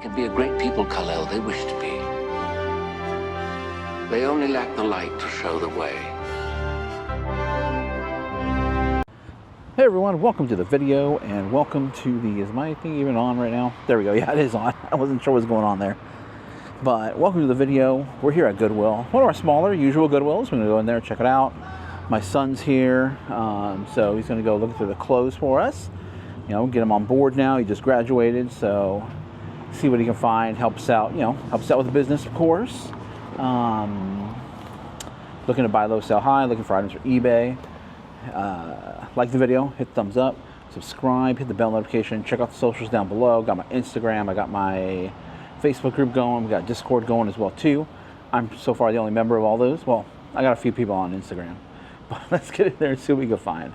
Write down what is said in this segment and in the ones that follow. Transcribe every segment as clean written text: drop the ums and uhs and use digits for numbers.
can be a great people, Kal-El. They wish to be. They only lack the light to show the way. Hey everyone, welcome to the video and welcome to the, is my thing even on right now? There we go, yeah, it is on. I wasn't sure what was going on there. But welcome to the video. We're here at Goodwill. One of our smaller, usual Goodwills. We're gonna go in there, check it out. My son's here, so he's gonna go look through the clothes for us. You know, get him on board now. He just graduated, so see what he can find. Helps out, you know, helps out with the business, of course. Looking to buy low, sell high. Looking for items for eBay. Like the video, hit thumbs up, subscribe, hit the bell notification. Check out the socials down below. Got my Instagram. I got my Facebook group going. We got Discord going as well too. I'm so far the only member of all those. Well, I got a few people on Instagram. But let's get in there and see what we can find.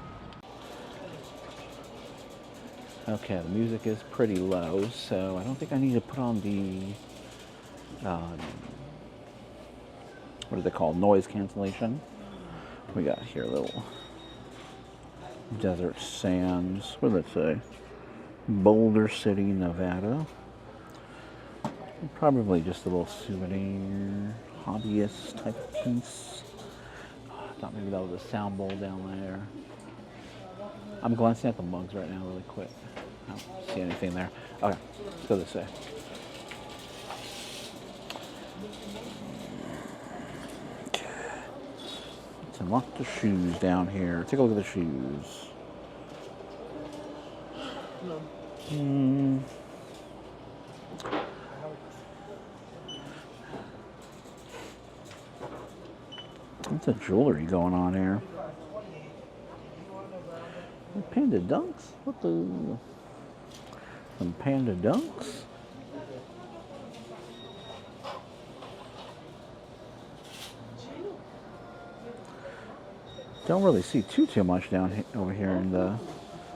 Okay, the music is pretty low, so I don't think I need to put on the, what is it called, noise cancellation. We got here a little desert sands, what did it say? Boulder City, Nevada. Probably just a little souvenir, hobbyist type of piece. I thought maybe that was a sound bowl down there. I'm glancing at the mugs right now really quick. I don't see anything there. Okay, let's go this way. Some lots of shoes down here. Take a look at the shoes. What's the jewelry going on here? Panda dunks? What the? Some panda dunks? Don't really see too much down here, over here in the.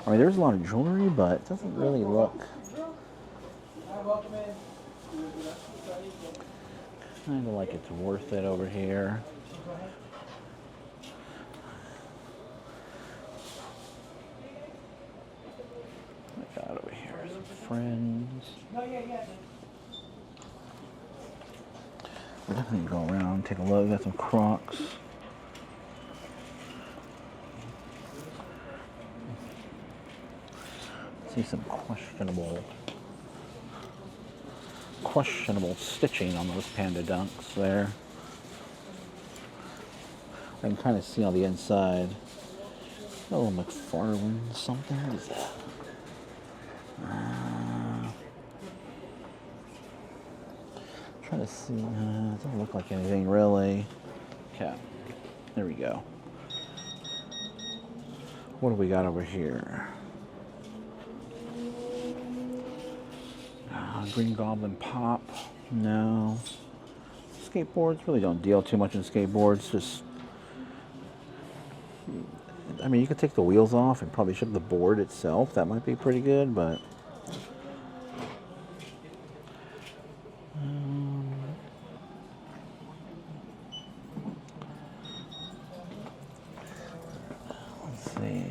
I mean, there's a lot of jewelry, but it doesn't really look. Kind of like it's worth it over here. I got over here some friends. We're definitely gonna go around, take a look. Got some Crocs. See some questionable stitching on those panda dunks there. I can kind of see on the inside. A little McFarlane something. What is that? Trying to see. It doesn't look like anything really. Okay, there we go. What do we got over here? Green Goblin Pop. No. Skateboards really don't deal too much in skateboards. Just, I mean, you could take the wheels off and probably ship the board itself. That might be pretty good, but. Let's see.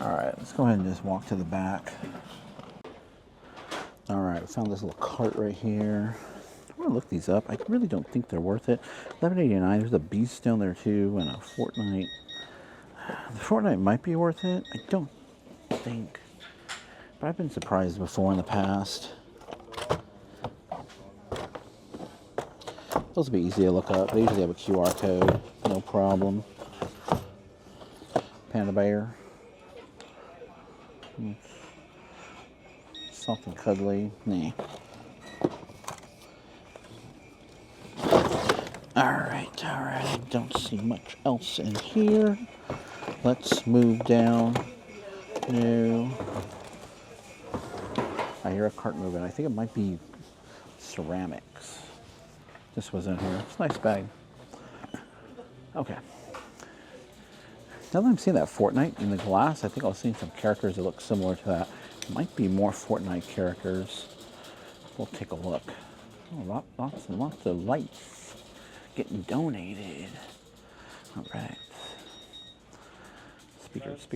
Alright, let's go ahead and just walk to the back. Alright, found this little cart right here. I'm going to look these up. I really don't think they're worth it. $11.89. There's a Beast down there too, and a Fortnite. The Fortnite might be worth it. I don't think. But I've been surprised before in the past. Those will be easy to look up. They usually have a QR code. No problem. Panda Bear. Something cuddly. Nah. Alright. I don't see much else in here. Let's move down. No. I hear a cart moving. I think it might be ceramics. This was in here. It's a nice bag. Okay. Now that I'm seeing that Fortnite in the glass, I think I was seeing some characters that look similar to that. Might be more Fortnite characters. We'll take a look. Oh, lots and lots of lights getting donated. All right. Speakers.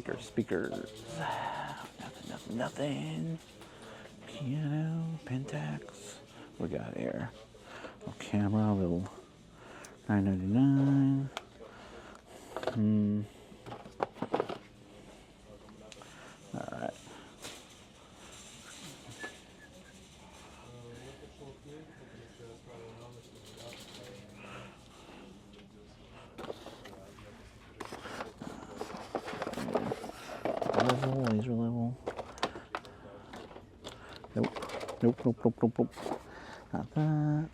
Nothing. Piano, Pentax. We got here. A camera, a little $9.99. All right. Laser level. Nope. Not that.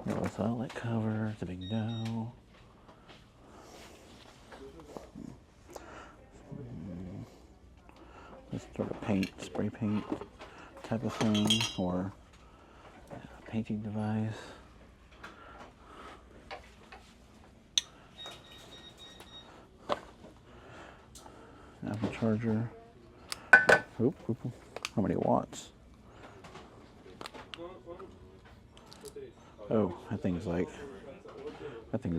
Yellow solid cover. It's a big no. This sort of spray paint type of thing, or a painting device. Apple charger. Oop. How many watts? Oh, that thing's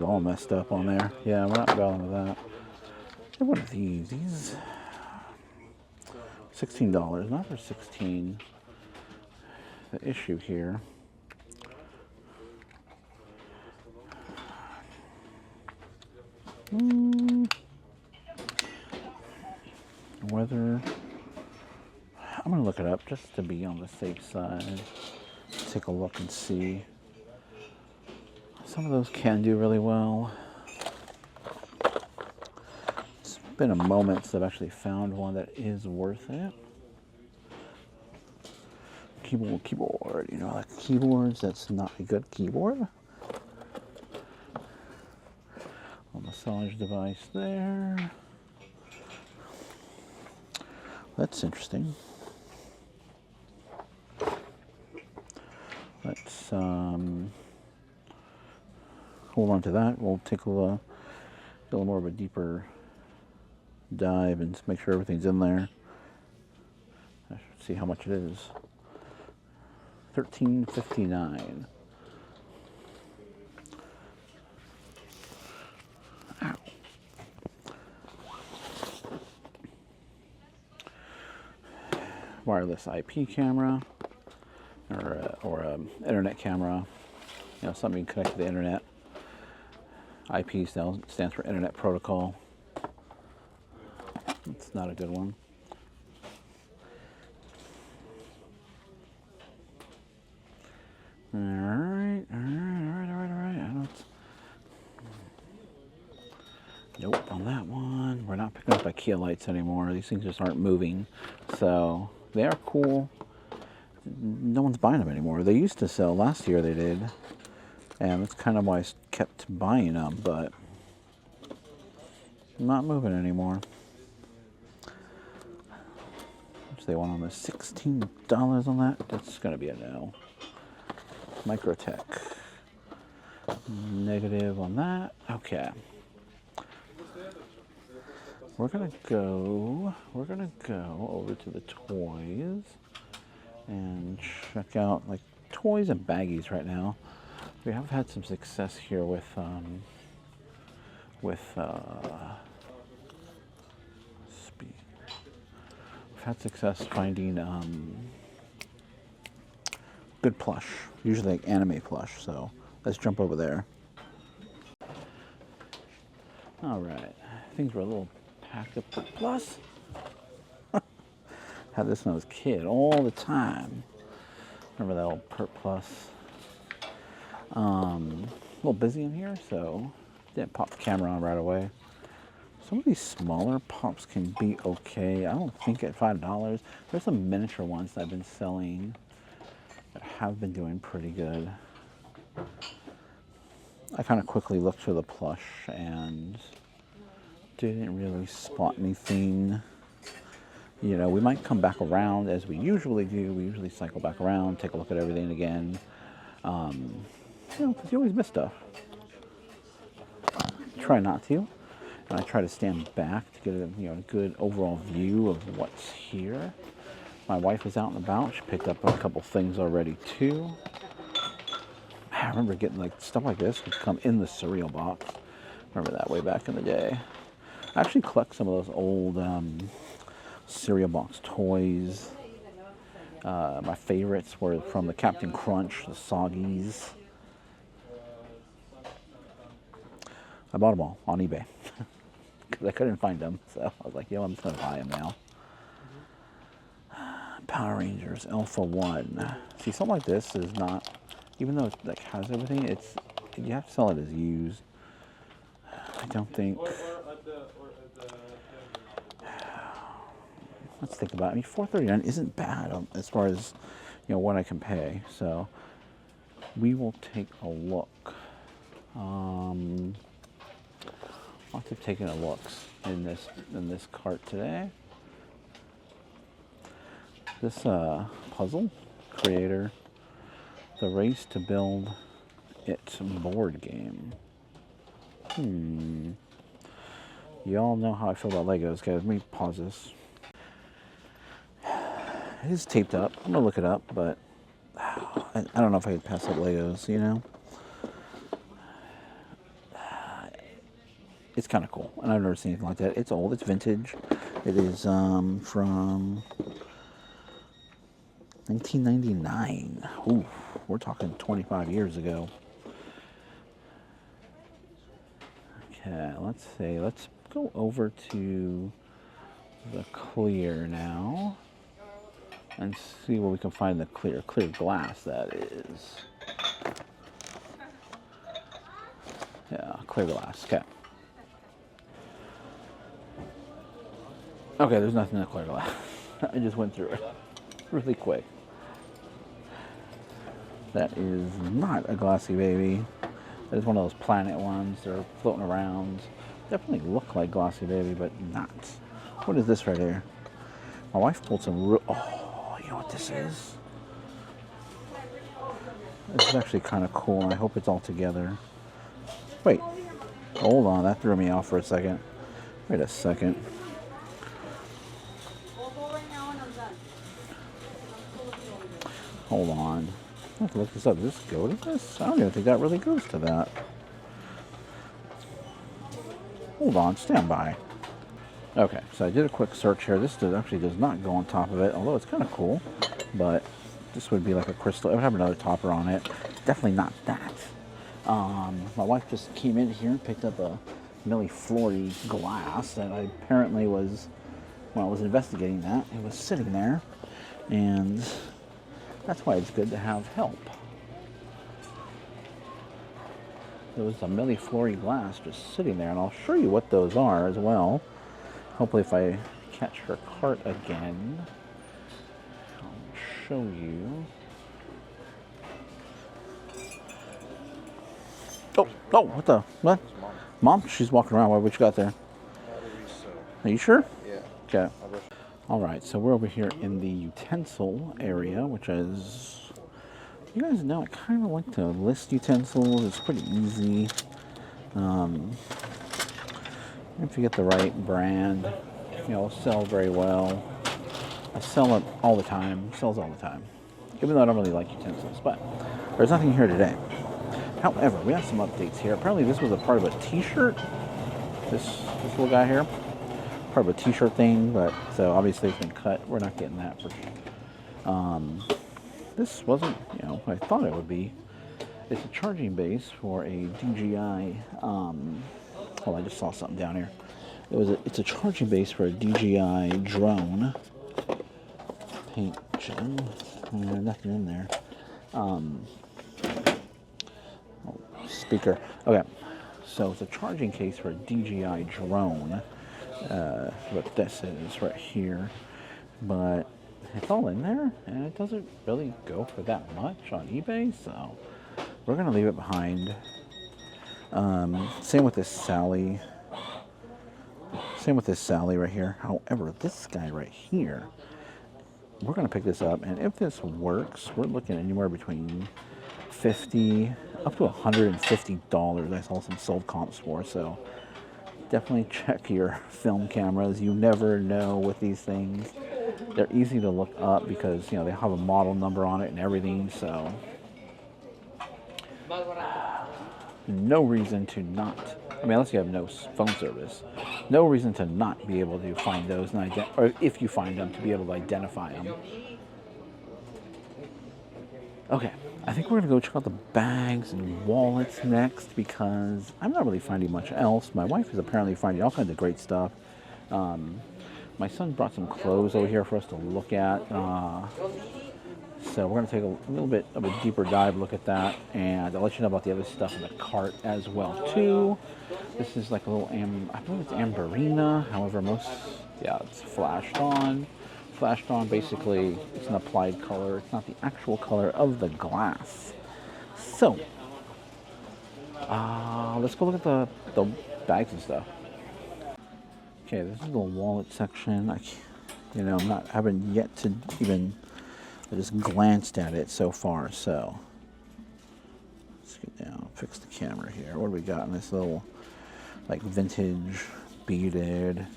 all messed up on there. Yeah, we're not going with that. Hey, what are these? These $16, not for 16. The issue here. Weather. I'm gonna look it up just to be on the safe side. Take a look and see. Some of those can do really well. It's been a moment since I've actually found one that is worth it. Keyboard. You know, like keyboards, that's not a good keyboard. A massage device there. That's interesting. Let's hold on to that. We'll take a little more of a deeper dive and make sure everything's in there. I should see how much it is. $13.59. Ow. Wireless IP camera, or a internet camera. You know, something you can connect to the internet. IP stands for Internet Protocol. It's not a good one. All right. Nope, on that one. We're not picking up IKEA lights anymore. These things just aren't moving. So they are cool. No one's buying them anymore. They used to sell. Last year they did. And that's kind of why I kept buying them, but not moving anymore. So they want almost $16 on that. That's going to be a no. Microtech. Negative on that. Okay. We're gonna go over to the toys and check out like toys and baggies right now. We have had some success here with speed. We've had success finding good plush, usually like anime plush. So let's jump over there. All right, things were a little packed up for plus. Had this when I was a kid all the time. Remember that old Pert Plus? A little busy in here, so didn't pop the camera on right away. Some of these smaller pops can be okay. I don't think at $5. There's some miniature ones that I've been selling that have been doing pretty good. I kind of quickly looked through the plush and didn't really spot anything. You know, we might come back around as we usually do. We usually cycle back around, take a look at everything again. You know, because you always miss stuff. Try not to. And I try to stand back to get a good overall view of what's here. My wife is out and about. She picked up a couple things already too. I remember getting like stuff like this would come in the cereal box. Remember that way back in the day. I actually collect some of those old cereal box toys. My favorites were from the Captain Crunch, the Soggies. I bought them all on eBay because I couldn't find them. So I was like, yo, I'm just going to buy them now. Power Rangers Alpha 1. See, something like this is not, even though it like has everything, it's, you have to sell it as used. I don't think. Let's think about it. I mean, $4.39 isn't bad as far as, you know, what I can pay. So we will take a look. Lots of taking a looks in this cart today. This puzzle creator, the race to build its board game. Y'all know how I feel about Legos, guys. Let me pause this. It is taped up. I'm gonna look it up, but I don't know if I could pass up Legos, you know? It's kind of cool, and I've never seen anything like that. It's old, it's vintage. It is from 1999. Ooh, we're talking 25 years ago. Okay, let's see. Let's go over to the clear now and see where we can find the clear glass, that is. Yeah, clear glass. Okay. Okay, there's nothing in the clear glass. I just went through it really quick. That is not a Glossy Baby. That is one of those planet ones. They're floating around. Definitely look like Glossy Baby, but not. What is this right here? My wife pulled some oh, you know what this is? This is actually kind of cool, and I hope it's all together. Wait, hold on, that threw me off for a second. Wait a second. Hold on. I have to look this up. Does this go to this? I don't even think that really goes to that. Hold on, stand by. Okay, so I did a quick search here. This actually does not go on top of it, although it's kind of cool. But this would be like a crystal. It would have another topper on it. Definitely not that. My wife just came in here and picked up a Millie Flory glass that I apparently was, when I was investigating that, it was sitting there. And that's why it's good to have help. There was a Millie Flory glass just sitting there, and I'll show you what those are as well. Hopefully if I catch her cart again, I'll show you. Oh, what? Mom, she's walking around. What you got there? Are you sure? Yeah. Okay. All right, so we're over here in the utensil area, which is, you guys know I kind of like to list utensils. It's pretty easy. If you get the right brand, you know, sell very well. I sell it all the time, sells all the time, even though I don't really like utensils, but there's nothing here today. However, we have some updates here. Apparently this was a part of a t-shirt, this little guy here. Part of a t-shirt thing, but so obviously it's been cut. We're not getting that for this wasn't, you know, what I thought it would be. It's a charging base for a DJI. Oh, I just saw something down here. It's a charging base for a DJI drone. Paint gem. Nothing in there. Speaker. Okay, so it's a charging case for a DJI drone. What this is right here, but it's all in there, and it doesn't really go for that much on eBay, so we're gonna leave it behind. Same with this Sally. Same with this Sally right here. However, this guy right here, we're gonna pick this up, and if this works, we're looking anywhere between $50 up to $150. I saw some sold comps for, so definitely check your film cameras. You never know with these things. They're easy to look up because, you know, they have a model number on it and everything, so no reason to not, I mean, unless you have no phone service, no reason to not be able to find those, and or if you find them, to be able to identify them. Okay, I think we're gonna go check out the bags and wallets next because I'm not really finding much else. My wife is apparently finding all kinds of great stuff. My son brought some clothes over here for us to look at. So we're going to take a little bit of a deeper dive look at that, and I'll let you know about the other stuff in the cart as well too. This is like a little, I believe it's Amberina, however it's flashed on. Flashed on, basically it's an applied color. It's not the actual color of the glass. So, let's go look at the bags and stuff. Okay, this is the wallet section. I haven't yet to even, I just glanced at it so far, so. Let's get down, fix the camera here. What do we got in this little, like, vintage, beaded,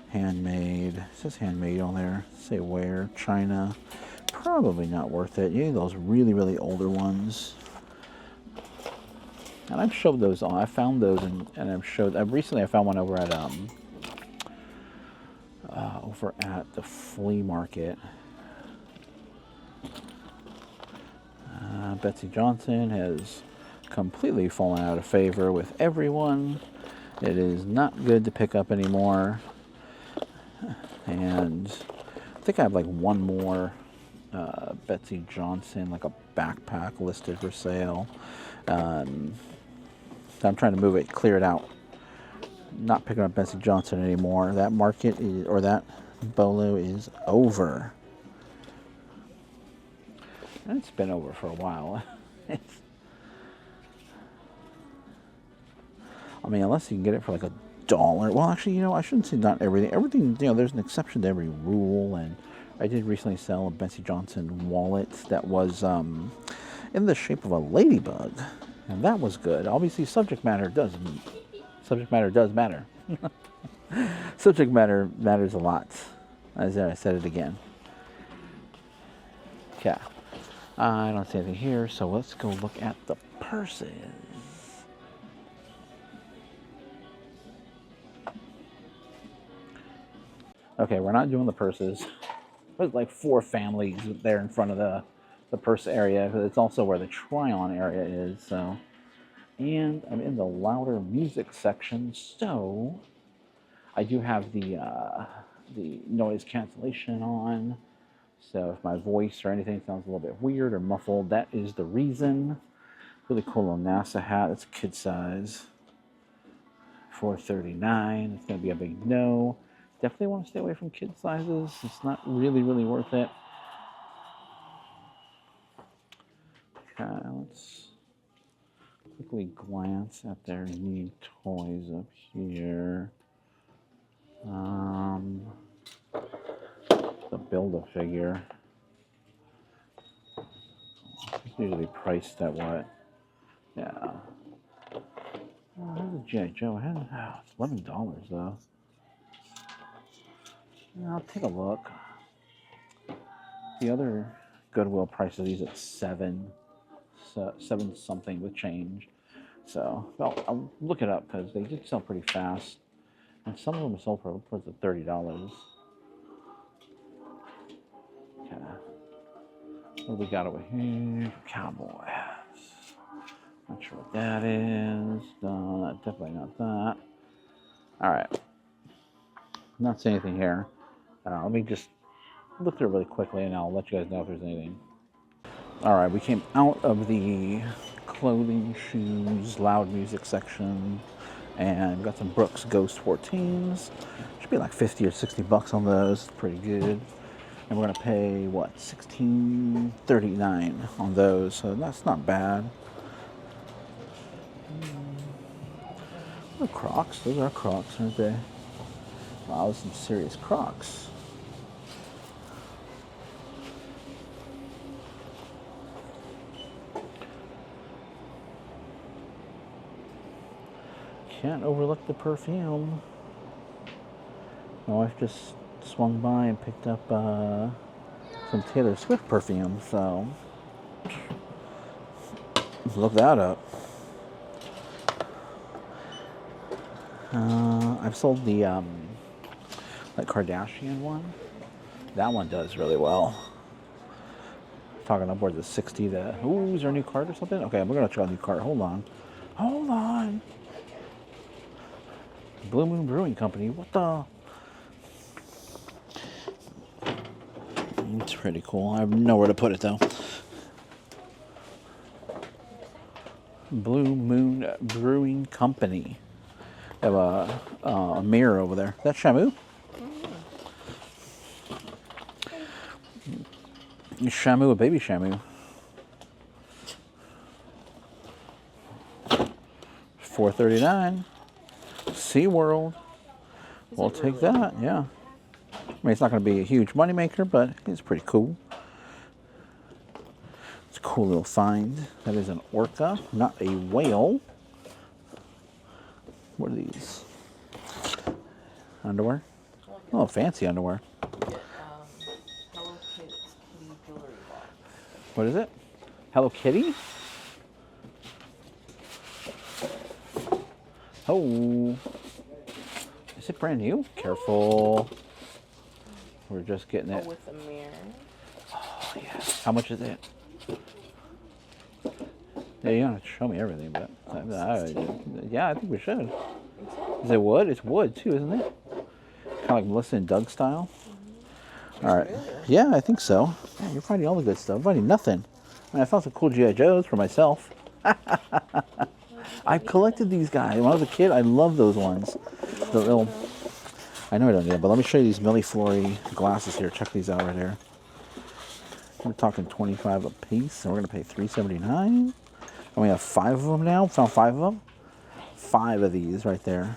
handmade. It says handmade on there. Say where, China. Probably not worth it. You need those really, really older ones. And I've showed those on. I found those recently I found one over at the flea market. Betsy Johnson has completely fallen out of favor with everyone. It is not good to pick up anymore. And I think I have like one more Betsy Johnson, like a backpack listed for sale. I'm trying to move it, clear it out. Not picking up Betsy Johnson anymore. That market or that bolo is over. And it's been over for a while. I mean, unless you can get it for like $1. Well, actually, I shouldn't say not everything. Everything, there's an exception to every rule. And I did recently sell a Betsy Johnson wallet that was in the shape of a ladybug, and that was good. Obviously, subject matter does matter. Subject matter matters a lot. As I said it again. Okay. I don't see anything here, so let's go look at the purses. Okay, we're not doing the purses. There's like 4 families there in front of the purse area, because it's also where the try-on area is. So, and I'm in the louder music section, so I do have the noise cancellation on. So if my voice or anything sounds a little bit weird or muffled, that is the reason. Really cool little NASA hat. It's kid size. $4.39. It's going to be a big no. Definitely want to stay away from kid sizes. It's not really, really worth it. Okay, let's quickly glance at their neat toys up here. The Build-A-Figure. It's usually priced at what? Yeah. Oh, there's a G.I. Joe. It's $11 though. I'll take a look. The other Goodwill price of these at $7 something with change. So, well, I'll look it up because they did sell pretty fast, and some of them sold for upwards of $30. Okay. What do we got over here? Cowboy hats. Not sure what that is. No, definitely not that. All right. Not seeing anything here. Let me just look through it really quickly, and I'll let you guys know if there's anything. All right, we came out of the clothing, shoes, loud music section, and we got some Brooks Ghost 14s. Should be like 50 or 60 bucks on those. Pretty good. And we're gonna pay what, $16.39 on those, so that's not bad. Crocs, those are Crocs, aren't they? Wow, those are some serious Crocs. Can't overlook the perfume. My wife just swung by and picked up some Taylor Swift perfume, so look that up. I've sold the like Kardashian one. That one does really well. Talking upwards of 60 to. Ooh, is there a new card or something? Okay, we're gonna try a new card. Hold on. Hold on. Blue Moon Brewing Company. What the? It's pretty cool. I have nowhere to put it though. Blue Moon Brewing Company. They have a mirror over there. That's Shamu? Shamu, a baby Shamu. $4.39. SeaWorld. We'll take that, yeah. I mean, it's not going to be a huge moneymaker, but it's pretty cool. It's a cool little find. That is an orca, not a whale. What are these? Underwear? Oh, fancy underwear. Hello Kitty jewelry box. What is it? Hello Kitty? Oh. Is it brand new? Careful. We're just getting it. Oh, with a mirror. Oh, yeah. How much is it? Yeah, you don't have to show me everything, but yeah, I think we should. Is it wood? It's wood too, isn't it? Kind of like Melissa and Doug style. All right. Yeah, I think so. Yeah, you're finding all the good stuff. I'm finding nothing. I mean, I found some cool G.I. Joes for myself. I've collected these guys. When I was a kid, I loved those ones. The little. I know I don't need them, but let me show you these Millie Flory glasses here. Check these out right here. We're talking 25 a piece, and we're gonna pay $3.79. And we have 5 of them now. Found 5 of them. 5 of these right there.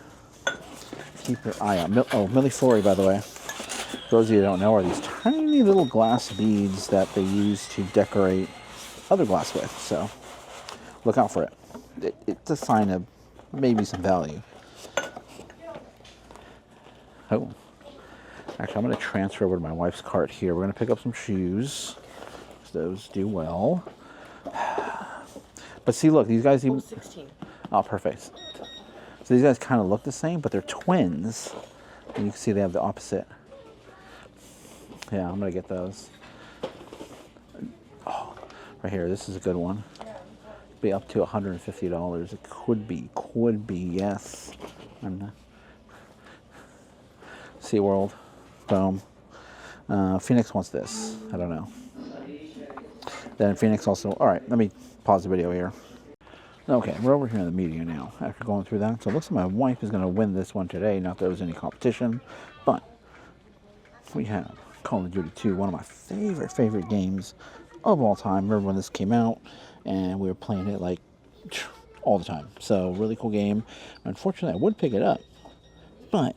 Keep your eye out. Millie Flory, by the way. Those of you who don't know, are these tiny little glass beads that they use to decorate other glass with. So look out for it. It's a sign of maybe some value. Oh, actually, I'm going to transfer over to my wife's cart here. We're going to pick up some shoes. Those do well. But see, look, these guys even. 16. Oh, perfect. So these guys kind of look the same, but they're twins. And you can see they have the opposite. Yeah, I'm going to get those. Oh, right here. This is a good one. Be up to $150. It could be, yes. And SeaWorld. Boom. Phoenix wants this. I don't know. Then Phoenix also. All right, let me pause the video here. Okay, we're over here in the media now after going through that. So it looks like my wife is going to win this one today. Not that there was any competition, but we have Call of Duty 2, one of my favorite games of all time. Remember when this came out, and we were playing it like all the time. So really cool game. Unfortunately, I would pick it up, but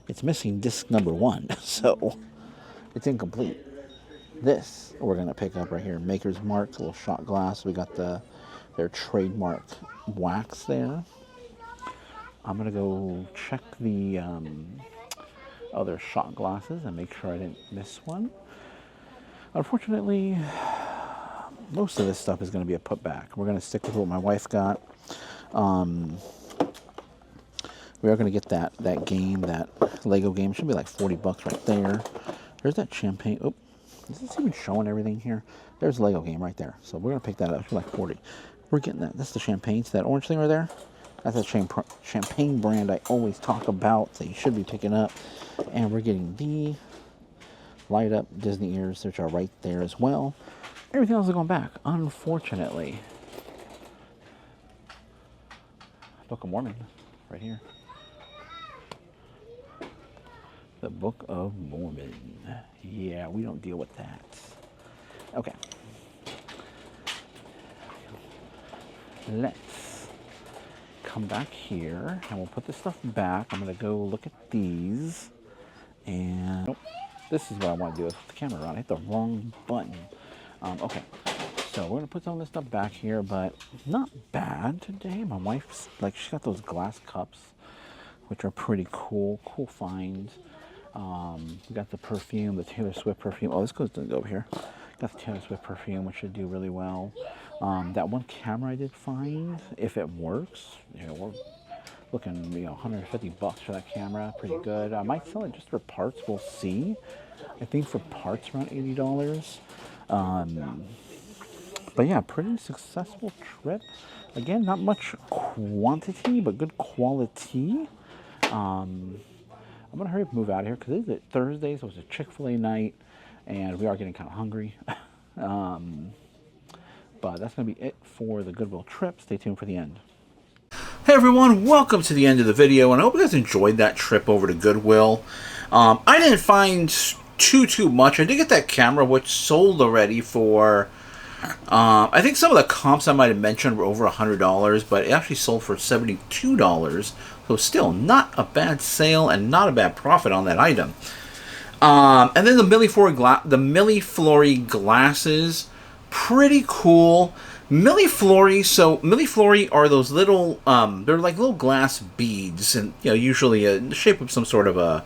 it's missing disc number 1, so it's incomplete. This we're gonna pick up right here. Maker's Mark, little shot glass. We got their trademark wax there. I'm gonna go check the other shot glasses and make sure I didn't miss one. Unfortunately, most of this stuff is gonna be a putback. We're gonna stick with what my wife got. We are gonna get that game, that Lego game. Should be like $40 right there. There's that champagne. Oh, is this even showing everything here? There's a Lego game right there. So we're gonna pick that up. It's like 40. We're getting that. That's the champagne. See that orange thing right there? That's a champagne brand I always talk about that you should be picking up. And we're getting the light up Disney ears, which are right there as well. Everything else is going back, unfortunately. Book of Mormon, right here. The Book of Mormon. Yeah, we don't deal with that. Okay. Let's come back here and we'll put this stuff back. I'm gonna go look at these. And nope, this is what I want to do with the camera on. I hit the wrong button. Okay, so we're gonna put some of this stuff back here, but not bad today. My wife's like, she's got those glass cups, which are pretty cool find. We got the perfume, the Taylor Swift perfume. Oh, this doesn't go over here. Got the Taylor Swift perfume, which should do really well. That one camera I did find, if it works, we're looking, $150 for that camera. Pretty good. I might sell it just for parts. We'll see. I think for parts around $80. But yeah, pretty successful trip. Again, not much quantity, but good quality. I'm gonna hurry up and move out of here because it is Thursday, so it's a Chick-fil-A night, and we are getting kind of hungry. But that's gonna be it for the Goodwill trip. Stay tuned for the end. Hey everyone, welcome to the end of the video, and I hope you guys enjoyed that trip over to Goodwill. I didn't find too much. I did get that camera, which sold already for, I think some of the comps I might have mentioned were over $100, but it actually sold for $72. So still not a bad sale and not a bad profit on that item. And then the Milliflori glasses, pretty cool. Milliflori are those little, they're like little glass beads, and usually in the shape of some sort of a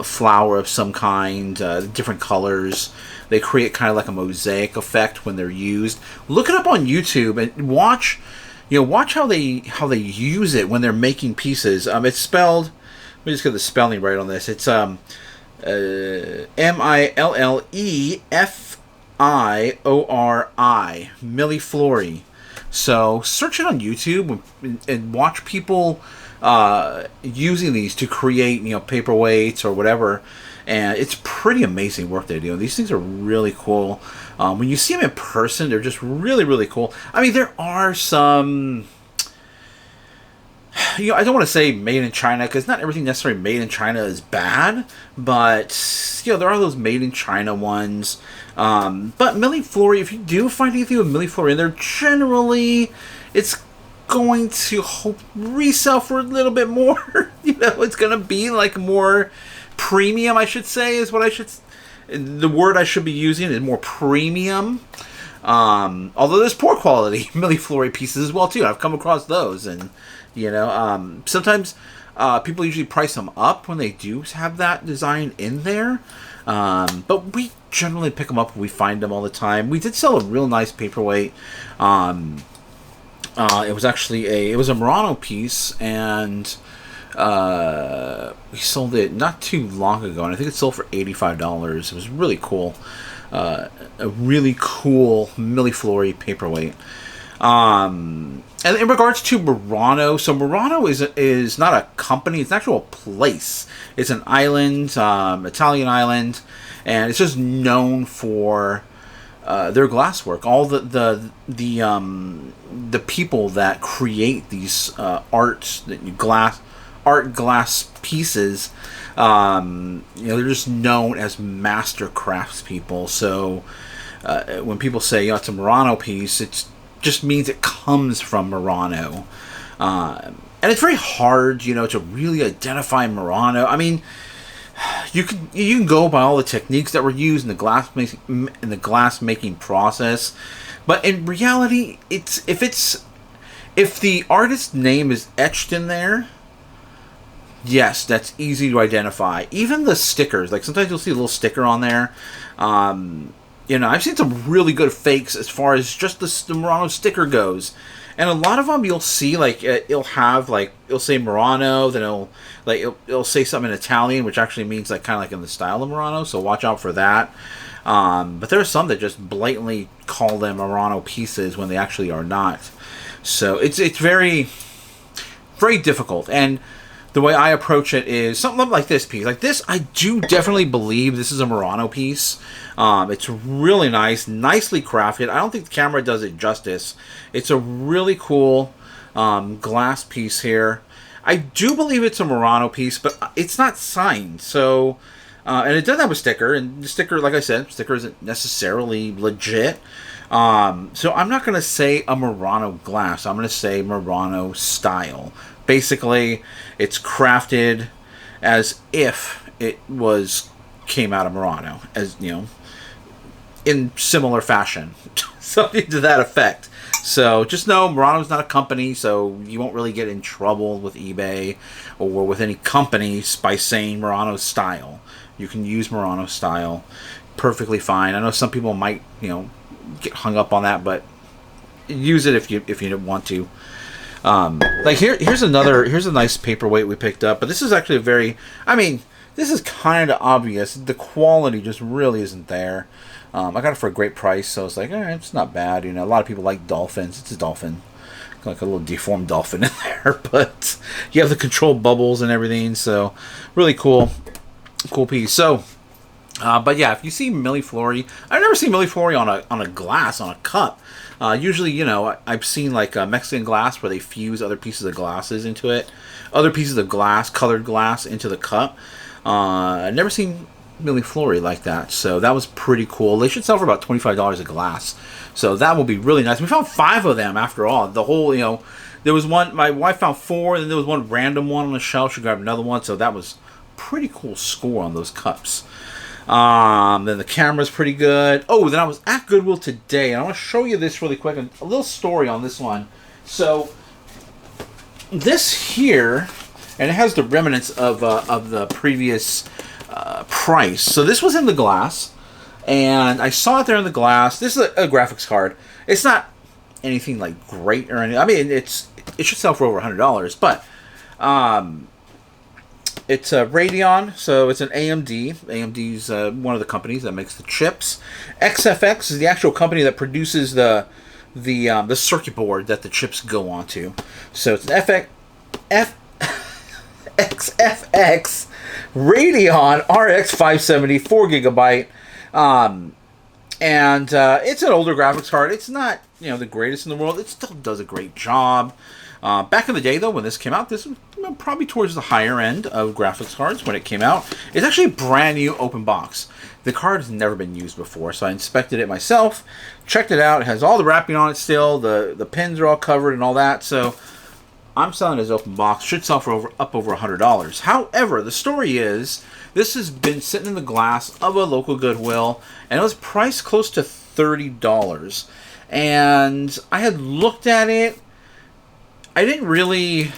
flower of some kind, different colors. They create kind of like a mosaic effect when they're used. Look it up on YouTube and watch how they use it when they're making pieces. It's spelled. Let me just get the spelling right on this. It's Milliflori, Milliflori. So search it on YouTube and watch people using these to create paperweights or whatever. And it's pretty amazing work they do. These things are really cool. When you see them in person, they're just really cool. I mean, there are some, I don't want to say made in China, because not everything necessarily made in China is bad, but there are those made in China ones. But Milliflori, if you do find anything with Milliflori in there, generally it's going to resell for a little bit more. It's going to be like more premium, I should say, is what the word I should be using is more premium. Although there's poor quality Milliflori pieces as well too. I've come across those, and sometimes people usually price them up when they do have that design in there. But we generally pick them up when we find them all the time. We did sell a real nice paperweight. It was actually a Murano piece, and we sold it not too long ago, and I think it sold for $85. It was really cool. A really cool Milliflori paperweight. And in regards to Murano, so Murano is not a company; it's an actual place. It's an island, Italian island, and it's just known for their glasswork. All the people that create these art glass pieces, they're just known as master craftspeople. So when people say it's a Murano piece, it just means it comes from Murano, and it's very hard, to really identify Murano. I mean, you can go by all the techniques that were used in the glass making process, but in reality, if the artist's name is etched in there, yes, that's easy to identify. Even the stickers, like sometimes you'll see a little sticker on there. I've seen some really good fakes as far as just the Murano sticker goes, and a lot of them you'll see it'll say Murano, then it'll say something in Italian, which actually means kind of in the style of Murano. So watch out for that. But there are some that just blatantly call them Murano pieces when they actually are not. So it's very difficult. And the way I approach it is something like this piece. Like this, I do definitely believe this is a Murano piece. It's really nice, nicely crafted. I don't think the camera does it justice. It's a really cool glass piece here. I do believe it's a Murano piece, but it's not signed. So, and it does have a sticker. And the sticker, like I said, sticker isn't necessarily legit. So I'm not going to say a Murano glass. I'm going to say Murano style. Basically, it's crafted as if it came out of Murano, as in similar fashion. Something to that effect. So just know Murano's not a company, so you won't really get in trouble with eBay or with any companies by saying Murano style. You can use Murano style perfectly fine. I know some people might, get hung up on that, but use it if you want to. Like here's a nice paperweight we picked up, but this is actually this is kind of obvious. The quality just really isn't there. I got it for a great price, so it's like, it's not bad. A lot of people like dolphins. It's a dolphin, like a little deformed dolphin in there, but you have the control bubbles and everything, so really cool piece. So, but yeah, if you see milliflora, I've never seen milliflora on a glass, on a cup. Usually, I've seen like Mexican glass where they fuse other pieces of glasses into it, other pieces of glass, colored glass into the cup. I've never seen milliflora like that, so that was pretty cool. They should sell for about $25 a glass, so that will be really nice. We found 5 of them after all. The whole, there was one, my wife found 4, and then there was one random one on the shelf. She grabbed another one, so that was pretty cool score on those cups. Then the camera's pretty good. Oh, then I was at Goodwill today, and I want to show you this really quick. A little story on this one. So this here, and it has the remnants of the previous price. So this was in the glass, and I saw it there in the glass. This is a graphics card. It's not anything like great or anything. It should sell for over $100, but it's a Radeon, so it's an AMD. AMD's one of the companies that makes the chips. XFX is the actual company that produces the circuit board that the chips go onto. So it's an XFX Radeon RX 570, 4GB. And it's an older graphics card. It's not, the greatest in the world. It still does a great job. Back in the day, though, when this came out, this was probably towards the higher end of graphics cards when it came out. It's actually a brand new open box. The card has never been used before, so I inspected it myself, checked it out. It has all the wrapping on it still. The pins are all covered and all that, so I'm selling it as open box. Should sell for up over $100. However, the story is this has been sitting in the glass of a local Goodwill, and it was priced close to $30. And I had looked at it. I didn't realize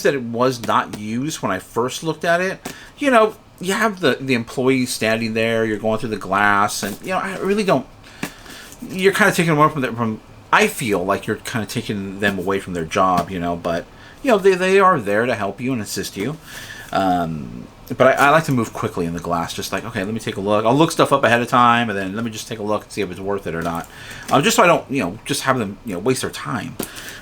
that it was not used when I first looked at it. You have the employees standing there. You're going through the glass, and I really don't. You're kind of taking them away from. I feel like you're kind of taking them away from their job, but they are there to help you and assist you. But I like to move quickly in the glass, just like, okay, let me take a look. I'll look stuff up ahead of time, and then let me just take a look and see if it's worth it or not. Just so I don't, just have them, waste their time.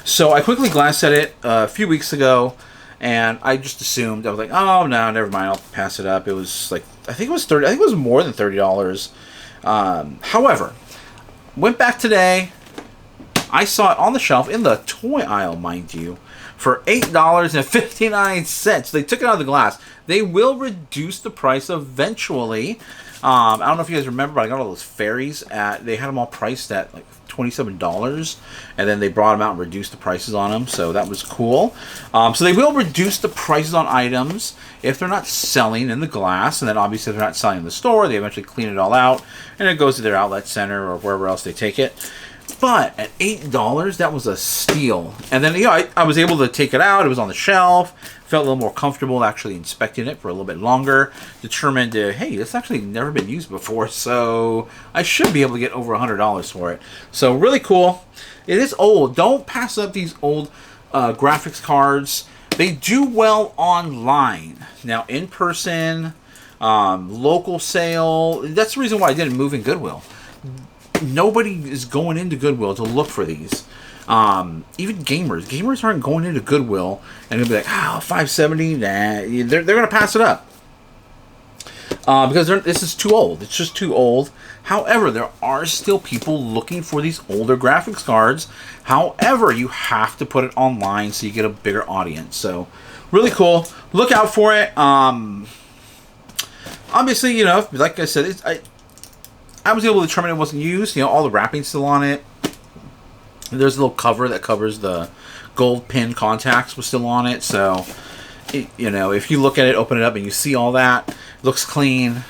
So I quickly glass set it a few weeks ago, and I just assumed, I was like, oh, no, never mind, I'll pass it up. It was like, I think it was $30, I think it was more than $30. However, went back today, I saw it on the shelf, in the toy aisle, mind you, for $8.59. They took it out of the glass. They will reduce the price eventually. I don't know if you guys remember, but I got all those fairies they had them all priced at like $27, and then they brought them out and reduced the prices on them, so that was cool. So they will reduce the prices on items if they're not selling in the glass, and then obviously if they're not selling in the store, they eventually clean it all out, and it goes to their outlet center or wherever else they take it. But at $8, that was a steal. And then, I was able to take it out. It was on the shelf. Felt a little more comfortable actually inspecting it for a little bit longer. Determined, hey, this actually never been used before, so I should be able to get over $100 for it. So really cool. It is old. Don't pass up these old graphics cards. They do well online. Now, in person, local sale. That's the reason why I didn't move in Goodwill. Nobody is going into Goodwill to look for these. Even gamers aren't going into Goodwill and they'll be like, 570, nah. They're going to pass it up because this is too old. It's just too old. However, there are still people looking for these older graphics cards. However, you have to put it online so you get a bigger audience. So really cool. Look out for it. Obviously, like I said, I was able to determine it wasn't used. All the wrapping's still on it. There's a little cover that covers the gold pin contacts was still on it. So, if you look at it, open it up, and you see all that, it looks clean.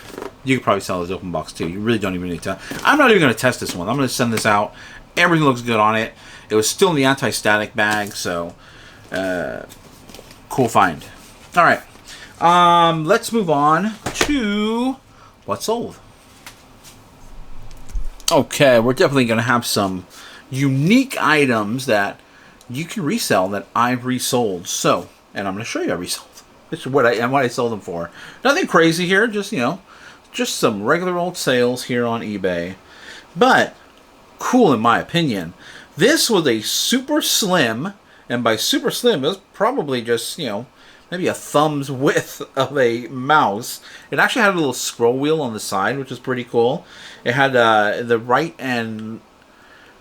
You could probably sell this open box too. You really don't even need to. I'm not even going to test this one. I'm going to send this out. Everything looks good on it. It was still in the anti-static bag, so cool find. All right, let's move on to what's sold. Okay, we're definitely going to have some unique items that you can resell that I've resold. So, and I'm going to show you I resold. This is what I sold them for. Nothing crazy here, just, you know, just some regular old sales here on eBay. But cool in my opinion. This was a super slim, and by super slim, it was probably just, you know, maybe a thumb's width of a mouse. It actually had a little scroll wheel on the side, which was pretty cool. It had the right and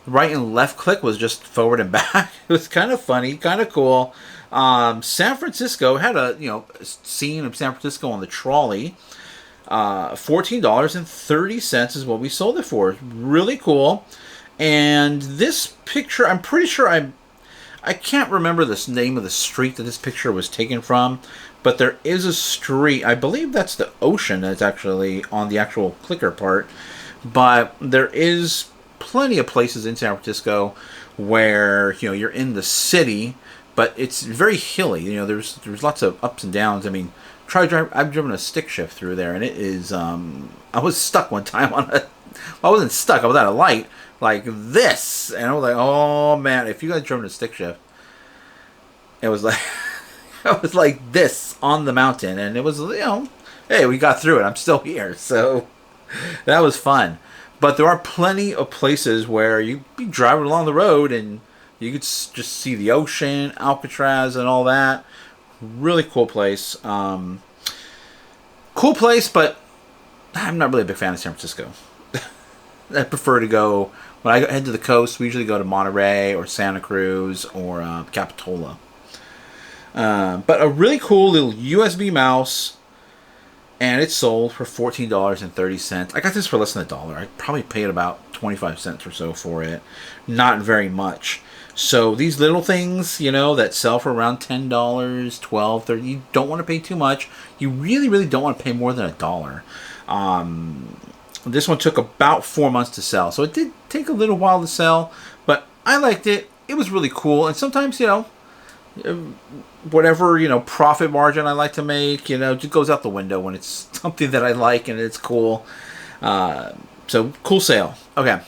left click was just forward and back. It was kind of funny, kind of cool. San Francisco had a, you know, scene of San Francisco on the trolley. $14.30 is what we sold it for. Really cool. And this picture, I'm pretty sure I can't remember the name of the street that this picture was taken from, but there is a street. I believe that's the ocean that's actually on the actual clicker part. But there is plenty of places in San Francisco where, you know, you're in the city, but it's very hilly. You know, there's lots of ups and downs. I mean, I've driven a stick shift through there, and it is. I was stuck one time on a. Well, I wasn't stuck. I was at a light like this, and I was like, "Oh man!" If you guys driven a stick shift, it was like, I was like this on the mountain, and it was, you know, hey, we got through it. I'm still here, so that was fun. But there are plenty of places where you be driving along the road and you could just see the ocean, Alcatraz, and all that. Really cool place. Cool place, but I'm not really a big fan of San Francisco. I prefer to go, when I head to the coast, we usually go to Monterey or Santa Cruz or Capitola. But a really cool little USB mouse, and it sold for $14.30. I got this for less than $1. I probably paid about 25 cents or so for it. Not very much. So these little things, you know, that sell for around $10, $12, $30, you don't want to pay too much. You really, really don't want to pay more than $1. This one took about 4 months to sell, so it did take a little while to sell, but I liked it. It was really cool, and sometimes, you know, whatever, you know, profit margin I like to make, you know, just goes out the window when it's something that I like and it's cool. So cool sale. Okay,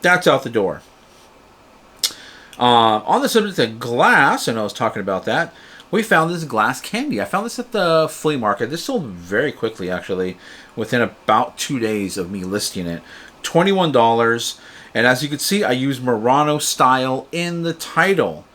that's out the door. On the subject of glass, and I was talking about that, we found this glass candy. I found this at the flea market. This sold very quickly, actually, within about 2 days of me listing it. $21. And as you can see, I use Murano style in the title.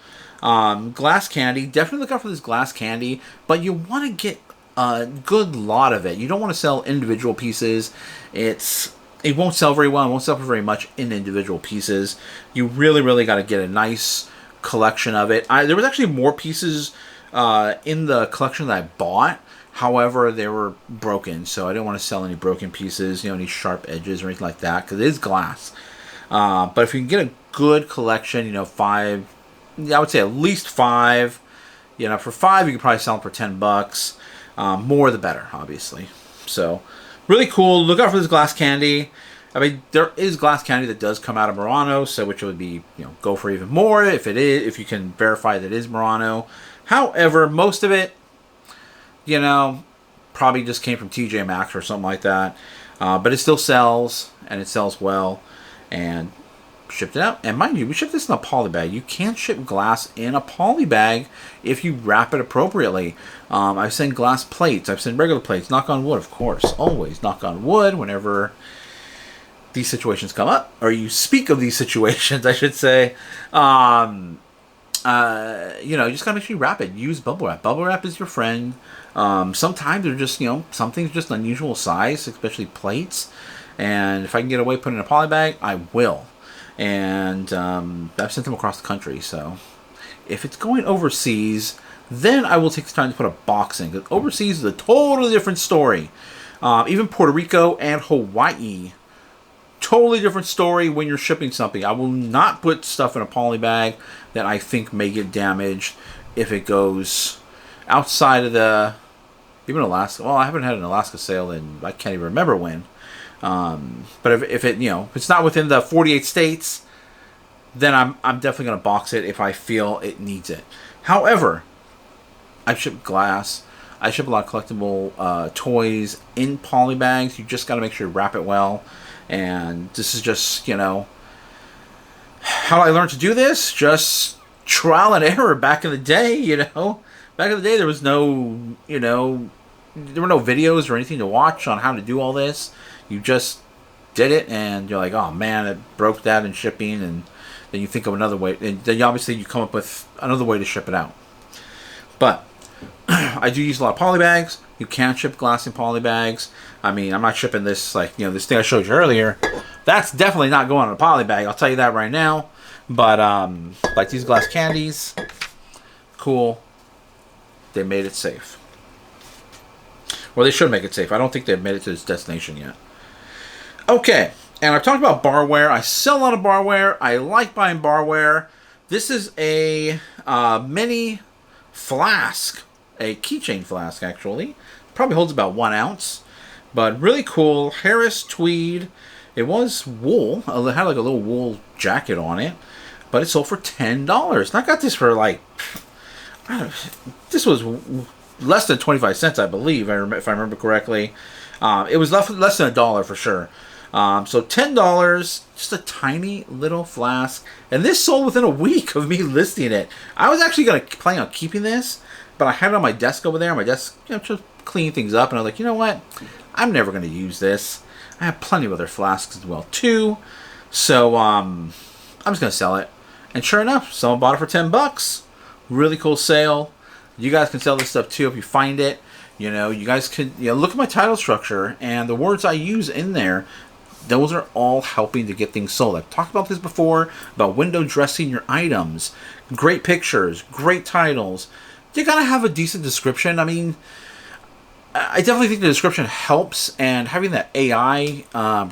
Glass candy. Definitely look out for this glass candy, but you want to get a good lot of it. You don't want to sell individual pieces. It won't sell very well. It won't sell for very much in individual pieces. You really, really got to get a nice collection of it. There was actually more pieces in the collection that I bought. However, they were broken, so I didn't want to sell any broken pieces, you know, any sharp edges or anything like that, because it is glass. But if you can get a good collection, you know, 5, I would say at least 5. You know, for 5, you could probably sell them for $10. More the better, obviously. So, really cool. Look out for this glass candy. I mean, there is glass candy that does come out of Murano, so which would be, you know, go for even more if you can verify that it is Murano. However, most of it, you know, probably just came from TJ Maxx or something like that. But it still sells, and it sells well, and shipped it out. And mind you, we shipped this in a poly bag. You can't ship glass in a poly bag if you wrap it appropriately. I've sent glass plates. I've sent regular plates. Knock on wood, of course. Always knock on wood whenever these situations come up, or you speak of these situations, I should say. You know, you just gotta make sure you wrap it. Use bubble wrap. Bubble wrap is your friend. Sometimes they're just, you know, something's just unusual size, especially plates. And if I can get away putting in a poly bag, I will. And I've sent them across the country. So if it's going overseas, then I will take the time to put a box in. Because overseas is a totally different story. Even Puerto Rico and Hawaii, totally different story when you're shipping something. I will not put stuff in a poly bag that I think may get damaged if it goes outside of the Even Alaska. Well, I haven't had an Alaska sale in I can't even remember when. But if it if it's not within the 48 states, then I'm definitely gonna box it if I feel it needs it. However, I ship glass. I ship a lot of collectible toys in poly bags. You just got to make sure you wrap it well. And this is just, how I learned to do this? Just trial and error back in the day, Back in the day, there was no, there were no videos or anything to watch on how to do all this. You just did it, and you're like, oh man, it broke that in shipping, and then you think of another way. And then obviously you come up with another way to ship it out. But I do use a lot of poly bags. You can ship glass in poly bags. I mean, I'm not shipping this, this thing I showed you earlier. That's definitely not going in a poly bag. I'll tell you that right now. But, like these glass candies, cool. They made it safe. Well, they should make it safe. I don't think they've made it to its destination yet. Okay, and I've talked about barware. I sell a lot of barware. I like buying barware. This is a mini flask. A keychain flask, actually. Probably holds about 1 ounce. But really cool. Harris tweed. It was wool. It had like a little wool jacket on it. But it sold for $10. And I got this for this was less than 25 cents, I believe, if I remember correctly. It was less than $1 for sure. So $10, just a tiny little flask. And this sold within a week of me listing it. I was actually going to plan on keeping this. But I had it on my desk over there. On my desk, just cleaning things up. And I was like, you know what? I'm never going to use this. I have plenty of other flasks as well, too. So, I'm just going to sell it. And sure enough, someone bought it for $10. Really cool sale. You guys can sell this stuff, too, if you find it. You guys can look at my title structure. And the words I use in there, those are all helping to get things sold. I've talked about this before, about window dressing your items. Great pictures, great titles. You gotta have a decent description. I mean, I definitely think the description helps, and having that AI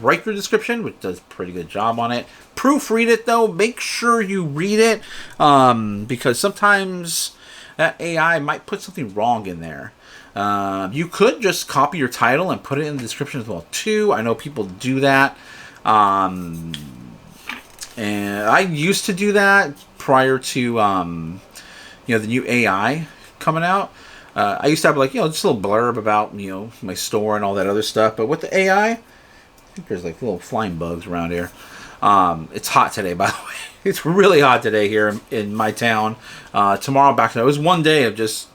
write your description, which does a pretty good job on it. Proofread it, though. Make sure you read it, because sometimes that AI might put something wrong in there. You could just copy your title and put it in the description as well, too. I know people do that. And I used to do that prior to... the new AI coming out. I used to have just a little blurb about, my store and all that other stuff. But with the AI, I think there's little flying bugs around here. It's hot today, by the way. It's really hot today here in my town. Tomorrow back to it was one day of just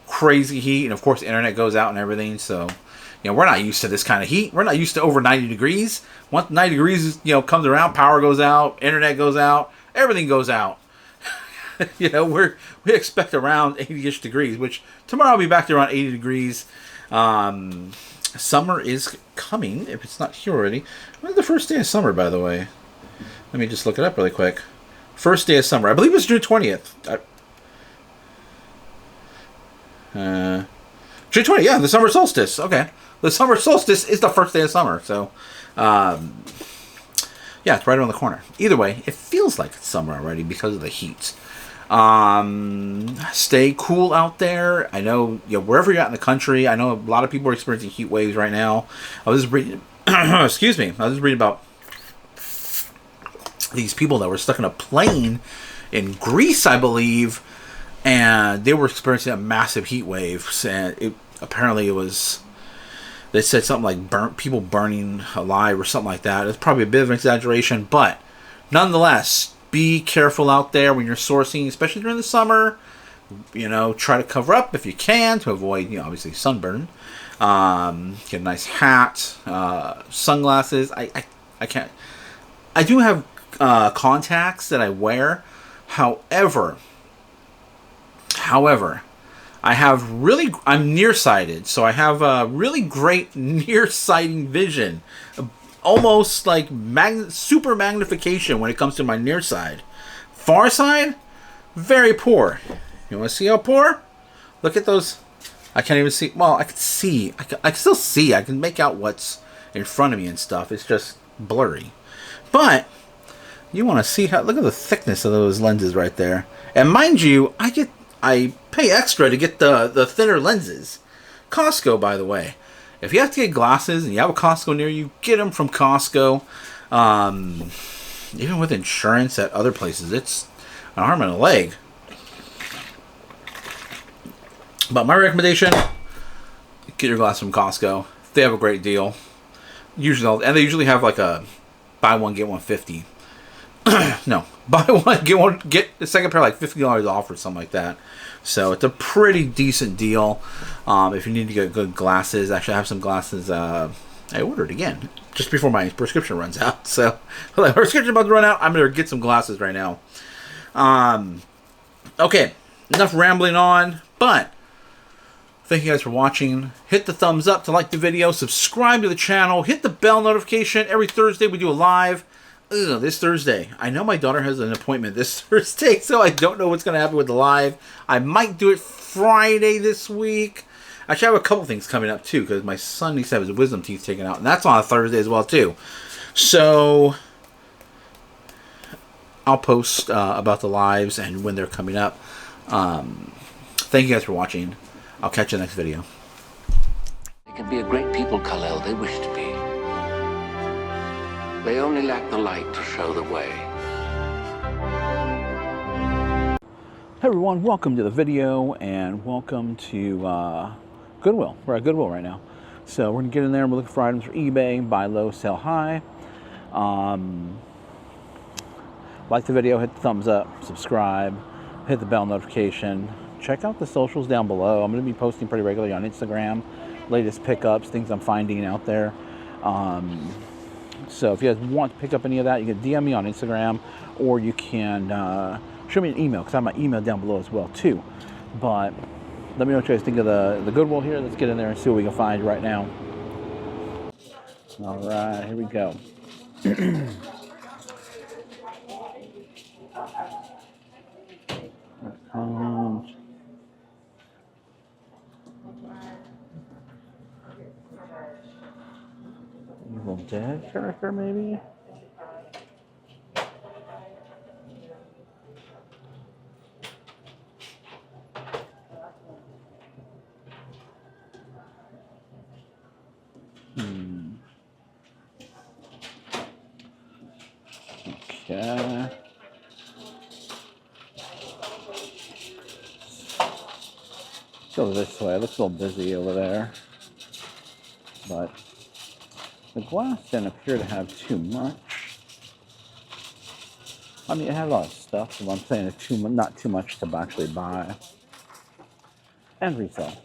crazy heat. And of course the internet goes out and everything. So, we're not used to this kind of heat. We're not used to over 90 degrees. Once 90 degrees, comes around, power goes out, internet goes out, everything goes out. We expect around 80-ish degrees, which tomorrow I'll be back to around 80 degrees. Summer is coming, if it's not here already. When's the first day of summer, by the way? Let me just look it up really quick. First day of summer. I believe it's June 20th. June 20th, yeah, the summer solstice. Okay. The summer solstice is the first day of summer, so... yeah, it's right around the corner. Either way, it feels like it's summer already because of the heat. Stay cool out there. I know, wherever you're at in the country, I know a lot of people are experiencing heat waves right now. I was just reading, excuse me, I was just reading about these people that were stuck in a plane in Greece, I believe, and they were experiencing a massive heat wave. And apparently it was, they said something like people burning alive or something like that. It's probably a bit of an exaggeration, but nonetheless, be careful out there when you're sourcing, especially during the summer. Try to cover up if you can to avoid, obviously sunburn. Get a nice hat, sunglasses. I can't. I do have contacts that I wear. However, I'm nearsighted, so I have a really great nearsighting vision. Almost like super magnification when it comes to my near side. Far side, very poor. You want to see how poor? Look at those. I can't even see. Well, I can see. I can still see. I can make out what's in front of me and stuff. It's just blurry. But you want to see how? Look at the thickness of those lenses right there. And mind you, I pay extra to get the thinner lenses. Costco, by the way. If you have to get glasses and you have a Costco near you, get them from Costco. Even with insurance at other places, it's an arm and a leg. But my recommendation, get your glasses from Costco. They have a great deal. Usually, and they usually have like a buy one, get one 50. No, buy one, get the second pair like $50 off or something like that. So it's a pretty decent deal. If you need to get good glasses, actually I have some glasses I ordered again just before my prescription runs out. So my prescription's about to run out. I'm gonna get some glasses right now. Okay, enough rambling on, but thank you guys for watching. Hit the thumbs up to like the video, subscribe to the channel, hit the bell notification. Every Thursday we do a live. This Thursday. I know my daughter has an appointment this Thursday, so I don't know what's going to happen with the live. I might do it Friday this week. Actually, I have a couple things coming up, too, because my son needs to have his wisdom teeth taken out, and that's on a Thursday as well, too. So, I'll post about the lives and when they're coming up. Thank you guys for watching. I'll catch you in the next video. They can be a great people, Kal-El. They wish to be. They only lack the light to show the way. Hey everyone, welcome to the video and welcome to Goodwill. We're at Goodwill right now. So we're going to get in there and we're looking for items for eBay, buy low, sell high. Like the video, hit the thumbs up, subscribe, hit the bell notification. Check out the socials down below. I'm going to be posting pretty regularly on Instagram, latest pickups, things I'm finding out there. So if you guys want to pick up any of that, you can DM me on Instagram, or you can show me an email, because I have my email down below as well too. But let me know what you guys think of the Goodwill here. Let's get in there and see what we can find right now. All right, here we go. Evil Dead character, maybe? Okay. Go this way. It looks a little busy over there. But the glass didn't appear to have too much. I mean, it had a lot of stuff, but I'm saying it's not too much to actually buy and resell.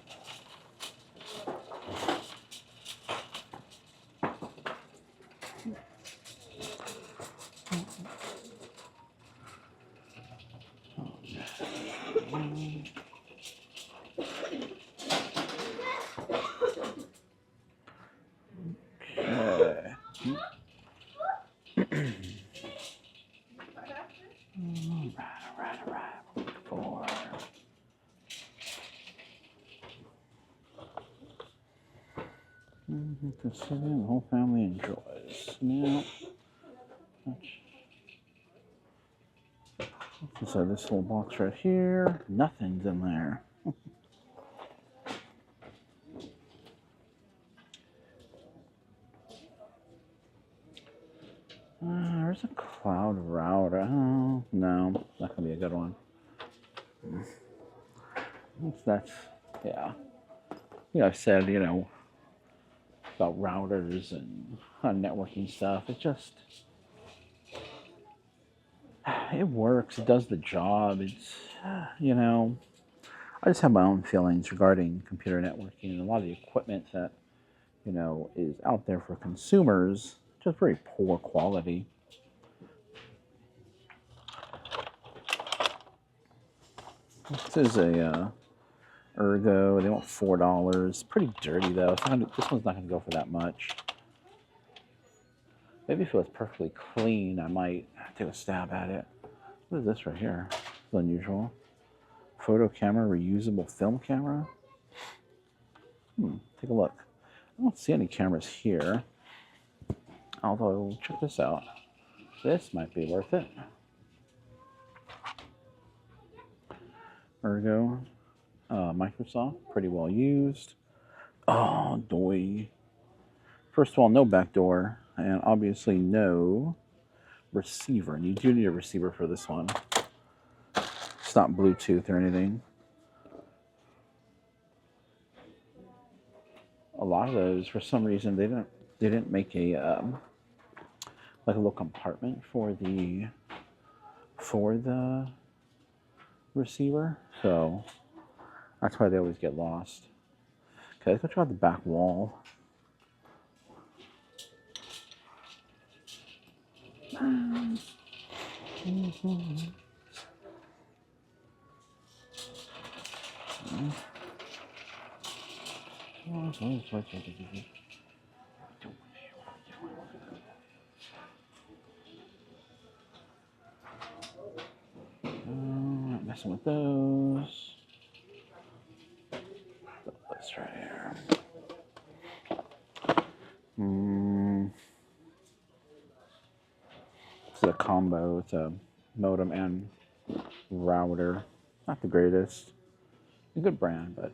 Considering the whole family enjoys. Now, so this little box right here, nothing's in there. There's a cloud router. Oh, no, not gonna be a good one. That's yeah. I said, you know, about routers and networking stuff. It just, it works. It does the job. It's, you know, I just have my own feelings regarding computer networking and a lot of the equipment that, you know, is out there for consumers, just very poor quality. This is a Ergo. They want $4. Pretty dirty though. This one's not going to go for that much. Maybe if it was perfectly clean, I might take a stab at it. What is this right here? It's unusual. Photo camera, reusable film camera. Take a look. I don't see any cameras here. Although, check this out. This might be worth it. Ergo. Microsoft, pretty well used. Oh, doy. First of all, no back door, and obviously no receiver. And you do need a receiver for this one. It's not Bluetooth or anything. A lot of those, for some reason, they didn't make a like a little compartment for the receiver, so that's why they always get lost. Okay, let's go check out the back wall. Not messing with those. This right here. It's a combo. It's a modem and router. Not the greatest. A good brand, but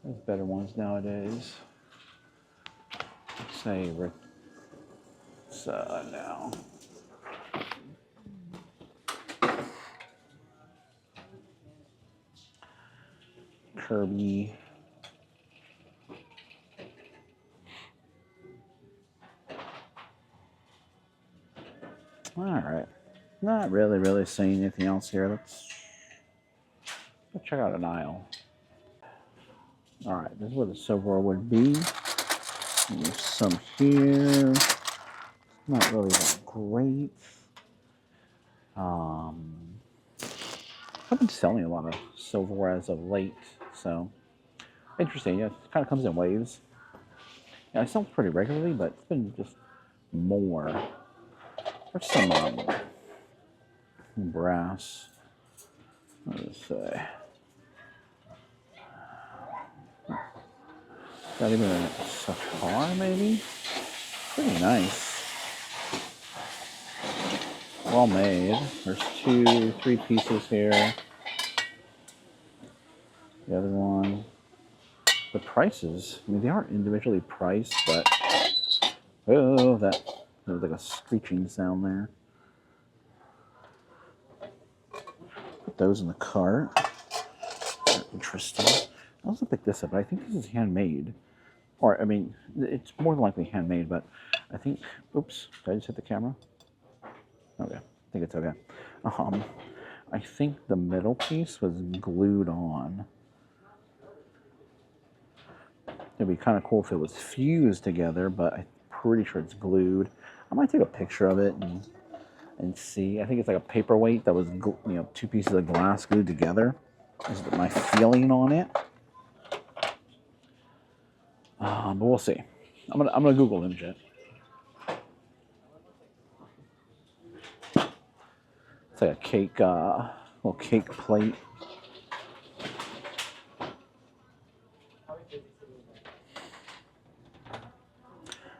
there's better ones nowadays. Let's say now. Kirby. All right. Not really seeing anything else here. Let's check out an aisle. All right, this is where the silverware would be. There's some here. Not really that great. I've been selling a lot of silverware as of late, so interesting. Yeah, it kind of comes in waves. Yeah, I sell pretty regularly, but it's been just more. There's some brass. Let's say. Not even a car, maybe? Pretty nice. Well made. There's 3 pieces here. The other one. The prices, I mean, they aren't individually priced, but oh, that there's like a screeching sound there. Put those in the cart. They're interesting. I also picked this up, but I think this is handmade. Or, I mean, it's more than likely handmade, but I think, oops, did I just hit the camera? Okay, I think it's okay. I think the middle piece was glued on. It'd be kind of cool if it was fused together, but I'm pretty sure it's glued. I might take a picture of it and see. I think it's like a paperweight that was, 2 pieces of glass glued together. Is my feeling on it. But we'll see. I'm gonna Google image it. It's like a cake, little cake plate.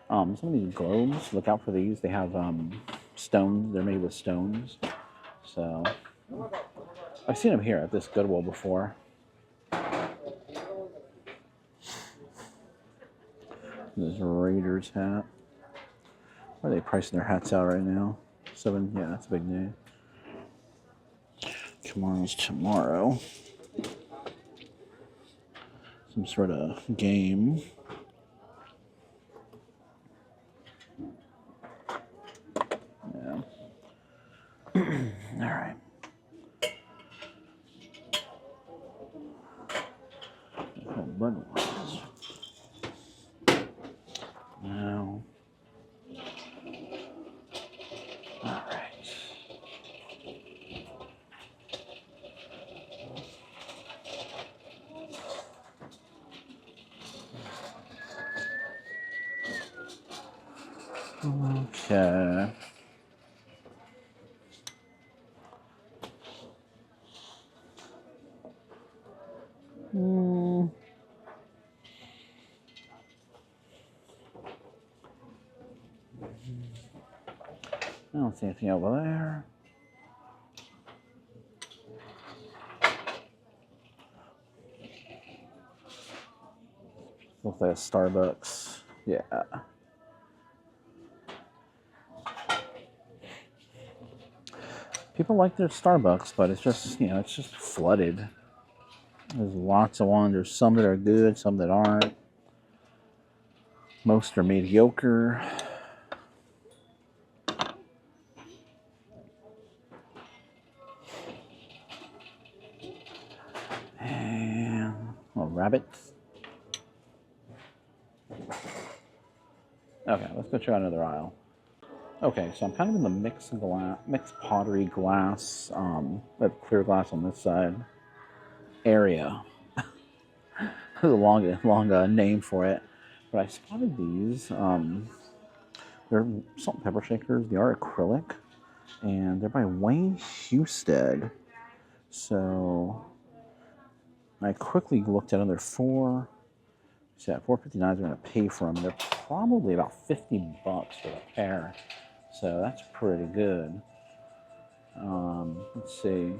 Some of these globes, look out for these. They have stones. They're made with stones. So I've seen them here at this Goodwill before. This Raiders hat. What are they pricing their hats out right now? 7. Yeah, that's a big name. Tomorrow's tomorrow. Some sort of game. Yeah. All right. Now. All right. Okay. I don't see anything over there. Looks like a Starbucks. Yeah. People like their Starbucks, but it's just, you know, it's just flooded. There's lots of ones. There's some that are good, some that aren't. Most are mediocre. And little rabbits. Okay, let's go check out another aisle. Okay, so I'm kind of in the mixed pottery glass, clear glass on this side area. There's a long name for it, but I spotted these. They're salt and pepper shakers. They are acrylic, and they're by Wayne Husted. So I quickly looked at them. They're $4.59 they're going to pay for them. They're probably about $50 for the pair, so that's pretty good. Let's see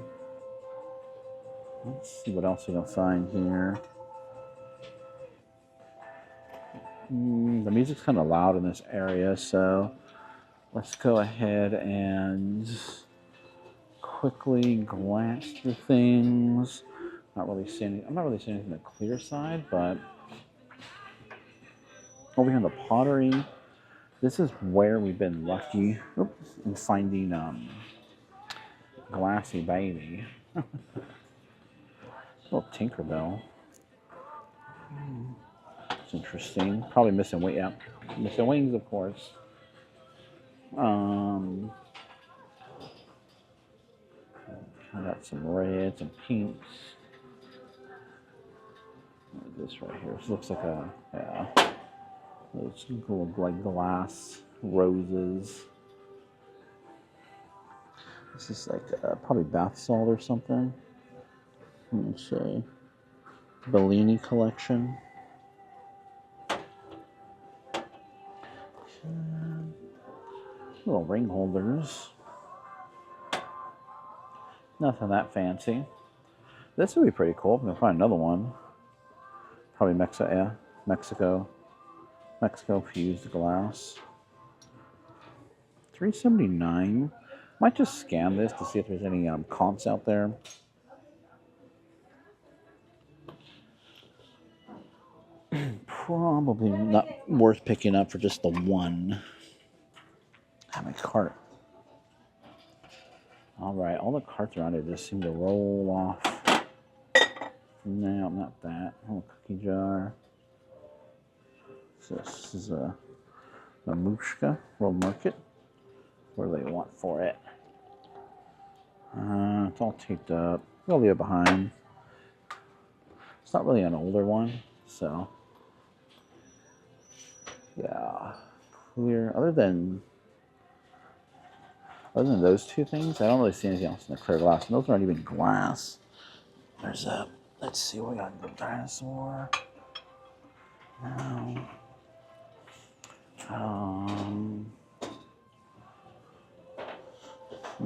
what else we can find here. The music's kind of loud in this area, so let's go ahead and quickly glance through things. I'm not really seeing anything on the clear side, but over here in the pottery, this is where we've been lucky in finding Glassy Baby. Little Tinkerbell. It's interesting. Probably missing wings. Yeah, missing wings, of course. I got some reds and pinks. This right here. This looks like those little like glass roses. This is like probably bath salt or something. Let me see. Bellini collection. Little ring holders. Nothing that fancy. This would be pretty cool if we can find another one. Probably Mexico fused glass. $3.79. Might just scan this to see if there's any comps out there. Probably not worth picking up for just the one. Ah, my cart. All right, all the carts around here just seem to roll off. No, not that. Oh, cookie jar. So this is a Mamushka World Market. What do they want for it? It's all taped up. We'll leave it behind. It's not really an older one, so yeah. Clear. Other than those two things, I don't really see anything else in the clear glass. And those aren't even glass. There's a. Let's see what we got. The dinosaur. No.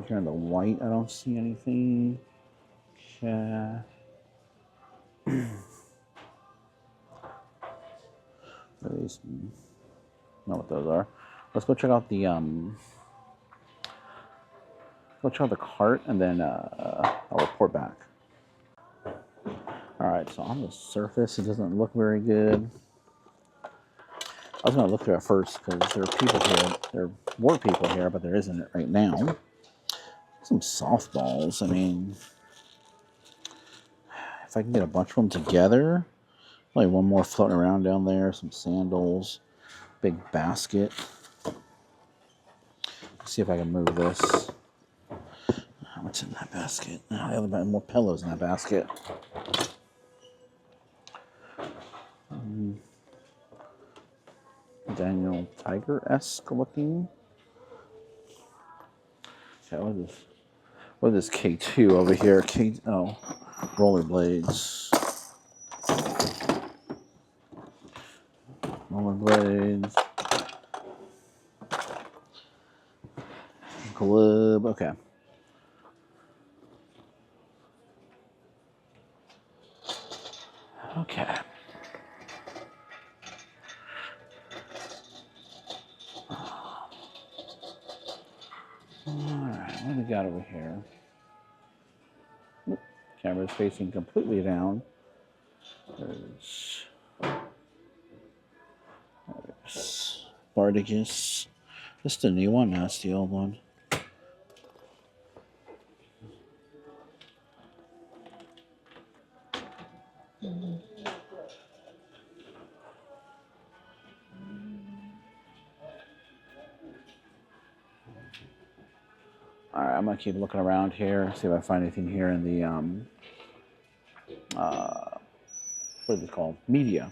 Here in the white, I don't see anything. Okay. These, know what those are. Let's go check out the go check out the cart, and then I'll report back. All right, so on the surface, it doesn't look very good. I was gonna look through it first because there are people here. There were people here, but there isn't right now. Some softballs. I mean, if I can get a bunch of them together, like one more floating around down there. Some sandals, big basket. Let's see if I can move this. What's in that basket? Oh, I have more pillows in that basket. Daniel Tiger-esque looking. Okay, what is this K2 over here? Rollerblades. Rollerblades. Glove. Okay. Okay. Alright, what do we got over here? Oop, camera's facing completely down. There's Spartacus. This is the new one, that's the old one. Alright, I'm gonna keep looking around here, see if I find anything here in the what is it called? Media.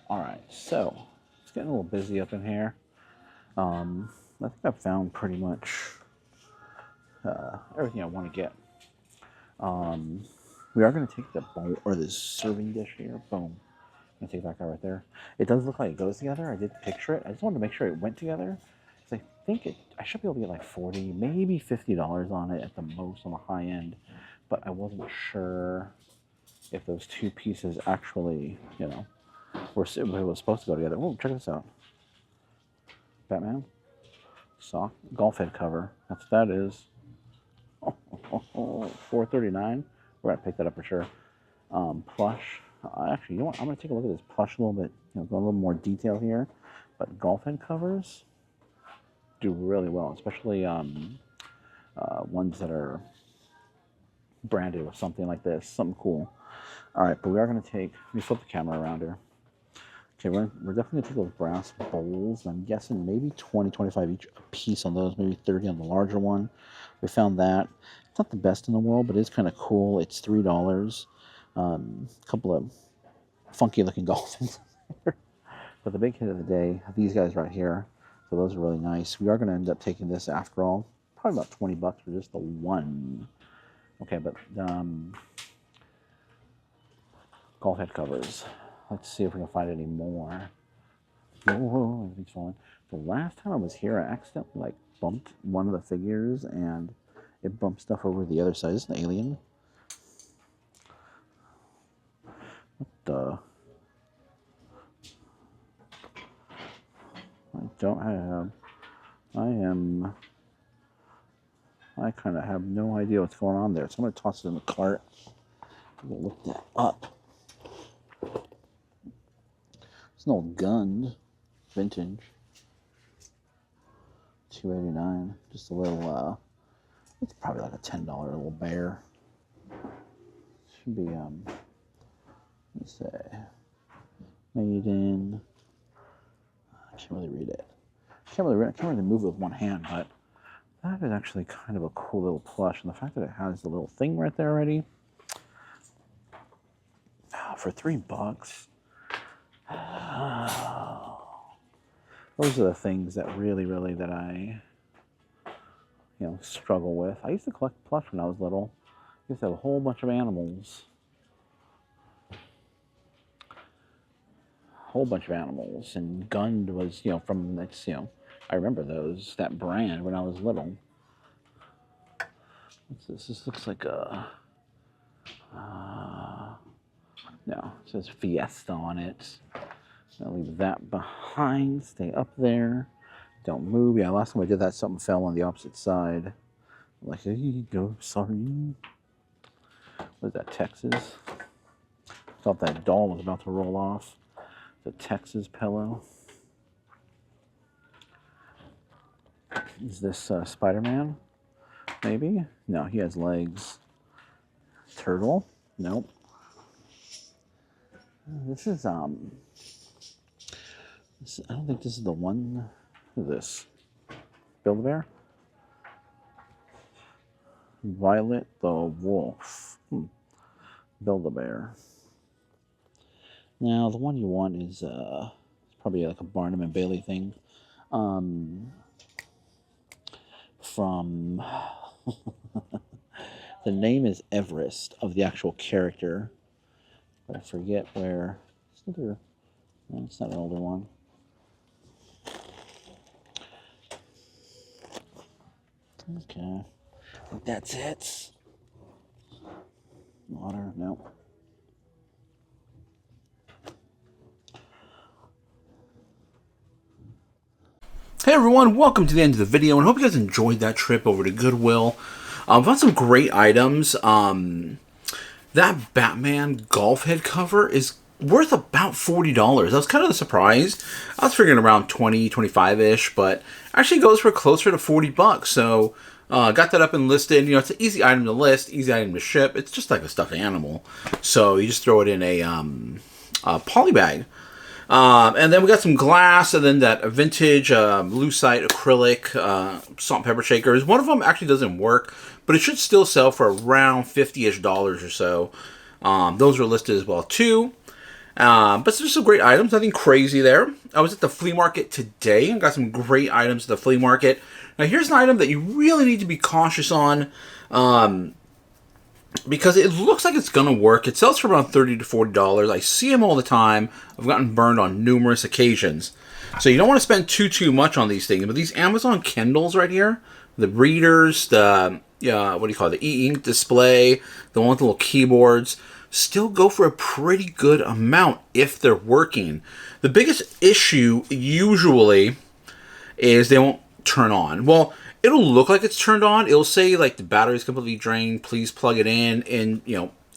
Alright, so it's getting a little busy up in here. I think I've found pretty much everything I want to get. We are going to take the bowl or this serving dish here. Boom. I'm going to take that guy right there. It does look like it goes together. I did picture it. I just wanted to make sure it went together. Because I think I should be able to get like $40, maybe $50 on it at the most on the high end. But I wasn't sure if those two pieces actually, you know, were supposed to go together. Oh, check this out. Batman. Sock. Golf head cover. That's what that is. $4.39. We're gonna pick that up for sure. Plush. Actually, you know what? I'm gonna take a look at this plush a little bit. You know, go a little more detail here. But golf head covers do really well, especially ones that are branded with something like this, something cool. All right, but we are gonna take. Let me flip the camera around here. Okay, we're definitely gonna take those brass bowls. I'm guessing maybe 20, 25 each a piece on those, maybe 30 on the larger one. We found that. It's not the best in the world, but it's kind of cool. It's $3. A couple of funky looking dolphins. But the big hit of the day, these guys right here. So those are really nice. We are gonna end up taking this after all. Probably about $20 for just the one. Okay, but golf head covers. Let's see if we can find any more. Whoa, everything's falling. The last time I was here, I accidentally like bumped one of the figures and it bumped stuff over the other side. Is this an alien? What the? I kind of have no idea what's going on there. So I'm going to toss it in the cart. I'm going to look that up. It's an old gun, vintage, $2.89. Just a little. It's probably like a $10 little bear. Should be let's say, made in. I can't really read it. I can't really move it with one hand, but that is actually kind of a cool little plush, and the fact that it has the little thing right there already. For $3. Those are the things that really that I, you know, struggle with. I used to collect plush when I was little. I used to have a whole bunch of animals. And Gund was, you know, from this, you know, I remember that brand when I was little. What's this? This looks like a, no, it says Fiesta on it. I'll leave that behind. Stay up there. Don't move. Yeah, last time I did that, something fell on the opposite side. I'm like, here you go. Sorry. What is that, Texas? Thought that doll was about to roll off. The Texas pillow. Is this Spider-Man? Maybe? No, he has legs. Turtle? Nope. This is I don't think this is the one. Who's this? Build-A-Bear? Violet the Wolf. Build-A-Bear. Now the one you want is probably like a Barnum and Bailey thing. From the name is Everest of the actual character, but I forget where. No, it's not an older one. Okay, I think that's it. Water, no. Hey everyone, welcome to the end of the video, and hope you guys enjoyed that trip over to Goodwill. Found some great items. That Batman golf head cover is worth about $40. That was kind of a surprise. I was figuring around 20, 25-ish, but actually goes for closer to 40 bucks. So, got that up and listed. You know, it's an easy item to list, easy item to ship. It's just like a stuffed animal. So, you just throw it in a poly bag. And then we got some glass, and then that vintage lucite acrylic salt and pepper shakers. One of them actually doesn't work, but it should still sell for around $50-ish or so. Those are listed as well too. But there's some great items, nothing crazy there. I was at the flea market today and got some great items at the flea market. Now here's an item that you really need to be cautious on. Because it looks like it's going to work. It sells for around $30 to $40. I see them all the time. I've gotten burned on numerous occasions. So you don't want to spend too much on these things. But these Amazon Kindles right here, the readers, the, what do you call it, the e-ink display, the one with the little keyboards, still go for a pretty good amount if they're working. The biggest issue usually is they won't turn on. Well, it'll look like it's turned on. It'll say like the battery's completely drained. Please plug it in, and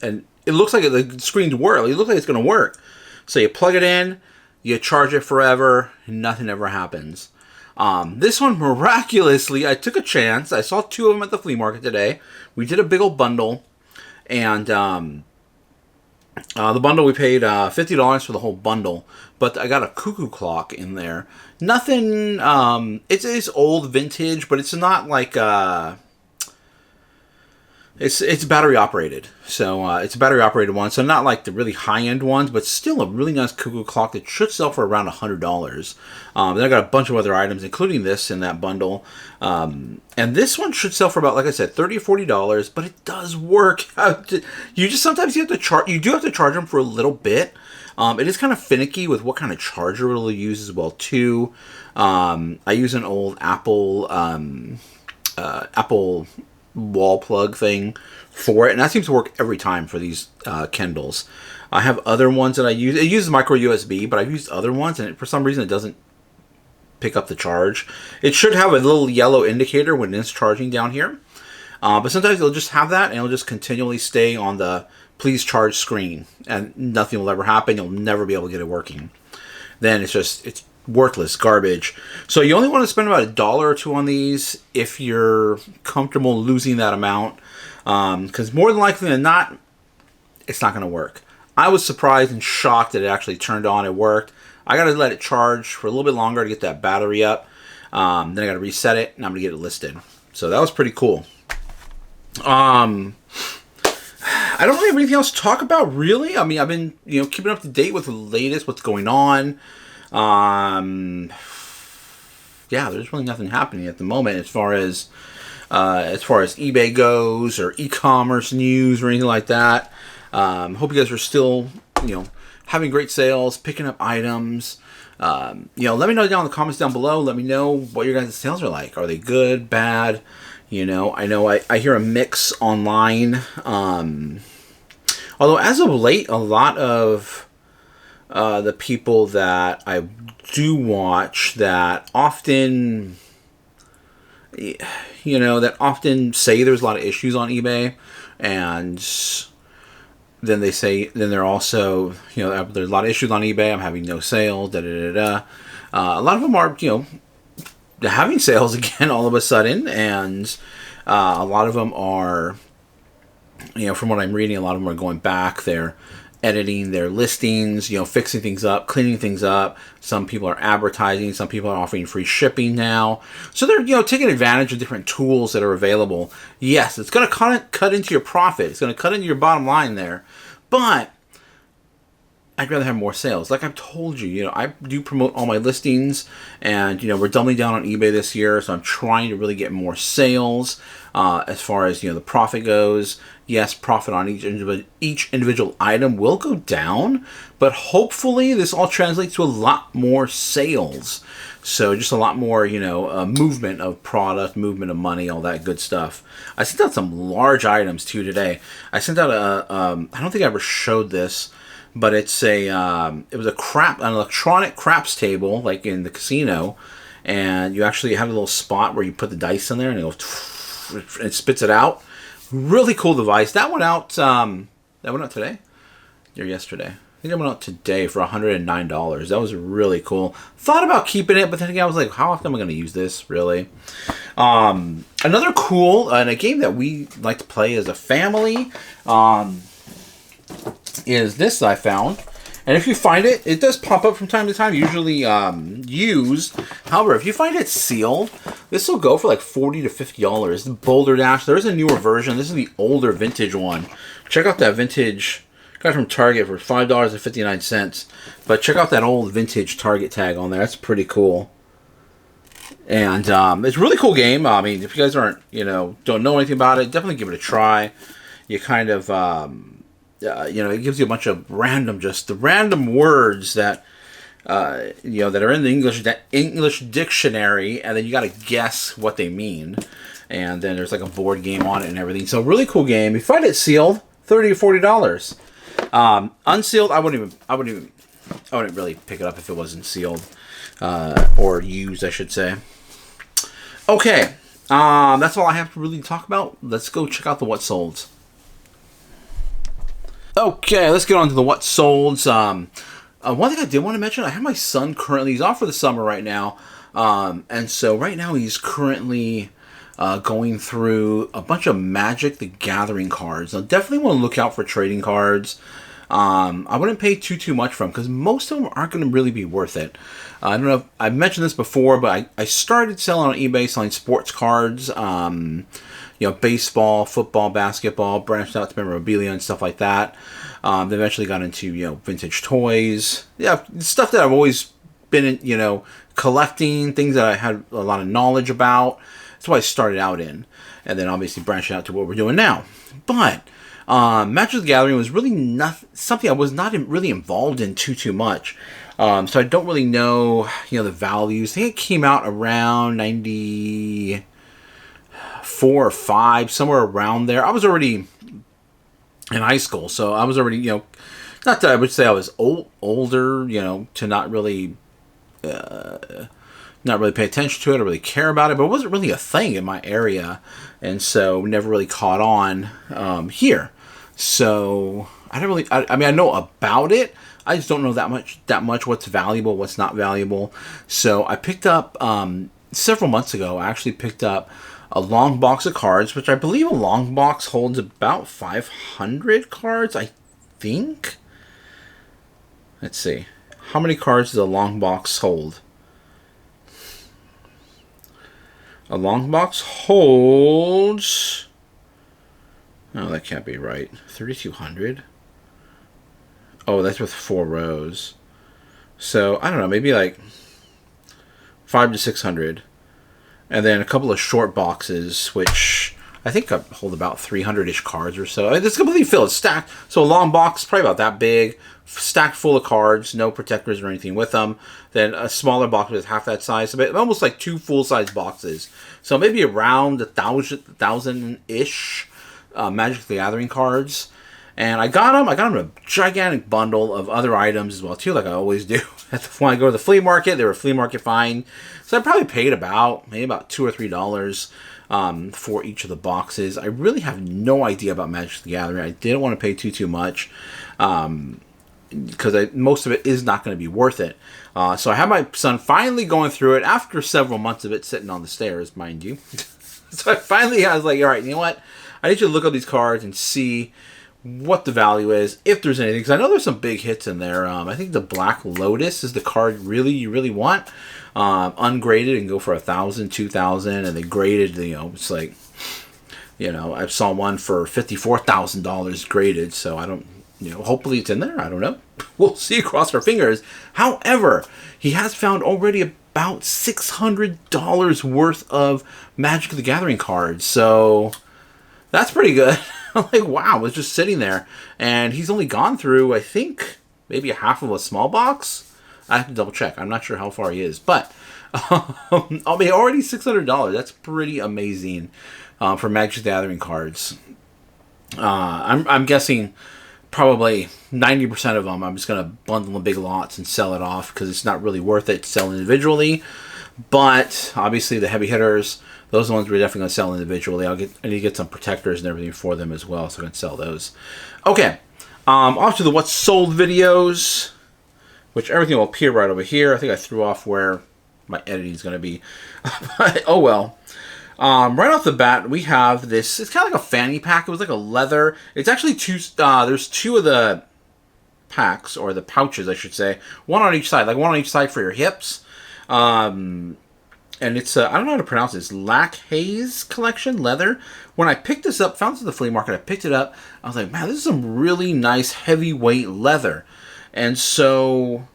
and it looks like the screen's work. It looks like it's going to work. So you plug it in, you charge it forever, and nothing ever happens. This one, miraculously, I took a chance. I saw two of them at the flea market today. We did a big old bundle, and the bundle we paid $50 for the whole bundle, but I got a cuckoo clock in there. Nothing. It's old vintage, but it's not like it's battery operated. So it's a battery operated one. So not like the really high end ones, but still a really nice cuckoo clock that should sell for around $100. Then I got a bunch of other items, including this in that bundle. And this one should sell for about, like I said, $30 or $40, but it does work. You just sometimes you have to charge. You do have to charge them for a little bit. It is kind of finicky with what kind of charger it'll use as well too. I use an old Apple wall plug thing for it, and that seems to work every time for these Kindles. I have other ones that I use. It uses micro USB, but I've used other ones, and for some reason it doesn't pick up the charge. It should have a little yellow indicator when it's charging down here, but sometimes it'll just have that, and it'll just continually stay on the please charge screen, and nothing will ever happen. You'll never be able to get it working. Then it's worthless garbage. So you only want to spend about $1 or $2 on these if you're comfortable losing that amount, because more than likely than not, it's not going to work. I was surprised and shocked that it actually turned on. It worked. I got to let it charge for a little bit longer to get that battery up. Then I got to reset it, and I'm going to get it listed. So that was pretty cool. I don't really have anything else to talk about, really. I mean, I've been, keeping up to date with the latest, what's going on. Yeah, there's really nothing happening at the moment as far as eBay goes, or e-commerce news or anything like that. Hope you guys are still, having great sales, picking up items. Let me know down in the comments down below. Let me know what your guys' sales are like. Are they good, bad? I know I hear a mix online. Although as of late, a lot of the people that I do watch that often, that often say there's a lot of issues on eBay, and then they're also, there's a lot of issues on eBay. I'm having no sales. A lot of them are, having sales again all of a sudden, and a lot of them are, from what I'm reading, a lot of them are going back. They're editing their listings, fixing things up, cleaning things up. Some people are advertising. Some people are offering free shipping now. So they're, taking advantage of different tools that are available. Yes, it's going to cut into your profit. It's going to cut into your bottom line there. But I'd rather have more sales. Like I've told you, I do promote all my listings, and, we're doubling down on eBay this year, so I'm trying to really get more sales as far as, the profit goes. Yes, profit on each individual item will go down, but hopefully this all translates to a lot more sales. So just a lot more, movement of product, movement of money, all that good stuff. I sent out some large items too today. I sent out I don't think I ever showed this, but it's it was an electronic craps table, like in the casino, and you actually have a little spot where you put the dice in there, and it goes, it spits it out. Really cool device. That went out. That went out today or yesterday. I think it went out today for $109. That was really cool. Thought about keeping it, but then again, I was like, how often am I going to use this, really? Another cool, and a game that we like to play as a family, is this I found. And if you find it, it does pop up from time to time, usually used. However, if you find it sealed, this will go for like $40 to $50. The Boulder Dash, there's a newer version. This is the older vintage one. Check out that vintage. Got it from Target for $5.59. But check out that old vintage Target tag on there. That's pretty cool. And it's a really cool game. I mean, if you guys aren't, don't know anything about it, definitely give it a try. You kind of, it gives you a bunch of random words that, that are in the English dictionary, and then you got to guess what they mean. And then there's like a board game on it and everything. So really cool game. If you find it sealed, $30 to $40. Unsealed, I wouldn't really pick it up if it wasn't sealed, or used, I should say. Okay, that's all I have to really talk about. Let's go check out the what solds. Okay, let's get on to the what solds. One thing I did want to mention, I have my son currently, he's off for the summer right now, and so right now he's currently going through a bunch of Magic the Gathering cards. Now, definitely want to look out for trading cards. I wouldn't pay too much for them because most of them aren't going to really be worth it. I don't know if I've mentioned this before, but I started selling on eBay, selling sports cards, baseball, football, basketball, branched out to memorabilia and stuff like that. They eventually got into, vintage toys. Yeah, stuff that I've always been, collecting, things that I had a lot of knowledge about. That's what I started out in. And then obviously branching out to what we're doing now. But Magic the Gathering was really not something I was not really involved in too much. So I don't really know, the values. I think it came out around 94 or 5, somewhere around there. I was already in high school, so I was already, not that I would say I was older, to not really pay attention to it or really care about it, but it wasn't really a thing in my area, and so never really caught on here. So I don't really, I mean, I know about it. I just don't know that much what's valuable, what's not valuable. So I picked up, several months ago, I actually picked up a long box of cards, which I believe a long box holds about 500 cards, I think. Let's see. How many cards does a long box hold? A long box holds... Oh, that can't be right. 3,200? Oh, that's with 4 rows. So, I don't know, maybe like 500 to 600. And then a couple of short boxes, which I think hold about 300-ish cards or so. It's completely filled. It's stacked. So a long box, probably about that big, stacked full of cards, no protectors or anything with them. Then a smaller box with half that size, so almost like 2 full-size boxes. So maybe around 1,000-ish Magic the Gathering cards. And I got them in a gigantic bundle of other items as well, too, like I always do. When I go to the flea market, they were flea market fine. So I probably paid maybe about $2 or $3 for each of the boxes. I really have no idea about Magic the Gathering. I didn't want to pay too much because most of it is not going to be worth it. So I have my son finally going through it after several months of it sitting on the stairs, mind you. So I was like, all right, you know what? I need you to look at these cards and see what the value is, if there's anything, because I know there's some big hits in there. I think the Black Lotus is the card you really want, ungraded, and go for 1,000, 2,000, and they graded. It's like, I saw one for $54,000 graded. So I don't, hopefully it's in there. I don't know. We'll see. Cross our fingers. However, he has found already about $600 worth of Magic the Gathering cards. So that's pretty good. I'm like, wow, it's just sitting there. And he's only gone through, I think, maybe a half of a small box. I have to double check. I'm not sure how far he is. But, already $600. That's pretty amazing for Magic the Gathering cards. I'm guessing probably 90% of them, I'm just going to bundle in big lots and sell it off because it's not really worth it to sell individually. But obviously the heavy hitters, those are the ones we're definitely going to sell individually. I need to get some protectors and everything for them as well, so I can sell those. Okay, off to the what's sold videos, which everything will appear right over here. I think I threw off where my editing is going to be. But, oh well. Right off the bat, we have this. It's kind of like a fanny pack. It was like a leather. It's actually two. There's two of the packs, or the pouches, I should say. One on each side, like one on each side for your hips. And it's I don't know how to pronounce this. Lac Haze collection leather. When I picked this up, found this at the flea market. I picked it up. I was like, man, this is some really nice heavyweight leather. And so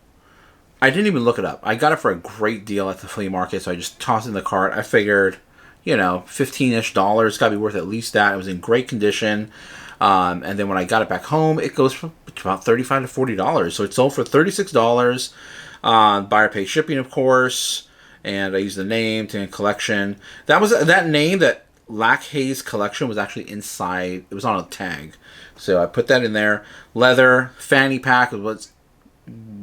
I didn't even look it up. I got it for a great deal at the flea market, so I just tossed it in the cart. I figured, you know, $15-ish. It's got to be worth at least that. It was in great condition. And then when I got it back home, it goes for about $35 to $40. So it sold for $36. Buyer pays shipping, of course. And I used the name to collection. That name, that Lac Haze collection, was actually inside. It was on a tag. So I put that in there. Leather, fanny pack was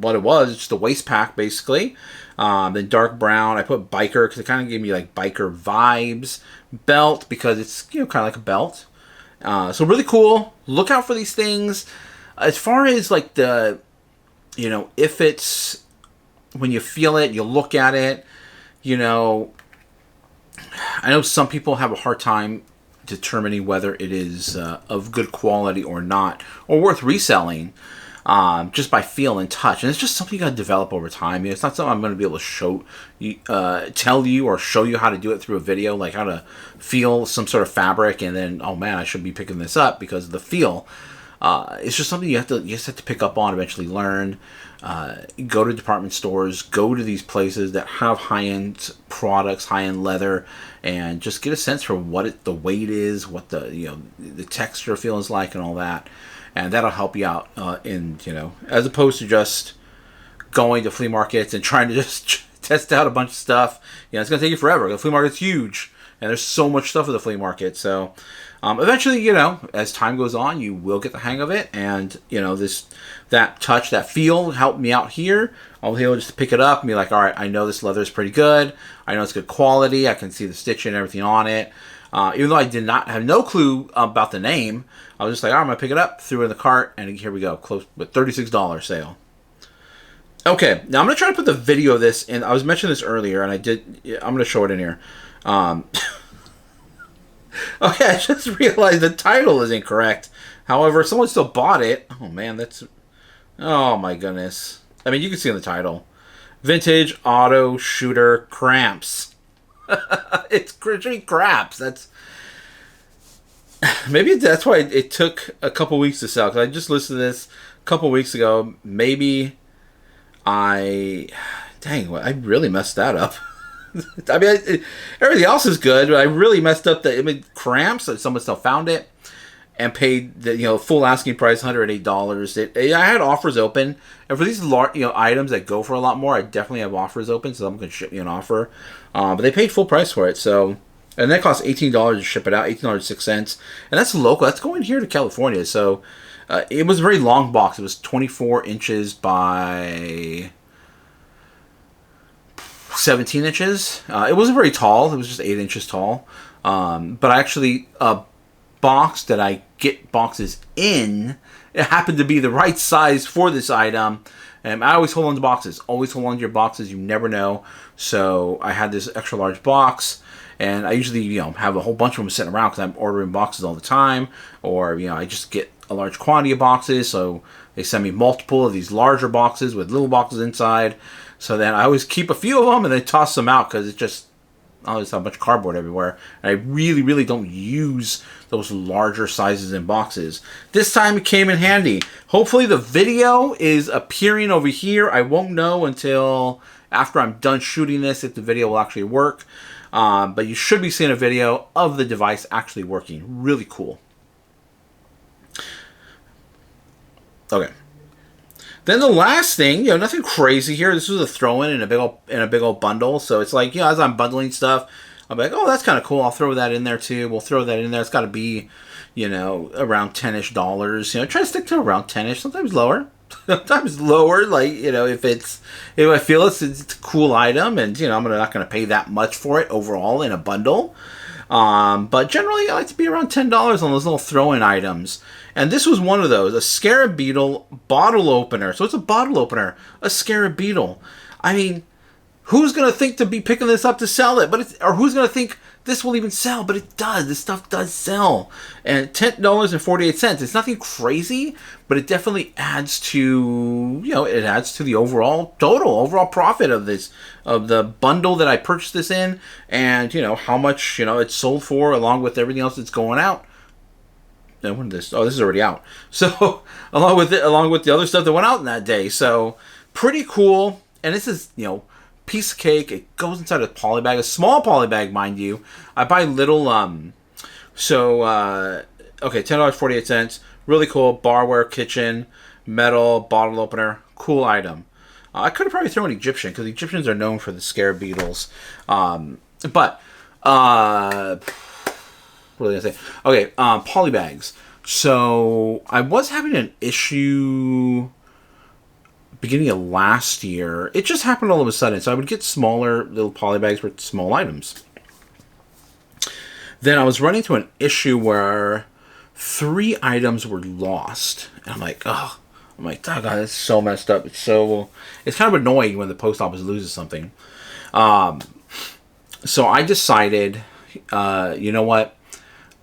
what it was. It's just a waist pack, basically. Then dark brown. I put biker because it kind of gave me like biker vibes. Belt because it's, you know, kind of like a belt. So really cool. Look out for these things. As far as like the, you know, if it's, when you feel it, you look at it, you know, I know some people have a hard time determining whether it is of good quality or not, or worth reselling, just by feel and touch. And it's just something you got to develop over time. You know, it's not something I'm going to be able to show you, tell you or show you how to do it through a video, like how to feel some sort of fabric and then, oh man, I should be picking this up because of the feel. It's just something you just have to pick up on, eventually learn. Go to department stores, go to these places that have high-end products, high-end leather, and just get a sense for what the weight is, what the, you know, the texture feels like, and all that. And that'll help you out in, you know, as opposed to just going to flea markets and trying to just test out a bunch of stuff. You know, it's gonna take you forever. The flea market's huge, and there's so much stuff at the flea market. So eventually, you know, as time goes on, you will get the hang of it, and you know, that touch, that feel helped me out here. I'll be able just to pick it up and be like, all right, I know this leather is pretty good. I know it's good quality. I can see the stitching and everything on it. Even though I did not have no clue about the name, I was just like, all right, I'm gonna pick it up, threw it in the cart, and here we go, close with $36 sale. Okay, now I'm gonna try to put the video of this in. I was mentioning this earlier, and I'm gonna show it in here. Okay, I just realized the title is incorrect. However, someone still bought it. Oh man, oh my goodness. I mean, you can see in the title. Vintage Auto Shooter Cramps. It's craps. Maybe that's why it took a couple weeks to sell. Because I just listened to this a couple weeks ago. Maybe I really messed that up. I mean, everything else is good, but I really messed up cramps. Someone still found it and paid the full asking price, $108. I had offers open, and for these large items that go for a lot more, I definitely have offers open, so I'm going to ship you an offer. But they paid full price for it, so, and that cost $18 to ship it out, $18.06, and that's local. That's going here to California. So it was a very long box. It was 24 inches by 17 inches. It wasn't very tall. It was just 8 inches tall. But I actually box that I get boxes in, it happened to be the right size for this item. And I always hold on to boxes. Always hold on to your boxes. You never know. So I had this extra large box, and I usually have a whole bunch of them sitting around because I'm ordering boxes all the time, or I just get a large quantity of boxes. So they send me multiple of these larger boxes with little boxes inside. So then I always keep a few of them and then toss them out because I always have a bunch of cardboard everywhere. And I really, really don't use those larger sizes in boxes. This time it came in handy. Hopefully the video is appearing over here. I won't know until after I'm done shooting this if the video will actually work. But you should be seeing a video of the device actually working. Really cool. Okay. Then the last thing, nothing crazy here. This was a throw-in in a big old bundle. So it's like, as I'm bundling stuff, I'm like, oh, that's kind of cool. I'll throw that in there too. We'll throw that in there. It's got to be, around $10-ish. Try to stick to around 10-ish, sometimes lower. sometimes lower, like, if I feel it's a cool item, and I'm not going to pay that much for it overall in a bundle. But generally I like to be around $10 on those little throw-in items. And this was one of those, a Scarab Beetle bottle opener. So it's a bottle opener, a Scarab Beetle. I mean, who's going to think to be picking this up to sell it? Or who's going to think this will even sell? But it does. This stuff does sell. And $10.48. It's nothing crazy, but it definitely adds to, it adds to the overall profit of the bundle that I purchased this in, and, how much, it's sold for, along with everything else that's going out. And when this is already out. So, along with the other stuff that went out in that day. So, pretty cool. And this is, piece of cake. It goes inside a poly bag, a small poly bag, mind you. I buy little, okay, $10.48. Really cool. Barware, kitchen, metal, bottle opener. Cool item. I could have probably thrown Egyptian, because Egyptians are known for the Scarab Beetles. But, what was I going to say? Okay, poly bags. So, I was having an issue beginning of last year. It just happened all of a sudden. So I would get smaller little poly bags for small items. Then I was running into an issue where 3 items were lost. And I'm like, oh my God, that's so messed up. It's kind of annoying when the post office loses something. So I decided, you know what?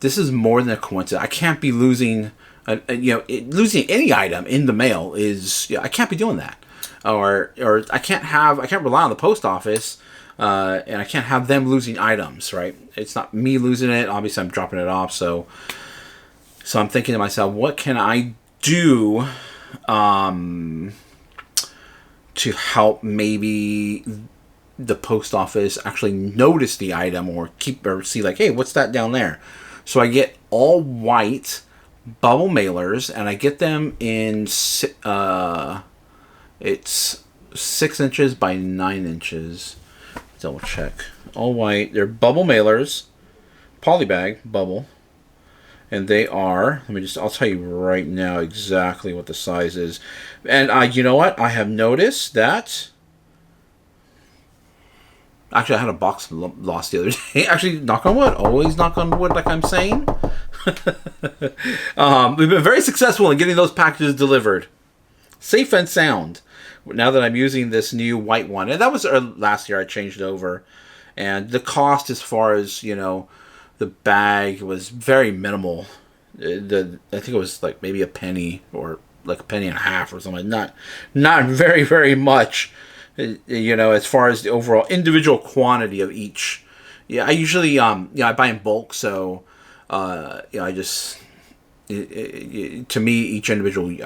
This is more than a coincidence. I can't be losing... losing any item in the mail is, I can't be doing that, or I can't rely on the post office, and I can't have them losing items, right? It's not me losing it. Obviously, I'm dropping it off. So I'm thinking to myself, what can I do, to help maybe the post office actually notice the item, or see like, hey, what's that down there? So I get all white bubble mailers, and I get them in it's 6 inches by 9 inches. Double check. All white. They're bubble mailers, polybag bubble, and they are, I'll tell you right now exactly what the size is. And you know what? I have noticed that. Actually, I had a box lost the other day. Actually, knock on wood. Always knock on wood, like I'm saying. We've been very successful in getting those packages delivered. Safe and sound. Now that I'm using this new white one. And that was last year I changed over. And the cost as far as, the bag was very minimal. I think it was like maybe a penny, or like a penny and a half or something. Not very, very much. As far as the overall individual quantity of each. Yeah, I usually, I buy in bulk, so, I just, to me, I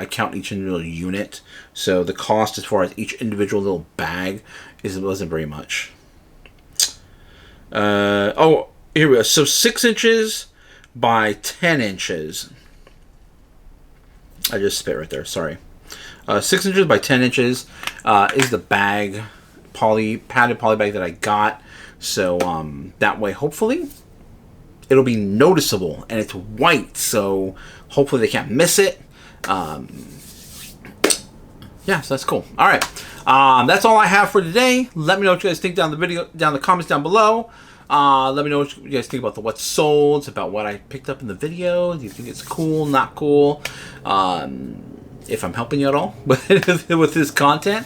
count each individual unit, so the cost as far as each individual little bag wasn't very much. Here we go. So 6 inches by 10 inches. I just spit right there, sorry. 6 inches by 10 inches is the bag, padded poly bag that I got. So that way, hopefully, it'll be noticeable, and it's white. So hopefully they can't miss it. Yeah, so that's cool. All right, that's all I have for today. Let me know what you guys think down in the comments down below. Let me know what you guys think about the what's sold, about what I picked up in the video. Do you think it's cool, not cool? If I'm helping you at all with this content,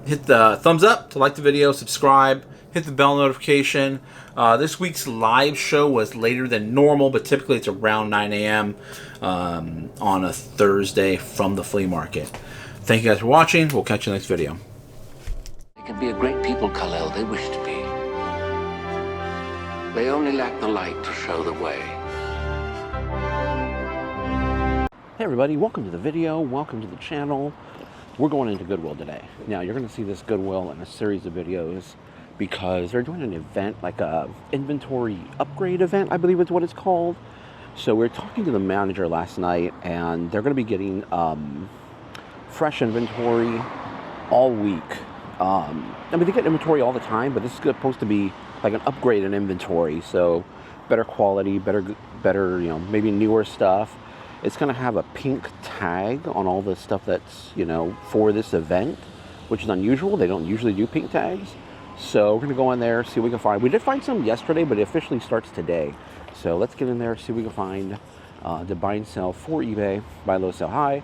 hit the thumbs up to like the video, subscribe, hit the bell notification. This week's live show was later than normal, but typically it's around 9 a.m. On a Thursday from the flea market. Thank you guys for watching. We'll catch you in the next video. They can be a great people, Kal-El. They wish to be. They only lack the light to show the way. Hey everybody, welcome to the video, welcome to the channel. We're going into Goodwill today. Now you're going to see this Goodwill in a series of videos because they're doing an event, like a inventory upgrade event, I believe is what it's called. So we were talking to the manager last night, and they're going to be getting fresh inventory all week. They get inventory all the time, but this is supposed to be like an upgrade in inventory. So better quality, better, maybe newer stuff. It's going to have a pink tag on all the stuff that's, you know, for this event, which is unusual. They don't usually do pink tags. So we're going to go in there, see what we can find. We did find some yesterday, but it officially starts today. So let's get in there, see what we can find to buy and sell for eBay. Buy low, sell high.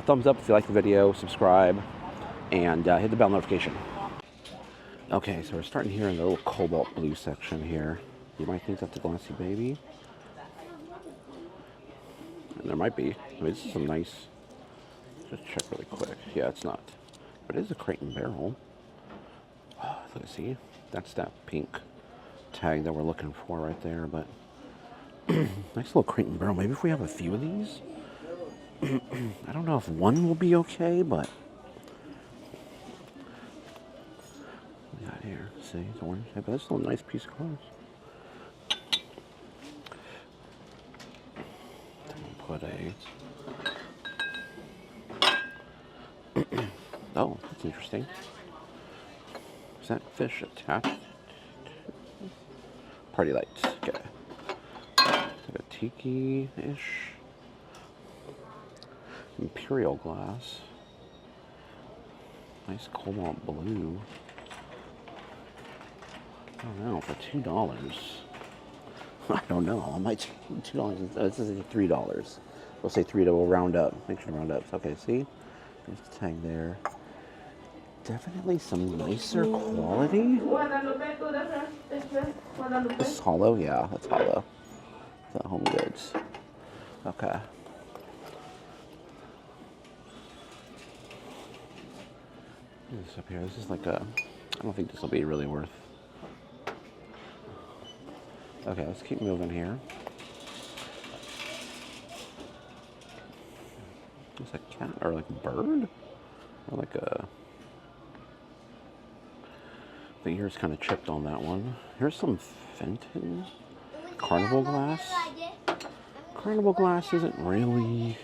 Thumbs up if you like the video, subscribe, and hit the bell notification. Okay, so we're starting here in the little cobalt blue section here. You might think that's a Glassy Baby. And there might be. I mean, this is some nice... Just check really quick. Yeah, it's not. But it is a Crate and Barrel. Oh, let's see. That's that pink tag that we're looking for right there. But nice little Crate and Barrel. Maybe if we have a few of these. I don't know if one will be okay, but... What we got here? See, it's orange. But that's a little nice piece of glass. Put a... Oh, that's interesting. Is that fish attached? Party lights. Okay. Like a tiki-ish. Imperial glass. Nice cobalt blue. I don't know, for $2. I don't know. I might $2. This is $3. We'll say $3. We'll round up. Make sure to round up. Okay, see? There's the tag there. Definitely some nicer quality. This is hollow? Yeah, that's hollow. It's Home Goods. Okay. This up here. This is like a... I don't think this will be really worth... Okay, let's keep moving here. It's a cat or like a bird? Or like a... The ear's kind of chipped on that one. Here's some Fenton Carnival glass. Carnival glass isn't really...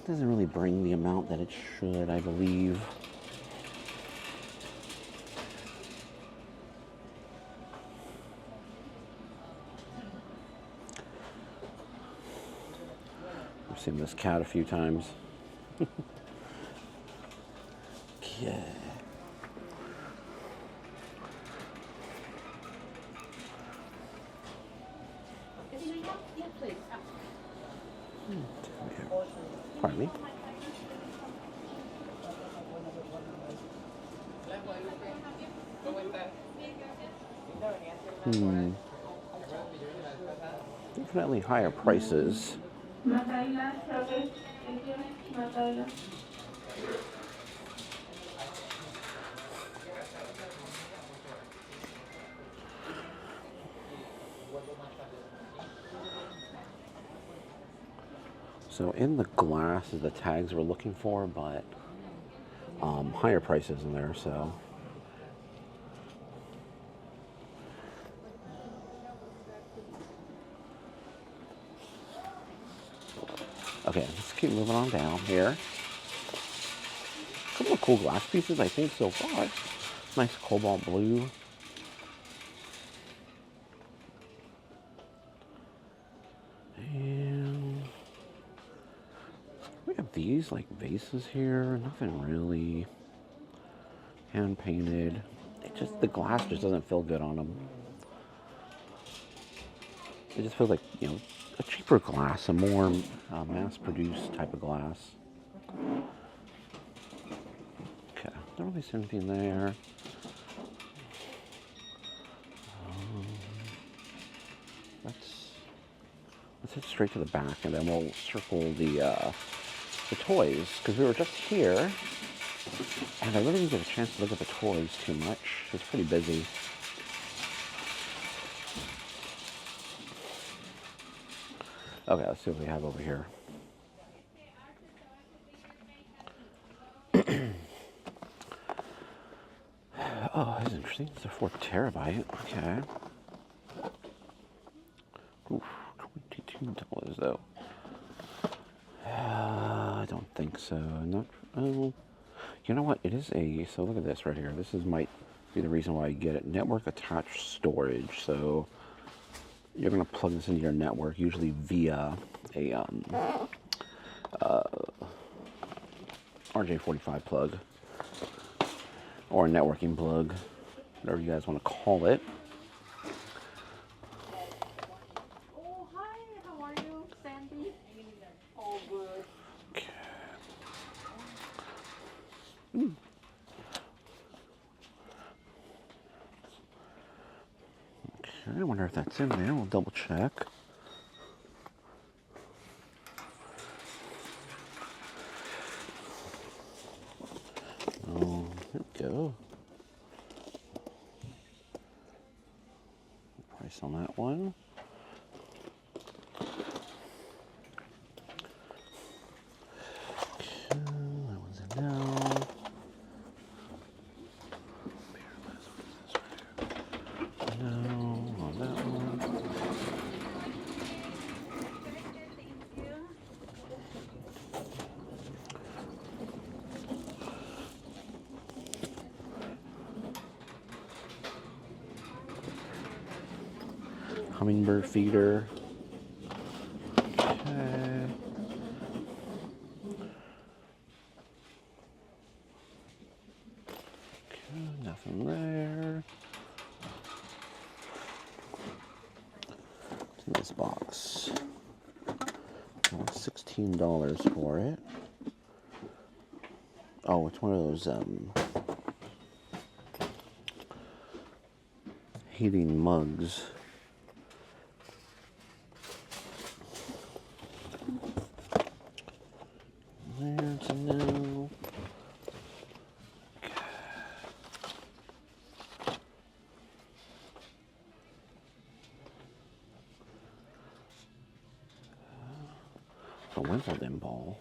doesn't really bring the amount that it should, I believe. I've seen this cat a few times. Yeah. Pardon me. Definitely higher prices. So in the glass is the tags we're looking for, but higher prices in there, so. Okay, let's keep moving on down here. A couple of cool glass pieces, I think, so far. Nice cobalt blue. And we have these like vases here. Nothing really hand painted. It just, the glass just doesn't feel good on them. It just feels like, you know, a cheaper glass, a more mass-produced type of glass. Okay, don't really see anything there. Let's head straight to the back, and then we'll circle the toys, because we were just here, and I really didn't get a chance to look at the toys too much. It's pretty busy. Okay, let's see what we have over here. Oh, that's interesting. It's a 4 terabyte. Okay. Oof, $22 though. I don't think so. Not. Oh, you know what? It is a. So look at this right here. This is might be the reason why I get it. Network attached storage. So you're going to plug this into your network, usually via a RJ45 plug or a networking plug, whatever you guys want to call it. Oh, hi. How are you, Sandy? Oh, good. Okay. Okay, I wonder if that's in there. We'll double check. Oh, there we go. Price on that one. Okay, that one's in now. No, on that one. Hummingbird feeder. Okay. Okay, nothing there. What's in this box? Well, $16 for it. Oh, it's one of those heating mugs. There's a no. A Wimbledon ball.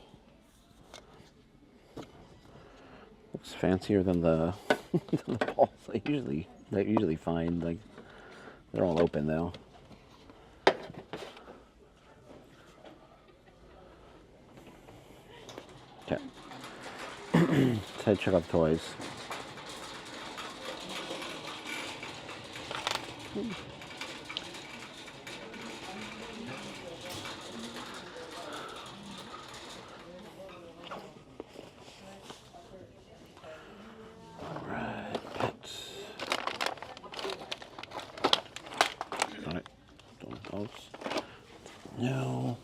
Looks fancier than the than the balls I usually find. Like, they're all open though. Okay. Let's head check out the toys. Alright, pets. Alright, don't those. No.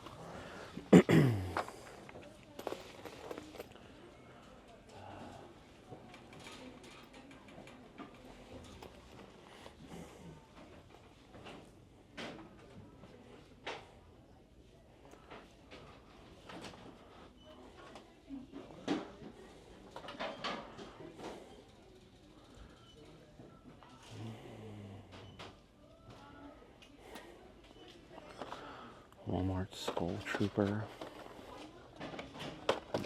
Walmart Skull Trooper.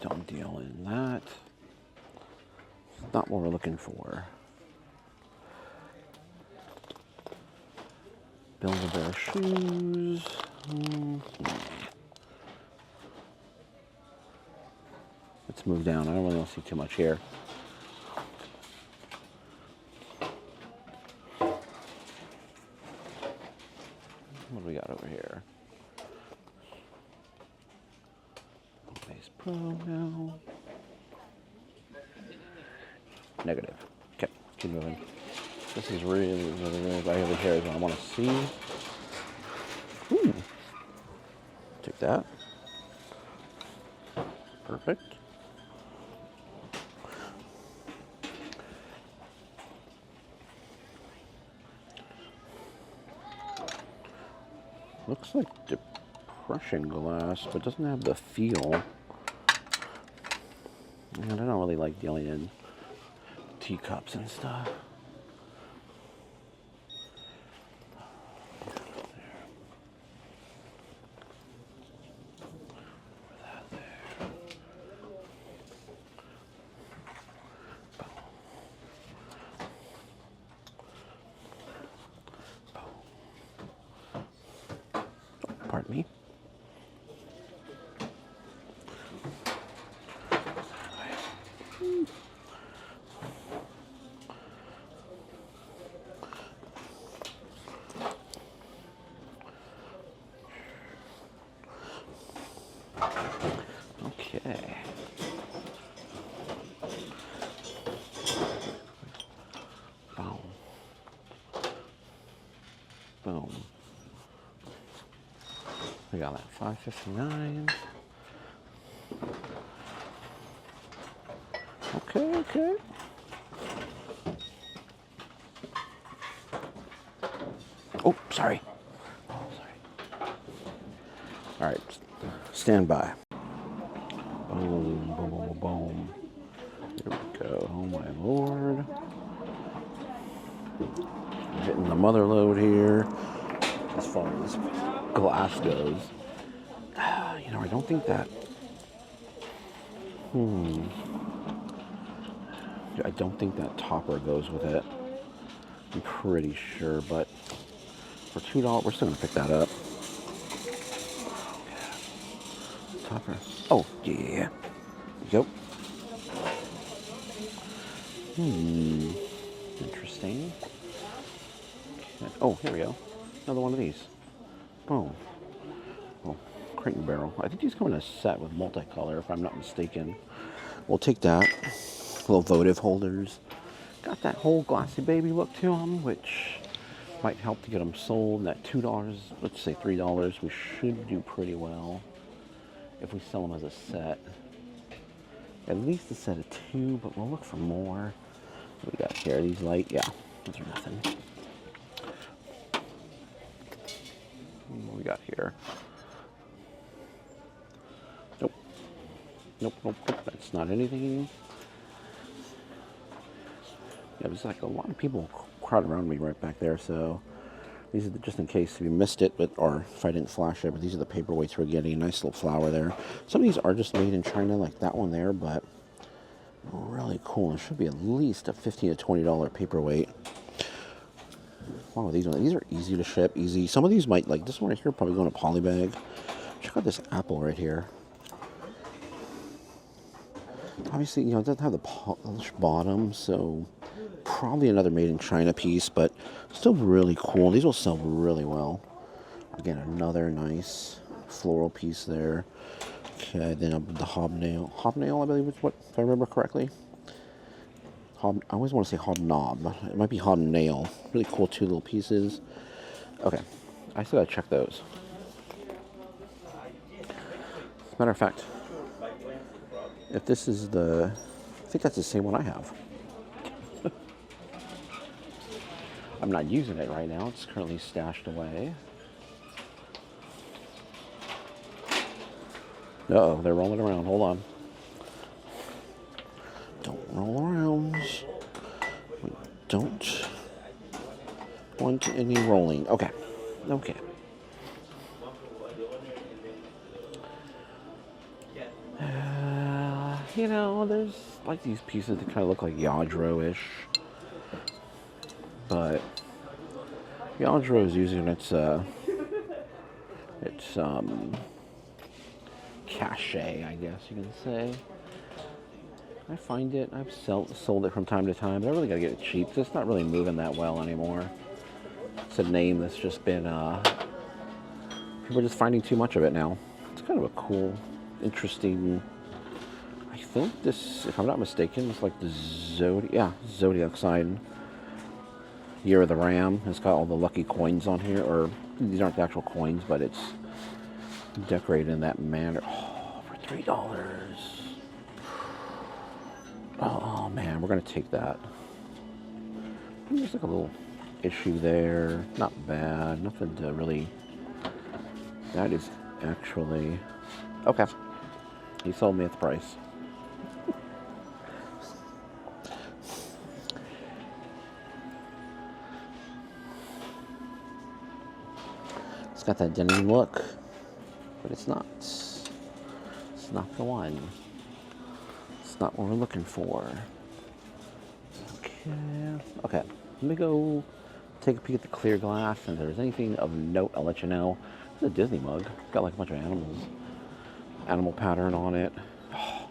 Dumb deal in that. It's not what we're looking for. Build-A-Bear shoes. Let's move down. I don't really want to see too much here. What do we got over here? Base Pro now. Negative. Okay, keep moving. This is really right over here is what I want to see. Ooh. Take that. Perfect. Looks like depression glass, but doesn't have the feel. And I don't really like dealing in teacups and stuff. Pardon me. Boom. We got that $5.59. Okay, okay. Oh, sorry. All right, stand by. Boom, boom, boom, boom, boom. Here we go. Oh my lord. I'm hitting the mother load here as far as glass goes. You know, I don't think that. I don't think that topper goes with it. I'm pretty sure, but for $2, we're still gonna pick that up. Topper. Oh, yeah. Yep. Interesting. Oh, here we go. Another one of these. Boom. Oh, crate and barrel. I think these come in a set with multicolor, if I'm not mistaken. We'll take that. Little votive holders. Got that whole glassy baby look to them, which might help to get them sold. That $2, let's say $3, we should do pretty well if we sell them as a set. At least a set of 2, but we'll look for more. What we got here? These light, yeah, those are nothing. What we got here? Nope. Nope, nope, nope. That's not anything. Yeah, there's like a lot of people crowded around me right back there, so these are just in case if you missed it, but or if I didn't flash it, but these are the paperweights we're getting. A nice little flower there. Some of these are just made in China, like that one there, but really cool. It should be at least a $15 to $20 paperweight. Wow, these are easy to ship, easy. Some of these might, like this one right here, probably go in a poly bag. Check out this apple right here. Obviously, you know, it doesn't have the polished bottom, so probably another made in China piece, but still really cool. These will sell really well. Again, another nice floral piece there. Okay, then the hobnail. Hobnail, I believe is what, if I remember correctly. I always want to say hobnob. It might be hobnail. Really cool 2 little pieces. Okay, I still gotta check those. As a matter of fact, if this is the, I think that's the same one I have. I'm not using it right now. It's currently stashed away. Uh-oh, they're rolling around. Hold on. Don't roll around. We don't want any rolling. Okay. Okay. You know, there's like these pieces that kind of look like Yadro-ish. But Yadro is using its cachet, I guess you can say. I find it, I've sold it from time to time, but I really gotta get it cheap. It's not really moving that well anymore. It's a name that's just been, people are just finding too much of it now. It's kind of a cool, interesting, I think this, if I'm not mistaken, it's like the Zodiac sign. Year of the Ram. It's got all the lucky coins on here, or these aren't the actual coins, but it's decorated in that manner. Oh, for $3. Oh man, we're gonna take that. There's like a little issue there. Not bad. Nothing to really. That is actually okay. He sold me at the price. It's got that denim look, but it's not. It's not the one. It's not what we're looking for. Okay. Okay. Let me go take a peek at the clear glass, and if there's anything of note, I'll let you know. It's a Disney mug. Got like a bunch of animals. Animal pattern on it. Oh.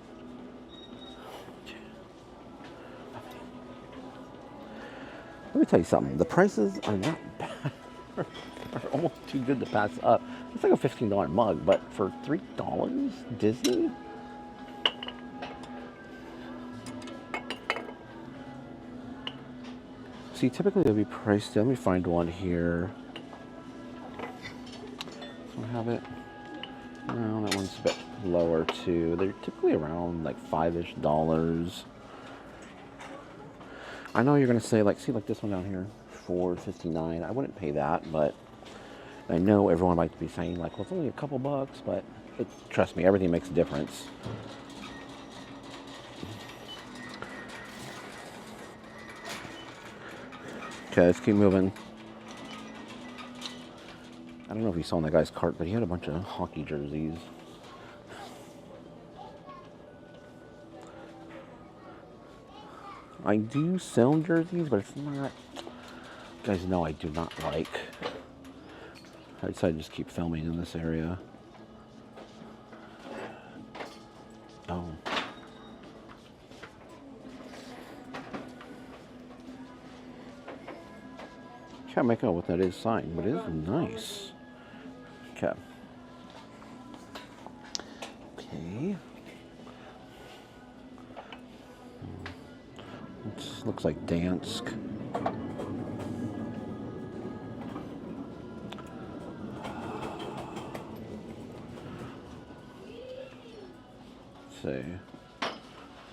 Let me tell you something. The prices are not bad. Are almost too good to pass up. It's like a $15 mug, but for $3, Disney? See, typically they'll be priced. Let me find one here. one have it? No, that one's a bit lower too. They're typically around like $5-ish. I know you're gonna say like, see like this one down here, $4.59. I wouldn't pay that, but I know everyone might be saying like, well, it's only a couple bucks, but trust me, everything makes a difference. Okay, let's keep moving. I don't know if you saw in that guy's cart, but he had a bunch of hockey jerseys. I do sell jerseys, but it's not, you guys know I do not like. I decided to just keep filming in this area. Oh. Can't make out what that is signed, but it is nice. Okay. Okay. It looks like Dansk. Let's see.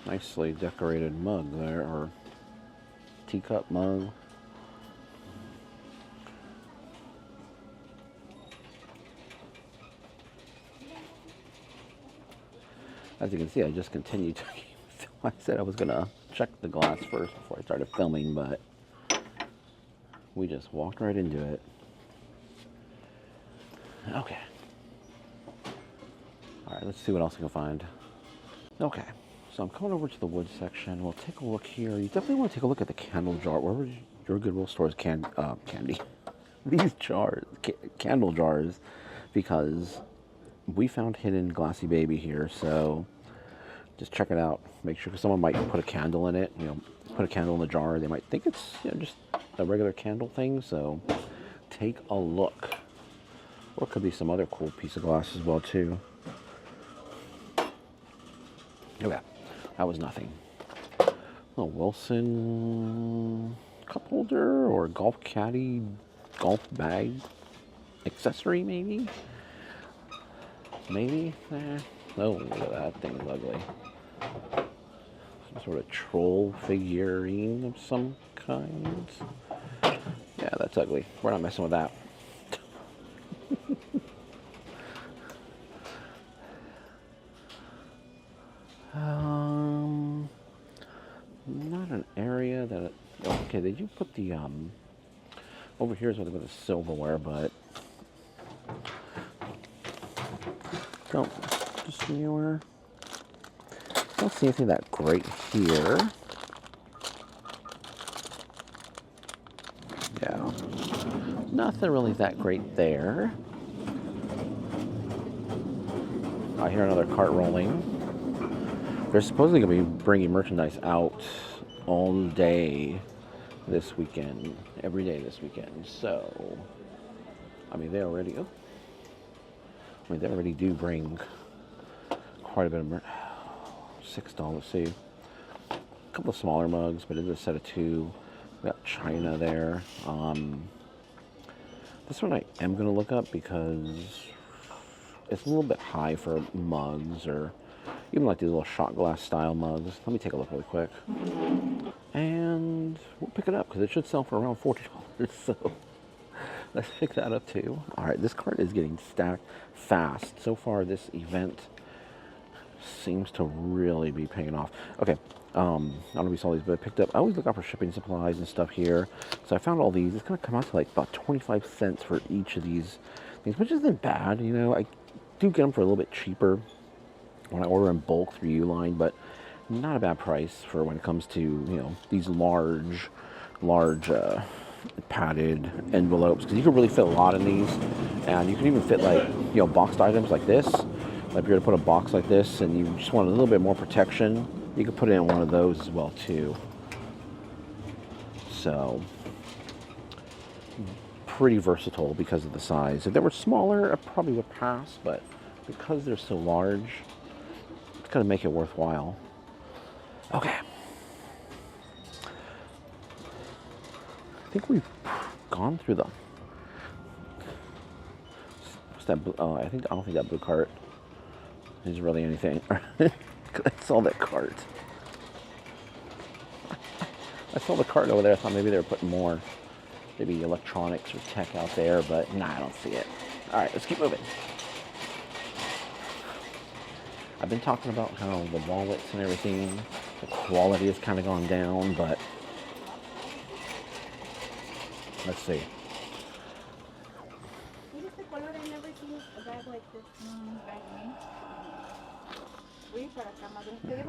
Nicely decorated mug there, or teacup mug. As you can see, I just continued to I said I was gonna check the glass first before I started filming, but we just walked right into it. Okay. All right, let's see what else I can find. Okay, so I'm coming over to the wood section. We'll take a look here. You definitely want to take a look at the candle jar. Wherever your Goodwill stores candy. These jars, candle jars, because we found hidden glassy baby here, so just check it out. Make sure, because someone might put a candle in it, you know, put a candle in the jar. They might think it's, you know, just a regular candle thing, so take a look. Or it could be some other cool piece of glass as well, too. Okay, that was nothing. A Wilson cup holder or golf caddy, golf bag accessory, maybe? Maybe? Oh, look at that thing, is ugly. Some sort of troll figurine of some kind. Yeah, that's ugly. We're not messing with that. Not an area that. Okay, they do put the over here is where they put the silverware, but just newer. Don't see anything that great here. Yeah, nothing really that great there. I hear another cart rolling. They're supposedly going to be bringing merchandise out all day this weekend, every day this weekend. So, I mean, they already do bring quite a bit of merch. $6. See, a couple of smaller mugs, but it's a set of two. We got China there. This one I am going to look up because it's a little bit high for mugs, or even like these little shot glass style mugs. Let me take a look really quick. And we'll pick it up because it should sell for around $40. So let's pick that up too. All right, this cart is getting stacked fast. So far, this event seems to really be paying off. Okay, I don't know if you saw these, but I picked up, I always look out for shipping supplies and stuff here. So I found all these. It's going to come out to like about 25 cents for each of these things, which isn't bad. You know, I do get them for a little bit cheaper when I order in bulk through Uline, but not a bad price for when it comes to, you know, these large padded envelopes, because you can really fit a lot in these, and you can even fit like, you know, boxed items like this. Like if you're gonna put a box like this and you just want a little bit more protection, you can put it in one of those as well too. So pretty versatile because of the size. If they were smaller, I probably would pass, but because they're so large, it's gonna make it worthwhile. Okay. I think we've gone through the What's that blue? Oh, I don't think that blue cart is really anything. I saw that cart. I saw the cart over there. I thought maybe they were putting more, maybe electronics or tech out there, but nah, I don't see it. All right, let's keep moving. I've been talking about how the wallets and everything, the quality has kind of gone down, but let's see. What is the color? I've never seen a bag like this.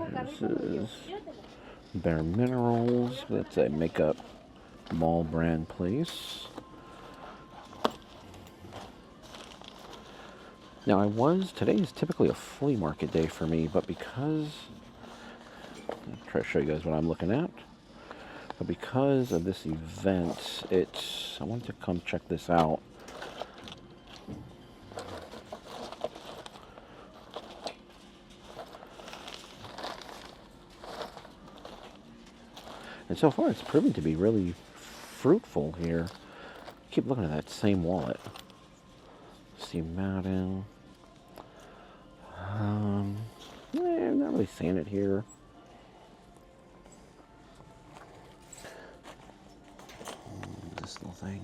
This is Bare Minerals. That's a makeup mall brand place. Now today is typically a flea market day for me, but because, I'll try to show you guys what I'm looking at. But because of this event, I wanted to come check this out. And so far, it's proven to be really fruitful here. Keep looking at that same wallet. Steve Madden. I'm not really seeing it here. This little thing.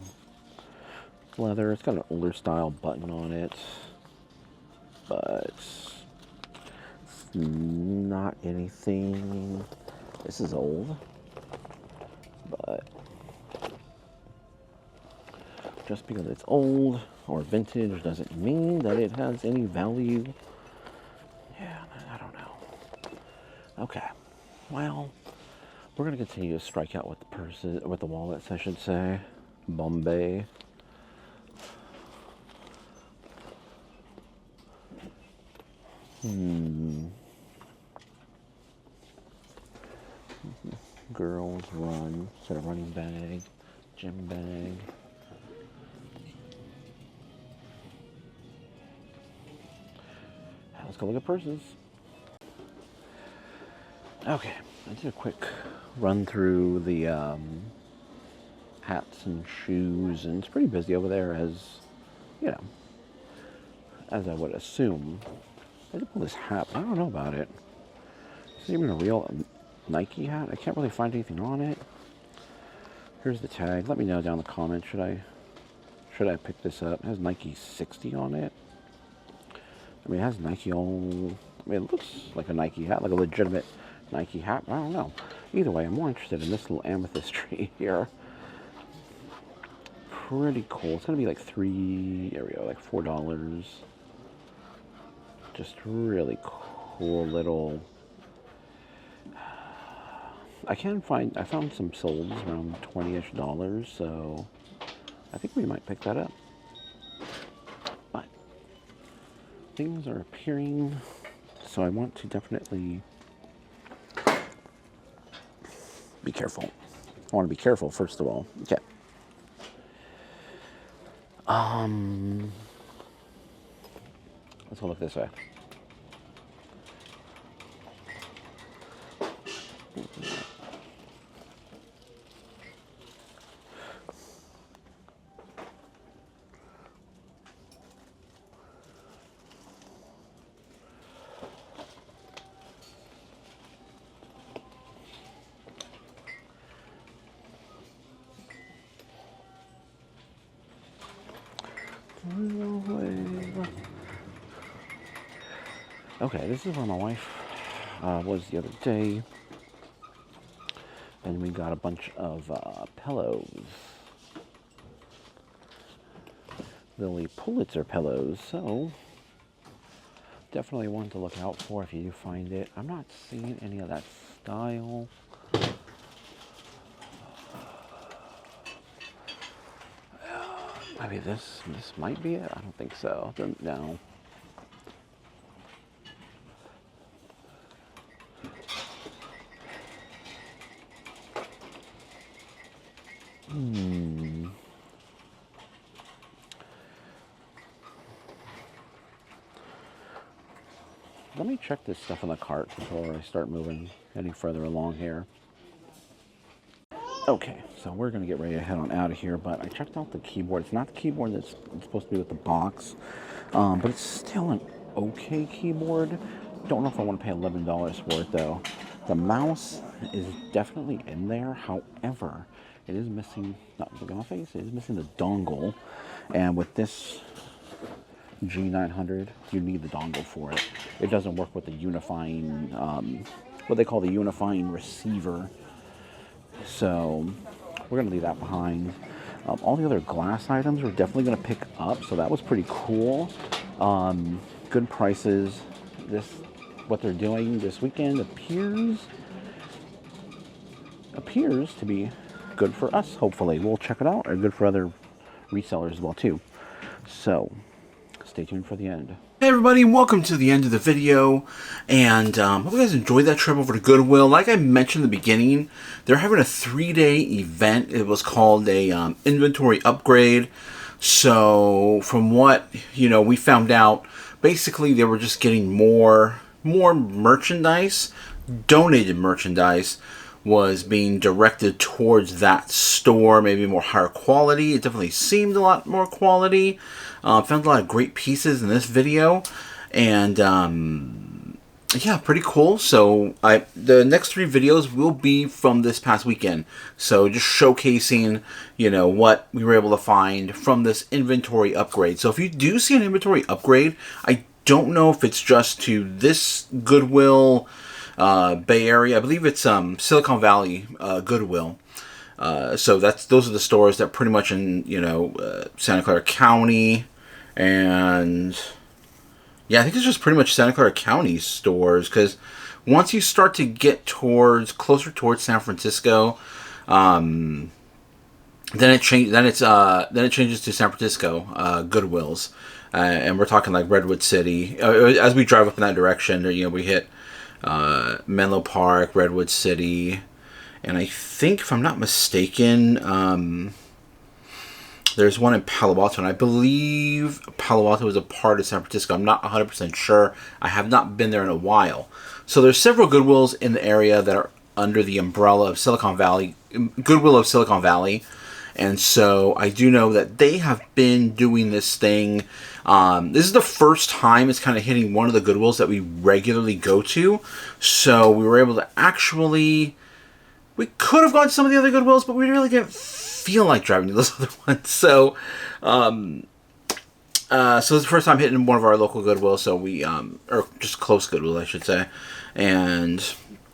Leather. It's got an older style button on it. But it's not anything. This is old. But just because it's old or vintage doesn't mean that it has any value. Yeah, I don't know. Okay, well, we're gonna continue to strike out with the purses, with the wallets, I should say. Bombay. Girls Run. Got a running bag, gym bag. Let's go look at purses. Okay, I did a quick run through the hats and shoes, and it's pretty busy over there, as you know, as I would assume. I did pull this hat. I don't know about it. Is it even a real Nike hat? I can't really find anything on it. Here's the tag. Let me know down in the comments. Should I pick this up? It has Nike 60 on it. I mean, it has Nike on. I mean, it looks like a Nike hat, like a legitimate Nike hat. I don't know. Either way, I'm more interested in this little amethyst tree here. Pretty cool. It's gonna be like there we go, like $4. Just really cool little. I found some sold around $20-ish, so I think we might pick that up. But things are appearing, so I want to definitely be careful. I want to be careful first of all. Okay. Let's go look this way. Okay, this is where my wife was the other day, and we got a bunch of pillows. Lily Pulitzer pillows, so definitely one to look out for if you do find it. I'm not seeing any of that style. Maybe this might be it. I don't think so. No. Let me check this stuff in the cart before I start moving any further along here. Okay, so we're going to get ready to head on out of here, but I checked out the keyboard. It's not the keyboard that's supposed to be with the box, but it's still an okay keyboard. Don't know if I want to pay $11 for it, though. The mouse is definitely in there. However, it is missing, not look at my face, it is missing the dongle. And with this G900, you need the dongle for it. It doesn't work with the unifying, what they call the unifying receiver. So we're going to leave that behind. All the other glass items we're definitely going to pick up, so that was pretty cool. Good prices. What they're doing this weekend appears to be good for us, hopefully. We'll check it out, or good for other resellers as well, too. So stay tuned for the end. Hey everybody, welcome to the end of the video, and hope you guys enjoyed that trip over to Goodwill. Like I mentioned in the beginning, they're having a 3-day event. It was called a inventory upgrade. So from what we found out, basically they were just getting more merchandise. Donated merchandise was being directed towards that store, maybe more higher quality. It definitely seemed a lot more quality. Found a lot of great pieces in this video, and yeah, pretty cool. So the next 3 videos will be from this past weekend. So just showcasing, what we were able to find from this inventory upgrade. So if you do see an inventory upgrade, I don't know if it's just to this Goodwill Bay Area. I believe it's Silicon Valley Goodwill. So those are the stores that pretty much in Santa Clara County, and yeah, I think it's just pretty much Santa Clara County stores, because once you start to get closer towards San Francisco, then it changes to San Francisco Goodwills, and we're talking like Redwood City. As we drive up in that direction, we hit Menlo Park, Redwood City, and I think, if I'm not mistaken, there's one in Palo Alto, and I believe Palo Alto is a part of San Francisco. I'm not 100% sure. I have not been there in a while. So there's several Goodwills in the area that are under the umbrella of Silicon Valley, Goodwill of Silicon Valley. And so I do know that they have been doing this thing. This is the first time it's kind of hitting one of the Goodwills that we regularly go to. So we were able to actually... We could have gone to some of the other Goodwills, but we really didn't feel like driving to those other ones. So, so it's the first time hitting one of our local Goodwills. So we, or just close Goodwill, I should say, and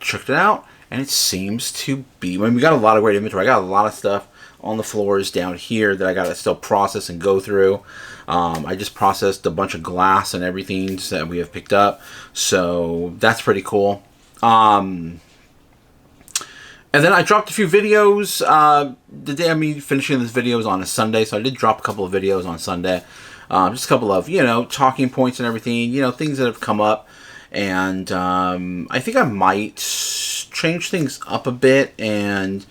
checked it out. And it seems to be. I mean, we got a lot of great inventory. I got a lot of stuff on the floors down here that I got to still process and go through. I just processed a bunch of glass and everything that we have picked up. So that's pretty cool. And then I dropped a few videos. The day of me finishing this video was on a Sunday, so I did drop a couple of videos on Sunday. Just a couple of, talking points and everything, things that have come up. And I think I might change things up a bit. And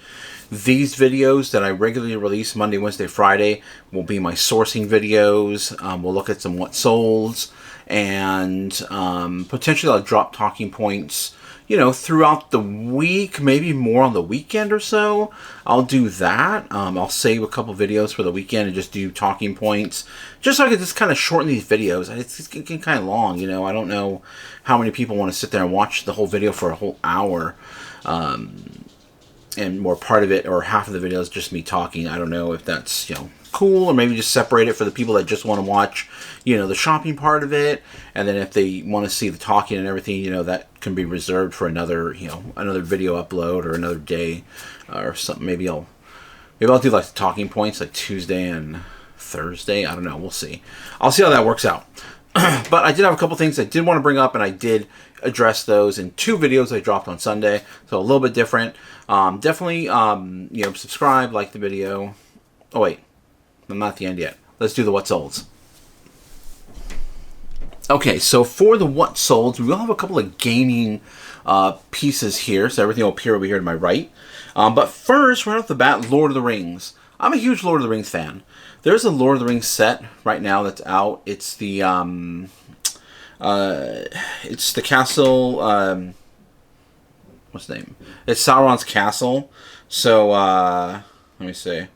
these videos that I regularly release Monday, Wednesday, Friday will be my sourcing videos. We'll look at some what solds. And potentially I'll drop talking points throughout the week, maybe more on the weekend or so. I'll do that. I'll save a couple videos for the weekend and just do talking points, just so I can just kind of shorten these videos. It's getting kind of long, I don't know how many people want to sit there and watch the whole video for a whole hour, and more part of it or half of the video is just me talking. I don't know if that's cool, or maybe just separate it for the people that just want to watch the shopping part of it, and then if they want to see the talking and everything, that can be reserved for another another video upload or another day or something. Maybe I'll do like the talking points like Tuesday and Thursday. I don't know, we'll see. I'll see how that works out. But I did have a couple things I did want to bring up, and I did address those in 2 videos I dropped on Sunday, so a little bit different. Definitely subscribe, like the video. Oh wait, I'm not at the end yet. Let's do the what solds. Okay, so for the what solds, we will have a couple of gaming pieces here, so everything will appear over here to my right. But first, right off the bat, Lord of the Rings. I'm a huge Lord of the Rings fan. There's a Lord of the Rings set right now that's out. It's the castle. What's the name? It's Sauron's castle. So, let me see.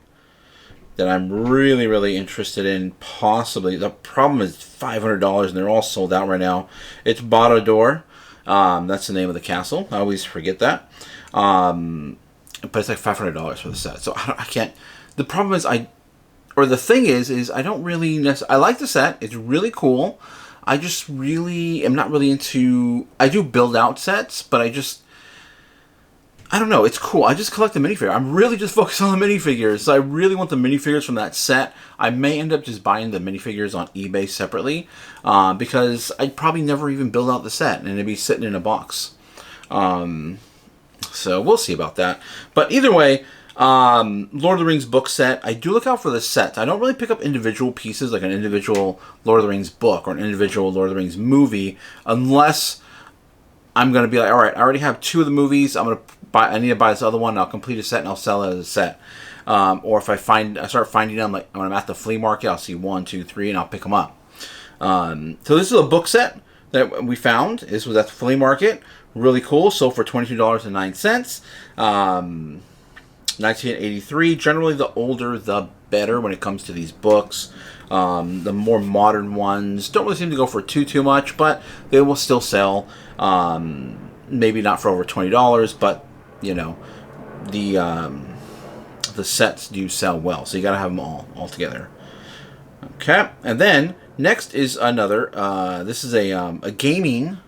That I'm really, really interested in, possibly. The problem is $500, and they're all sold out right now. It's Botador. That's the name of the castle. I always forget that. But it's like $500 for the set. So I can't. The problem is the thing is I don't really I like the set. It's really cool. I just really am not really into. I do build out sets, but I don't know. It's cool. I just collect the minifigure. I'm really just focused on the minifigures. So I really want the minifigures from that set. I may end up just buying the minifigures on eBay separately because I'd probably never even build out the set and it'd be sitting in a box. So we'll see about that. But either way, Lord of the Rings book set. I do look out for the sets. I don't really pick up individual pieces like an individual Lord of the Rings book or an individual Lord of the Rings movie unless I'm going to be like, all right, I already have 2 of the movies. I need to buy this other one. I'll complete a set and I'll sell it as a set. Or if I start finding them, like when I'm at the flea market, I'll see 1, 2, 3, and I'll pick them up. So this is a book set that we found. This was at the flea market. Really cool. Sold for $22.09. 1983. Generally, the older, the better when it comes to these books. The more modern ones don't really seem to go for too much, but they will still sell. Maybe not for over $20, but you know, the sets do sell well, so you got to have them all together. Okay, and then next is another. This is a gaming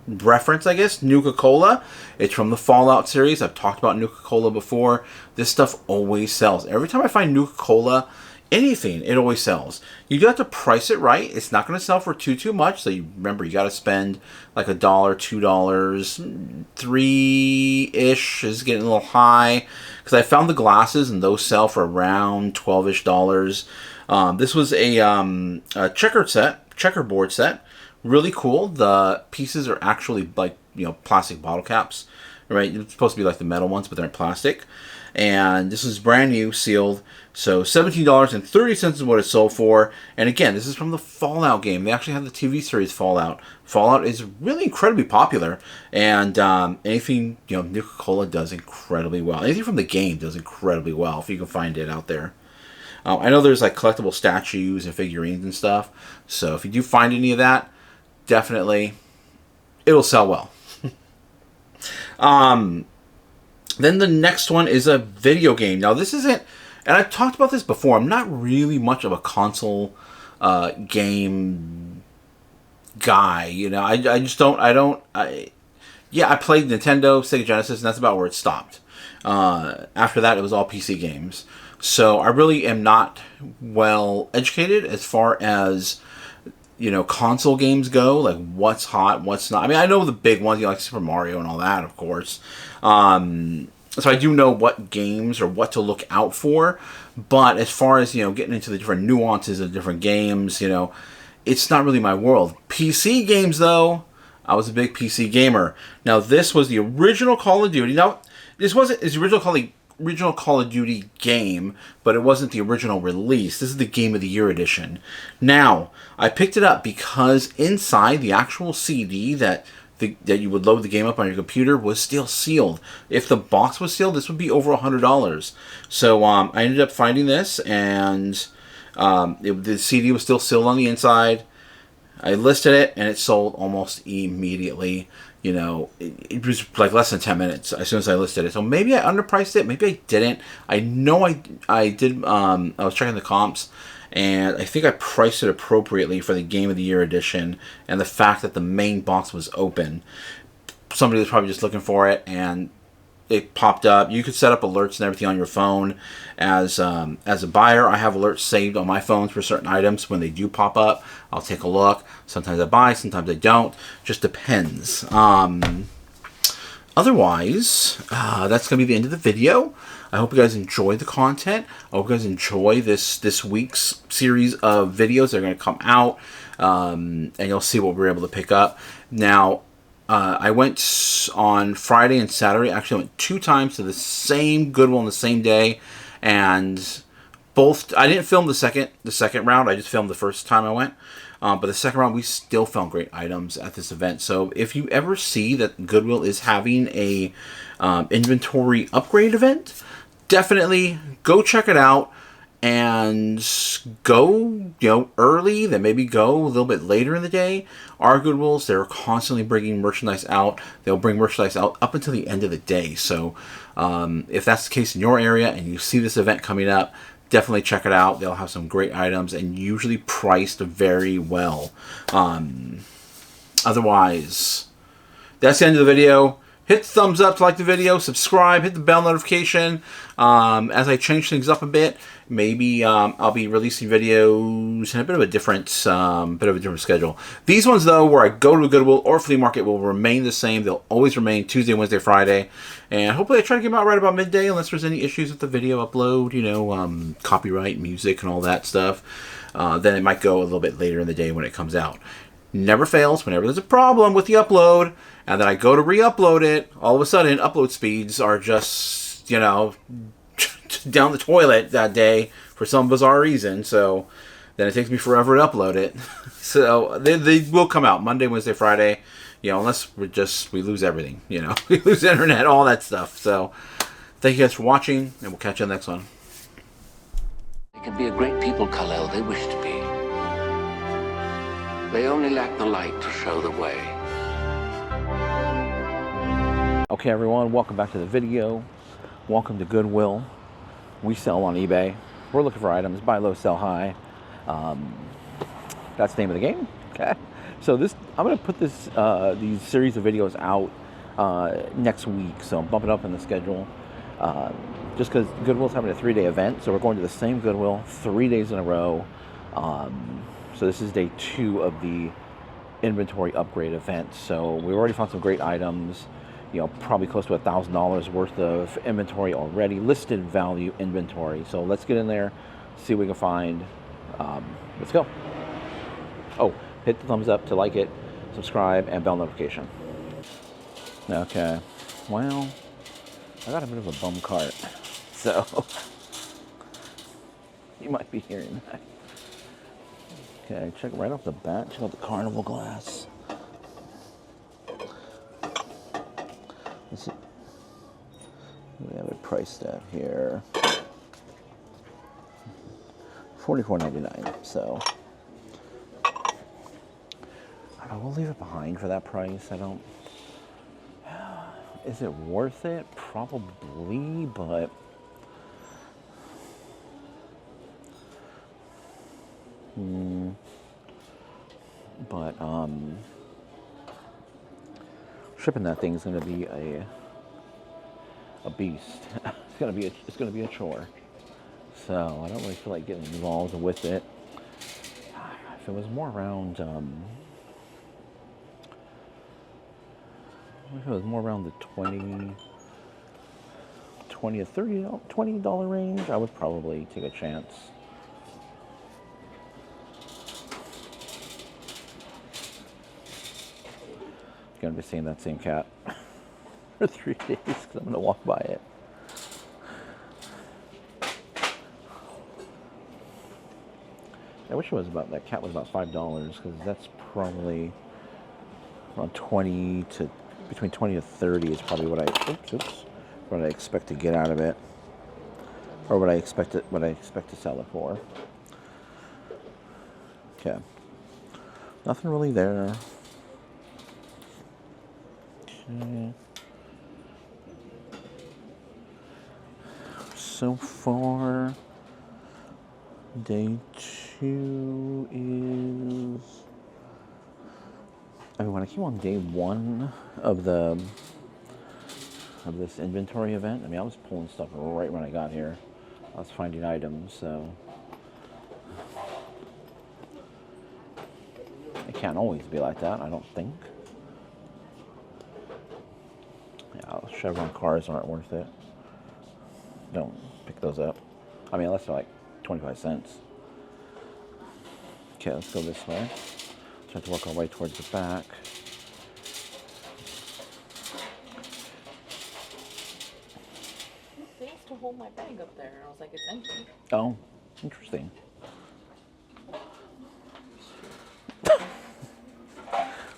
reference, I guess. Nuka-Cola. It's from the Fallout series. I've talked about Nuka-Cola before. This stuff always sells. Every time I find Nuka-Cola, anything, it always sells. You do have to price it right. It's not going to sell for too much. So you remember, you got to spend like $1, $2, $3-ish is getting a little high. Because I found the glasses and those sell for around $12-ish. This was a checkerboard set. Really cool. The pieces are actually like, plastic bottle caps, right? It's supposed to be like the metal ones, but they're plastic. And this is brand new, sealed. So $17.30 is what it sold for. And again, this is from the Fallout game. They actually have the TV series Fallout. Fallout is really incredibly popular. And anything, Nuka-Cola does incredibly well. Anything from the game does incredibly well, if you can find it out there. I know there's like collectible statues and figurines and stuff. So if you do find any of that, definitely, it'll sell well. Then the next one is a video game. Now this isn't, and I've talked about this before, I'm not really much of a console game guy. I played Nintendo, Sega Genesis, and that's about where it stopped. After that, it was all PC games. So I really am not well educated as far as console games go, like what's hot, what's not. I mean, I know the big ones, like Super Mario and all that, of course. So I do know what games or what to look out for. But as far as, getting into the different nuances of different games, it's not really my world. PC games, though, I was a big PC gamer. Now, this was the original Call of Duty. Now, this wasn't the original Call of Duty game, but it wasn't the original release. This is the Game of the Year edition. Now, I picked it up because inside the actual CD that you would load the game up on your computer was still sealed. If the box was sealed, this would be over $100. So I ended up finding this, and the CD was still sealed on the inside. I listed it, and it sold almost immediately. It was like less than 10 minutes as soon as I listed it. So maybe I underpriced it. Maybe I didn't. I know I did. I was checking the comps, and I think I priced it appropriately for the Game of the Year edition and the fact that the main box was open. Somebody was probably just looking for it, and it popped up. You could set up alerts and everything on your phone. As a buyer, I have alerts saved on my phones for certain items. When they do pop up, I'll take a look. Sometimes I buy, sometimes I don't. Just depends. Otherwise, that's going to be the end of the video. I hope you guys enjoy the content. I hope you guys enjoy this week's series of videos that are going to come out. And you'll see what we're able to pick up. Now, I went on Friday and Saturday. Actually, I went 2 times to the same Goodwill on the same day, and both. I didn't film the second round. I just filmed the first time I went. But the second round, we still found great items at this event. So if you ever see that Goodwill is having a inventory upgrade event, definitely go check it out. And go, early, then maybe go a little bit later in the day. Our Goodwills, they're constantly bringing merchandise out. They'll bring merchandise out up until the end of the day. So if that's the case in your area and you see this event coming up, definitely check it out. They'll have some great items and usually priced very well. Otherwise, that's the end of the video. Hit the thumbs up to like the video, subscribe, hit the bell notification. As I change things up a bit, maybe I'll be releasing videos in a bit of a different schedule. These ones, though, where I go to a Goodwill or flea market, will remain the same. They'll always remain Tuesday, Wednesday, Friday, and hopefully I try to get them out right about midday, unless there's any issues with the video upload, copyright, music, and all that stuff. Then it might go a little bit later in the day when it comes out. Never fails. Whenever there's a problem with the upload, and then I go to re-upload it, all of a sudden upload speeds are just, down the toilet that day for some bizarre reason. So then it takes me forever to upload it. So they will come out Monday, Wednesday, Friday, unless we lose everything, we lose the internet, all that stuff. So thank you guys for watching, and we'll catch you on the next one. They can be a great people, Kal-El. They wish to be. They only lack the light to show the way. Okay, everyone, welcome back to the video. Welcome to Goodwill. We sell on eBay. We're looking for items, buy low, sell high. That's the name of the game. Okay, so I'm going to put these series of videos out next week. So I'm bumping up in the schedule just because Goodwill's having a 3-day event. So we're going to the same Goodwill 3 days in a row. So this is day 2 of the inventory upgrade event. So we already found some great items. Probably close to $1,000 worth of inventory already, listed value inventory. So let's get in there, see what we can find. Let's go. Oh, hit the thumbs up to like it, subscribe, and bell notification. Okay, well, I got a bit of a bum cart, so you might be hearing that. Okay, check right off the bat, check out the carnival glass. Let's see. We have it priced at here. $44.99. So we'll leave it behind for that price. Is it worth it? Probably, but shipping that thing is going to be a beast. It's going to be a chore. So I don't really feel like getting involved with it. If it was more around, the $20 to $30 range, I would probably take a chance. Gonna be seeing that same cat for 3 days because I'm gonna walk by it. I wish it was that cat was about $5 because that's probably around between 20 to 30 is probably what I expect to get out of it, or what I expect to sell it for. Okay, nothing really there. Okay. So far, day 2 is. When I came on day 1 of this inventory event, I was pulling stuff right when I got here. I was finding items, so it can't always be like that, I don't think. Yeah, Chevron cars aren't worth it. Don't pick those up. Unless they're like 25 cents. Okay, let's go this way. Try to work our way towards the back. They used to hold my bag up there, and I was like, it's empty. Oh, interesting.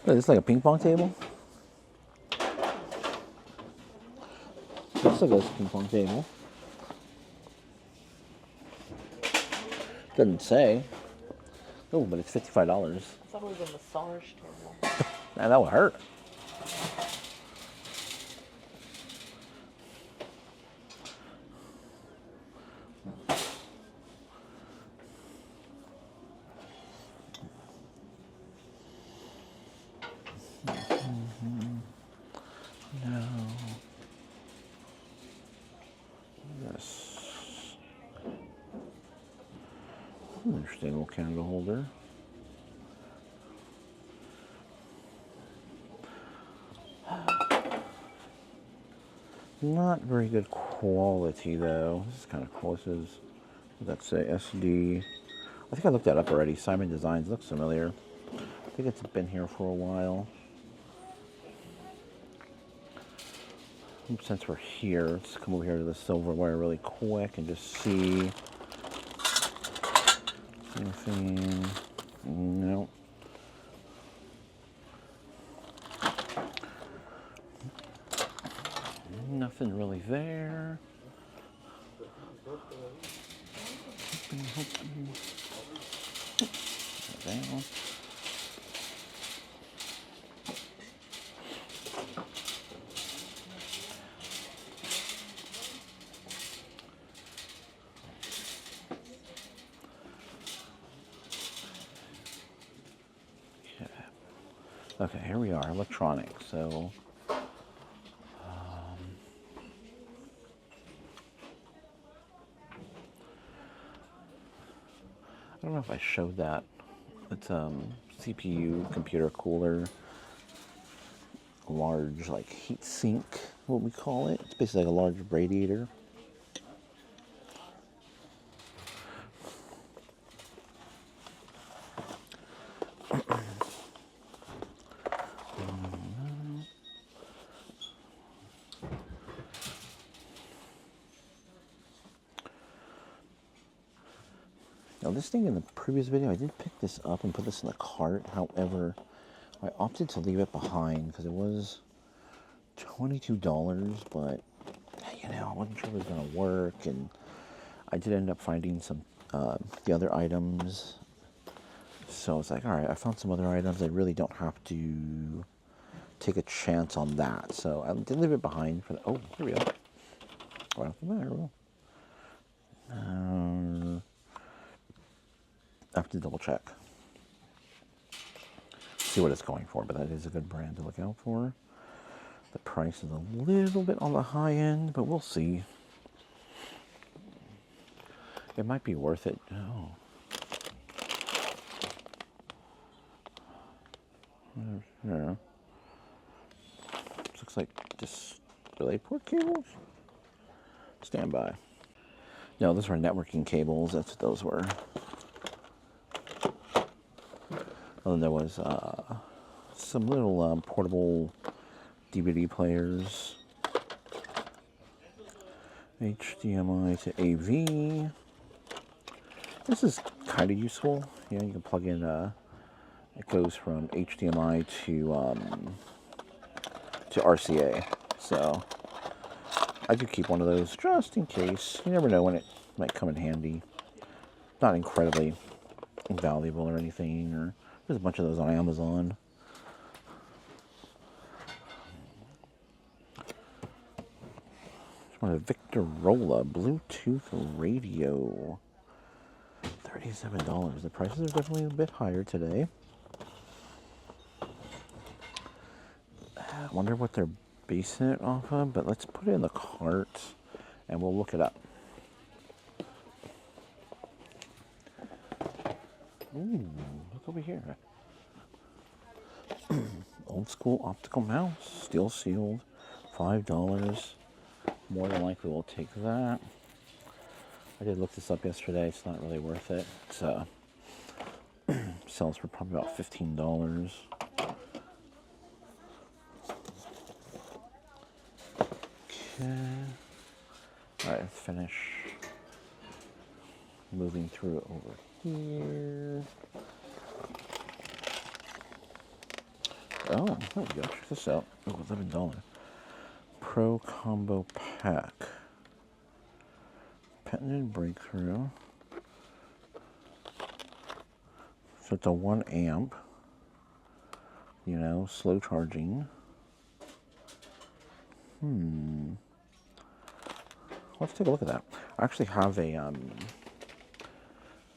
Is this like a ping pong table? Looks like a ping pong table. Doesn't say. Oh, but it's $55. I thought it was a massage table. Man, that would hurt. No. Yes. Interesting little candle holder. Not very good quality though. This is kind of cool. This is, what does that say? SD. I think I looked that up already. Simon Designs looks familiar. I think it's been here for a while. Since we're here, let's come over here to the silverware really quick and just see anything. No. Nothing really there. Down. Okay, here we are, electronics. So, I don't know if I showed that. It's CPU, computer cooler, large like heat sink, what we call it. It's basically like a large radiator. Now this thing in the previous video, I did pick this up and put this in the cart. However, I opted to leave it behind because it was $22, but you know, I wasn't sure it was gonna work, and I did end up finding some the other items. So it's like, all right, I found some other items. I really don't have to take a chance on that. So I did leave it behind for the, oh, here we go. Right off the bat, I have to double check. See what it's going for, but that is a good brand to look out for. The price is a little bit on the high end, but we'll see. It might be worth it. Oh. Yeah. Looks like just display port cables. Stand by. No, those were networking cables. That's what those were. And then there was some little portable DVD players. HDMI to AV. This is kind of useful. You know, you can plug in. It goes from HDMI to RCA. So I do keep one of those just in case. You never know when it might come in handy. Not incredibly invaluable or anything. Or there's a bunch of those on Amazon. There's one of Victorola Bluetooth radio. $37. The prices are definitely a bit higher today. I wonder what they're basing it off of, but let's put it in the cart and we'll look it up. Ooh, look over here. Old school optical mouse, steel sealed, $5. More than likely we'll take that. I did look this up yesterday. It's not really worth it. It sells for probably about $15. Okay. All right, let's finish moving through it over here. Oh, there we go. Check this out. Oh, $11. Pro Combo Pack. Patented breakthrough. So it's a 1 amp. You know, slow charging. Let's take a look at that. I actually have a,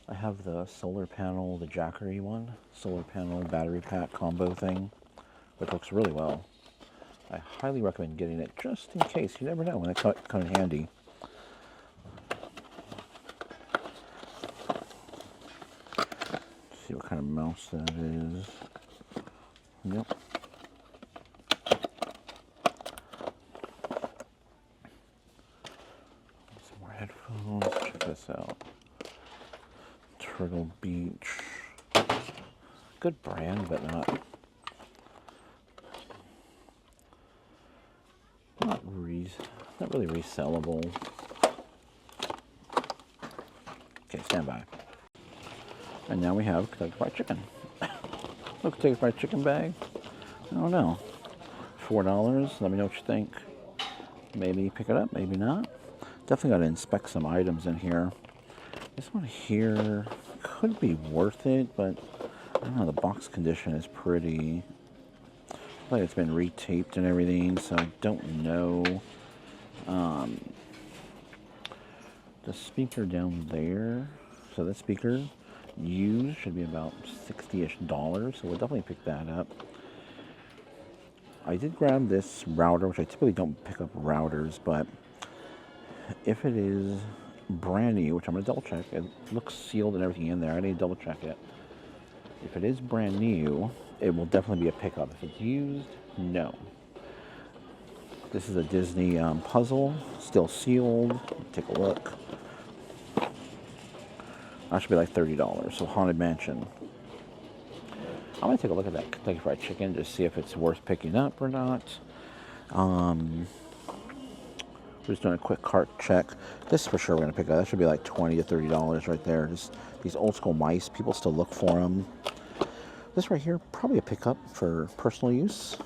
I have the solar panel, the Jackery one, solar panel battery pack combo thing, which looks really well. I highly recommend getting it just in case. You never know when it come in handy. Let's see what kind of mouse that is. Yep. Some more headphones. Check this out. Turtle Beach. Good brand, but not really resellable. Okay, stand by. And now we have Kentucky Fried Chicken. Look, Kentucky Fried Chicken bag. I don't know. $4. Let me know what you think. Maybe pick it up, maybe not. Definitely got to inspect some items in here. This one here could be worth it, but I don't know. The box condition is pretty. Like it's been retaped and everything, so I don't know. The speaker down there, so that speaker used should be about $60-ish, so we'll definitely pick that up. I did grab this router, which I typically don't pick up routers, but if it is brand new, which I'm going to double check, it looks sealed and everything in there, I need to double check it. If it is brand new, it will definitely be a pickup. If it's used, no. This is a Disney puzzle, still sealed. Take a look. That should be like $30. So Haunted Mansion. I'm gonna take a look at that Kentucky Fried Chicken to see if it's worth picking up or not. We're just doing a quick cart check. This for sure we're gonna pick up. That should be like $20 to $30 right there. Just these old school mice. People still look for them. This right here, probably a pickup for personal use.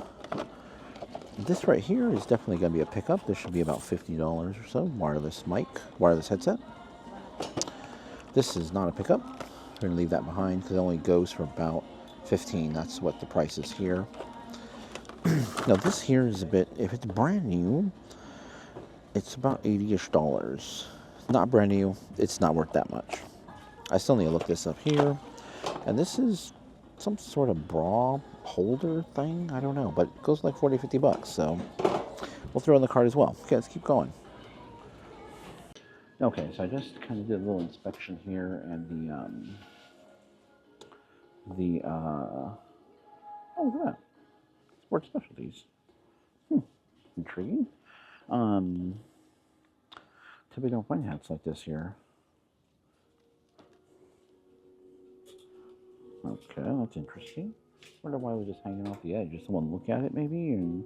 This right here is definitely going to be a pickup. This should be about $50 or so. Wireless mic, wireless headset. This is not a pickup. We're going to leave that behind because it only goes for about $15. That's what the price is here. Now this here is a bit, if it's brand new, it's about $80-ish. Not brand new, it's not worth that much. I still need to look this up here. And this is some sort of bra holder thing. I don't know, but it goes like $40-50. So we'll throw in the cart as well. Okay, let's keep going. Okay, so I just kind of did a little inspection here, and oh, look at that, sports specialties. Intriguing. Typically don't find hats like this here. Okay, that's interesting. Wonder why we're just hanging off the edge. Just someone look at it maybe and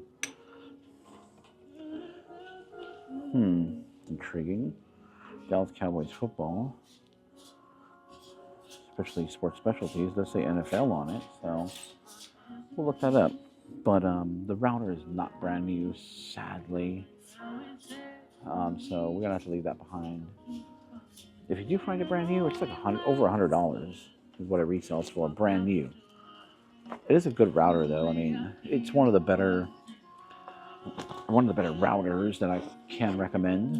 intriguing. Dallas Cowboys football. Especially sports specialties. Does say NFL on it, so we'll look that up. But the router is not brand new, sadly. So we're gonna have to leave that behind. If you do find it brand new, it's like over $100 is what it resells for, brand new. It is a good router though. I mean, it's one of the better routers that I can recommend.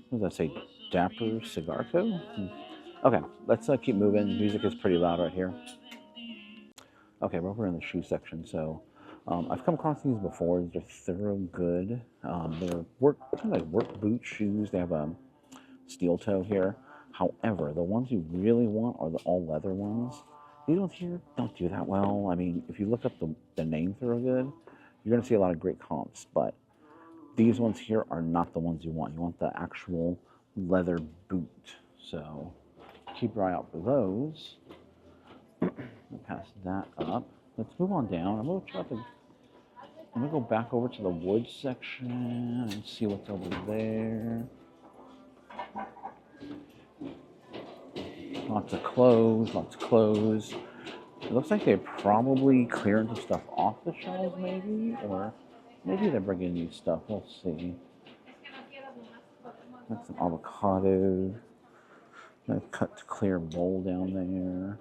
What does that say? Dapper Cigar Co? Okay, let's keep moving. Music is pretty loud right here. Okay, we're over in the shoe section. So I've come across these before. They're thorough good. They're kind of like work boot shoes. They have a steel toe here. However, the ones you really want are the all leather ones. These ones here don't do that well. I mean, if you look up the name Thorough Good, you're going to see a lot of great comps, but these ones here are not the ones you want. You want the actual leather boot. So keep your eye out for those. I'll pass that up. Let's move on down. I'm gonna go back over to the wood section and see what's over there. Lots of clothes, lots of clothes. It looks like they're probably clearing some stuff off the shelves, maybe, or maybe they're bringing new stuff. We'll see. That's an avocado. I'm gonna cut to clear bowl down there.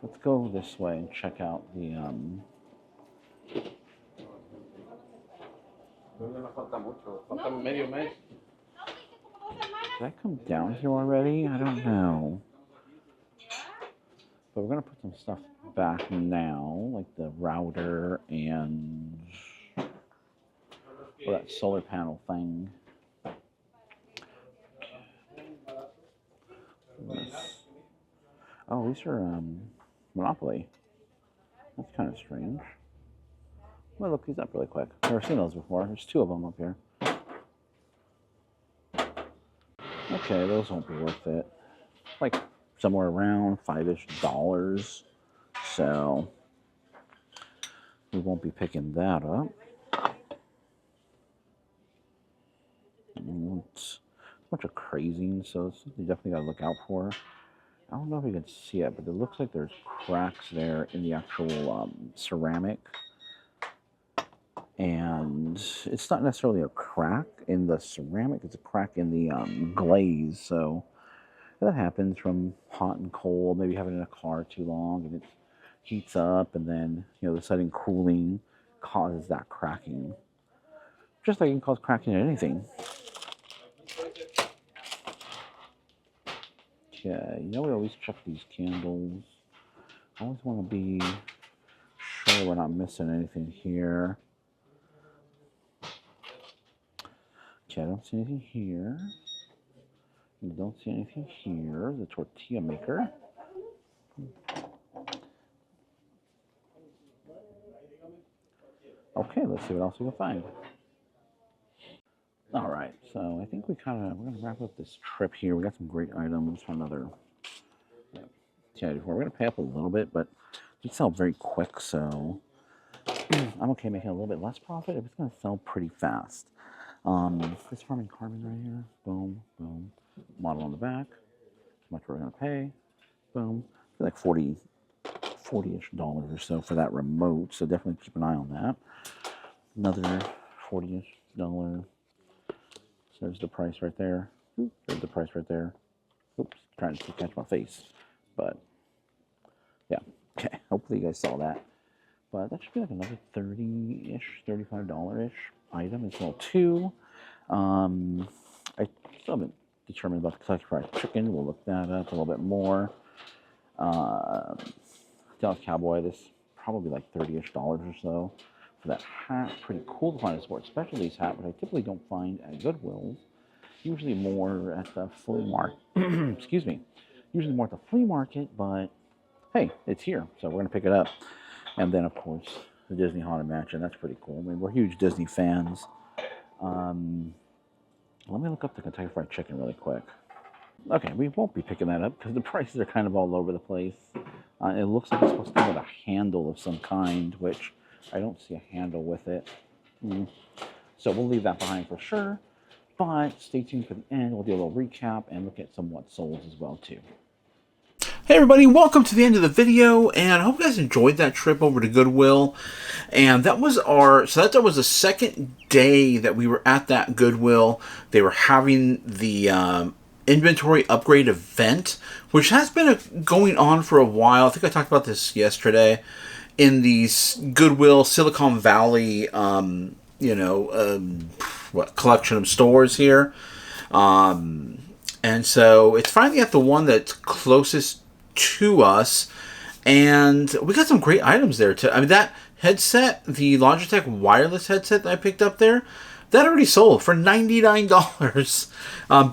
Let's go this way and check out the Did I come down here already? I don't know. But we're gonna put some stuff back now, like the router and that solar panel thing. Oh, these are Monopoly. That's kind of strange. I'm gonna look these up really quick. Never seen those before. There's 2 of them up here. Okay, those won't be worth it. Like somewhere around $5-ish. So we won't be picking that up. It's a bunch of crazing, so it's something you definitely gotta look out for. I don't know if you can see it, but it looks like there's cracks there in the actual ceramic. And it's not necessarily a crack in the ceramic, it's a crack in the glaze. So that happens from hot and cold, maybe having it in a car too long and it heats up, and then, you know, the sudden cooling causes that cracking. Just like it can cause cracking in anything. Okay, you know, we always check these candles. I always want to be sure we're not missing anything here. Okay, I don't see anything here. I don't see anything here. The tortilla maker. Okay, let's see what else we can find. All right, so I think we're gonna wrap up this trip here. We got some great items for another. Yeah, we're gonna pay up a little bit, but we sell very quick, so I'm okay making a little bit less profit if it's gonna sell pretty fast. This Farming Carbon right here. Boom, boom. Model on the back. How much we're gonna pay. Boom. Like $40-ish or so for that remote. So definitely keep an eye on that. Another $40-ish. There's the price right there. There's the price right there. Oops, trying to catch my face. But yeah, okay. Hopefully you guys saw that. But that should be like another $30-ish, $35-ish item. It's all 2. I still haven't determined about the Kentucky Fried Chicken. We'll look that up a little bit more. Dallas Cowboy, this probably like $30-ish or so for that hat. Pretty cool to find a sports specialties hat, but I typically don't find at Goodwill. Usually more at the flea market. Excuse me. Usually more at the flea market, but hey, it's here, so we're gonna pick it up. And then of course the Disney Haunted Mansion. That's pretty cool. I mean, we're huge Disney fans. Let me look up the Kentucky Fried Chicken really quick. Okay, we won't be picking that up because the prices are kind of all over the place. It looks like it's supposed to come with a handle of some kind, which I don't see a handle with it. So we'll leave that behind for sure. But stay tuned for the end. We'll do a little recap and look at some what sold as well too. Hey everybody, welcome to the end of the video, and I hope you guys enjoyed that trip over to Goodwill. And that was that was the second day that we were at that Goodwill. They were having the inventory upgrade event, which has been going on for a while. I think I talked about this yesterday in these Goodwill Silicon Valley, collection of stores here. And so it's finally at the one that's closest to us, and we got some great items there too. I mean, that headset, the Logitech wireless headset that I picked up there, that already sold for $99.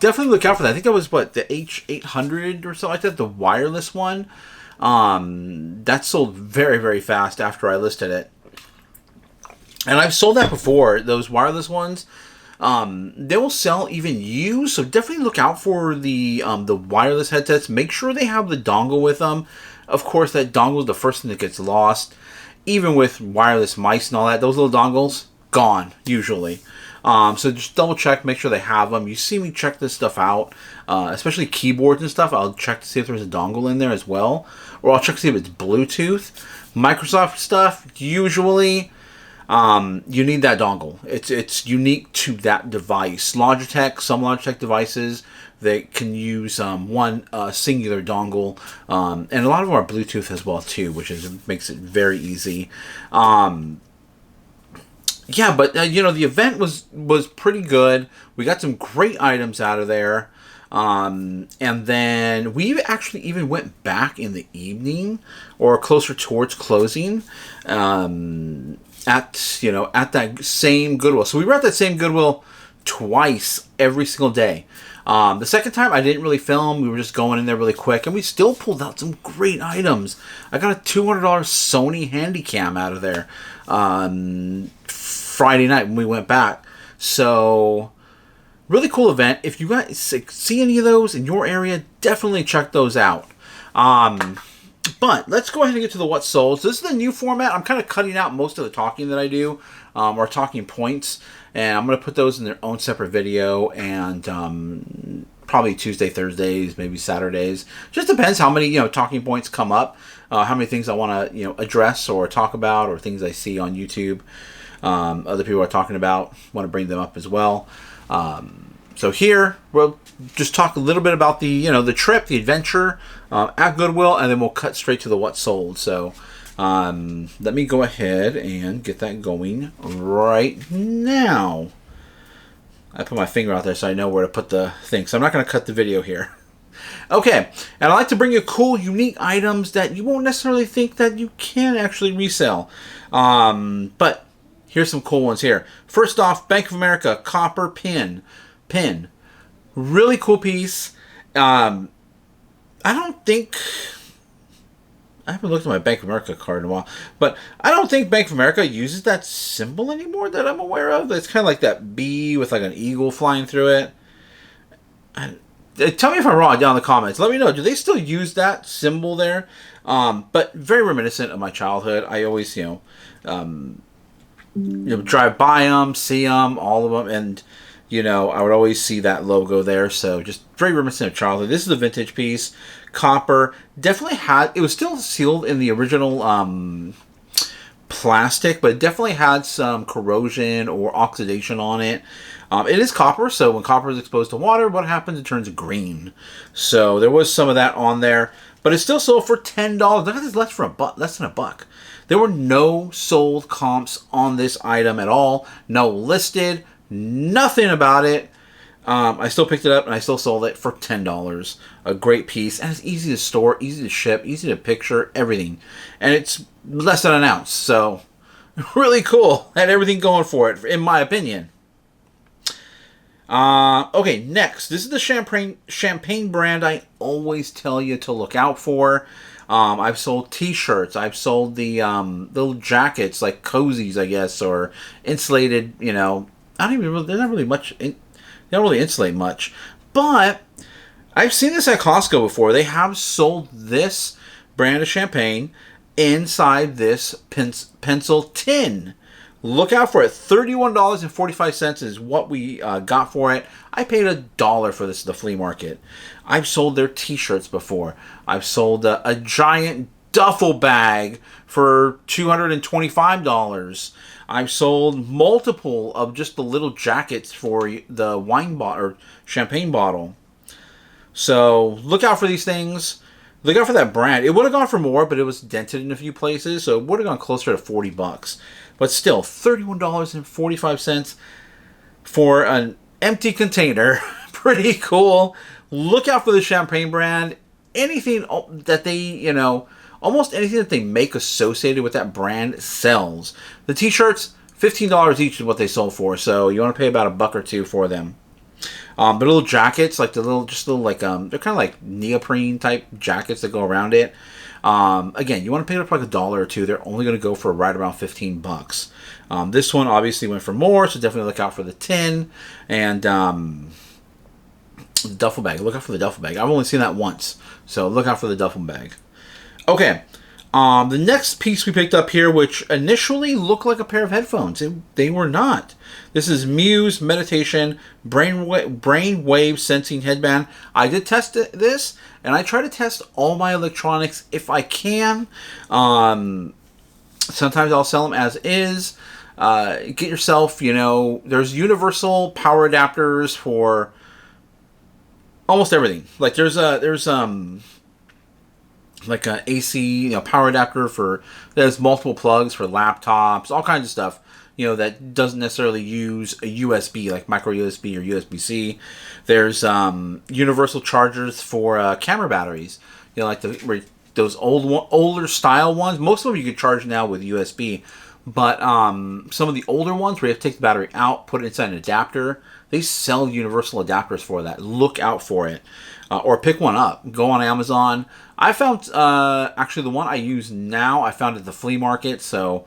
Definitely look out for that. I think that was the H800 or something like that, the wireless one. That sold very, very fast after I listed it. And I've sold that before, those wireless ones. They will sell even used, so definitely look out for the wireless headsets. Make sure they have the dongle with them. Of course, that dongle is the first thing that gets lost. Even with wireless mice and all that, those little dongles, gone, usually. So just double check, make sure they have them. You see me check this stuff out, especially keyboards and stuff. I'll check to see if there's a dongle in there as well, or I'll check to see if it's Bluetooth. Microsoft stuff, usually you need that dongle. It's unique to that device. Some Logitech devices, they can use one singular dongle, and a lot of them are Bluetooth as well too, which makes it very easy. Yeah, but the event was pretty good. We got some great items out of there. And then we actually even went back in the evening or closer towards closing at that same Goodwill. So we were at that same Goodwill twice every single day. The second time I didn't really film. We were just going in there really quick, and we still pulled out some great items. I got a $200 Sony Handycam out of there Friday night when we went back. So really cool event. If you guys see any of those in your area, definitely check those out. But let's go ahead and get to the what sold. So this is the new format. I'm kind of cutting out most of the talking that I do, or talking points, and I'm going to put those in their own separate video, and probably Tuesday, Thursdays, maybe Saturdays. Just depends how many talking points come up, how many things I want to address or talk about, or things I see on YouTube. Other people are talking about, want to bring them up as well. So here we'll just talk a little bit about the trip, the adventure at Goodwill, and then we'll cut straight to the what sold. So let me go ahead and get that going right now. I put my finger out there so I know where to put the thing. So I'm not going to cut the video here. Okay, and I like to bring you cool, unique items that you won't necessarily think that you can actually resell. But here's some cool ones here. First off, Bank of America copper pin. Really cool piece. I haven't looked at my Bank of America card in a while, but I don't think Bank of America uses that symbol anymore that I'm aware of. It's kind of like that B with like an eagle flying through it. Tell me if I'm wrong down in the comments. Let me know. Do they still use that symbol there? But very reminiscent of my childhood. I always, drive by them, see them, all of them, and I would always see that logo there. So just very reminiscent of childhood. This is a vintage piece, copper. Definitely it was still sealed in the original plastic, but it definitely had some corrosion or oxidation on it. It is copper, so when copper is exposed to water, what happens? It turns green. So there was some of that on there, but it's still sold for $10. Look at this, less than a buck. There were no sold comps on this item at all. No listed. Nothing about it. I still picked it up and I still sold it for $10. A great piece, and it's easy to store, easy to ship, easy to picture, everything. And it's less than an ounce, so really cool. Had everything going for it, in my opinion. Okay, next. This is the champagne brand I always tell you to look out for. I've sold t-shirts. I've sold the little jackets, like cozies, I guess, or insulated, they're not really much. They don't really insulate much, but I've seen this at Costco before. They have sold this brand of champagne inside this pencil tin. Look out for it. $31.45 is what we got for it. I paid $1 for this at the flea market. I've sold their t-shirts before. I've sold a giant duffel bag for $225. I've sold multiple of just the little jackets for the wine bottle or champagne bottle. So look out for these things. Look out for that brand. It would have gone for more, but it was dented in a few places, so it would have gone closer to $40. But still, $31.45 for an empty container. Pretty cool. Look out for the champagne brand. Anything that they, almost anything that they make associated with that brand sells. The t-shirts, $15 each is what they sold for, so you want to pay about $1 or $2 for them. The little jackets, like they're kind of like neoprene type jackets that go around it. Again, you want to pay up like $1 or $2. They're only going to go for right around $15. This one obviously went for more, so definitely look out for the tin and the duffel bag. Look out for the duffel bag. I've only seen that once, so look out for the duffel bag. Okay, The next piece we picked up here, which initially looked like a pair of headphones, they were not. This is Muse Meditation Brainwave Sensing Headband. I did test this, and I try to test all my electronics if I can. Sometimes I'll sell them as is. Get yourself, there's universal power adapters for almost everything. Like there's like a AC, power adapter there's multiple plugs for laptops, all kinds of stuff, that doesn't necessarily use a USB, like micro USB or USB-C. There's universal chargers for camera batteries, like those older style ones. Most of them you can charge now with USB, but some of the older ones where you have to take the battery out, put it inside an adapter, they sell universal adapters for that. Look out for it. Or pick one up. Go on Amazon. I found, actually the one I use now, I found at the flea market, so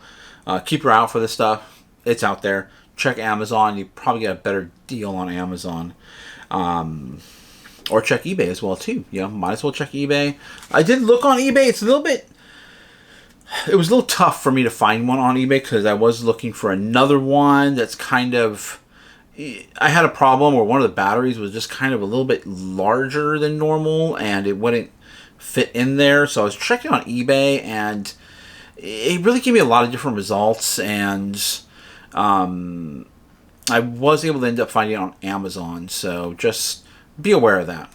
keep your eye out for this stuff. It's out there. Check Amazon. You probably get a better deal on Amazon. Or check eBay as well, too. Might as well check eBay. I did look on eBay. It was a little tough for me to find one on eBay because I was looking for another one that's kind of... I had a problem where one of the batteries was just kind of a little bit larger than normal and it wouldn't fit in there. So I was checking on eBay and it really gave me a lot of different results, and I was able to end up finding it on Amazon. So just be aware of that.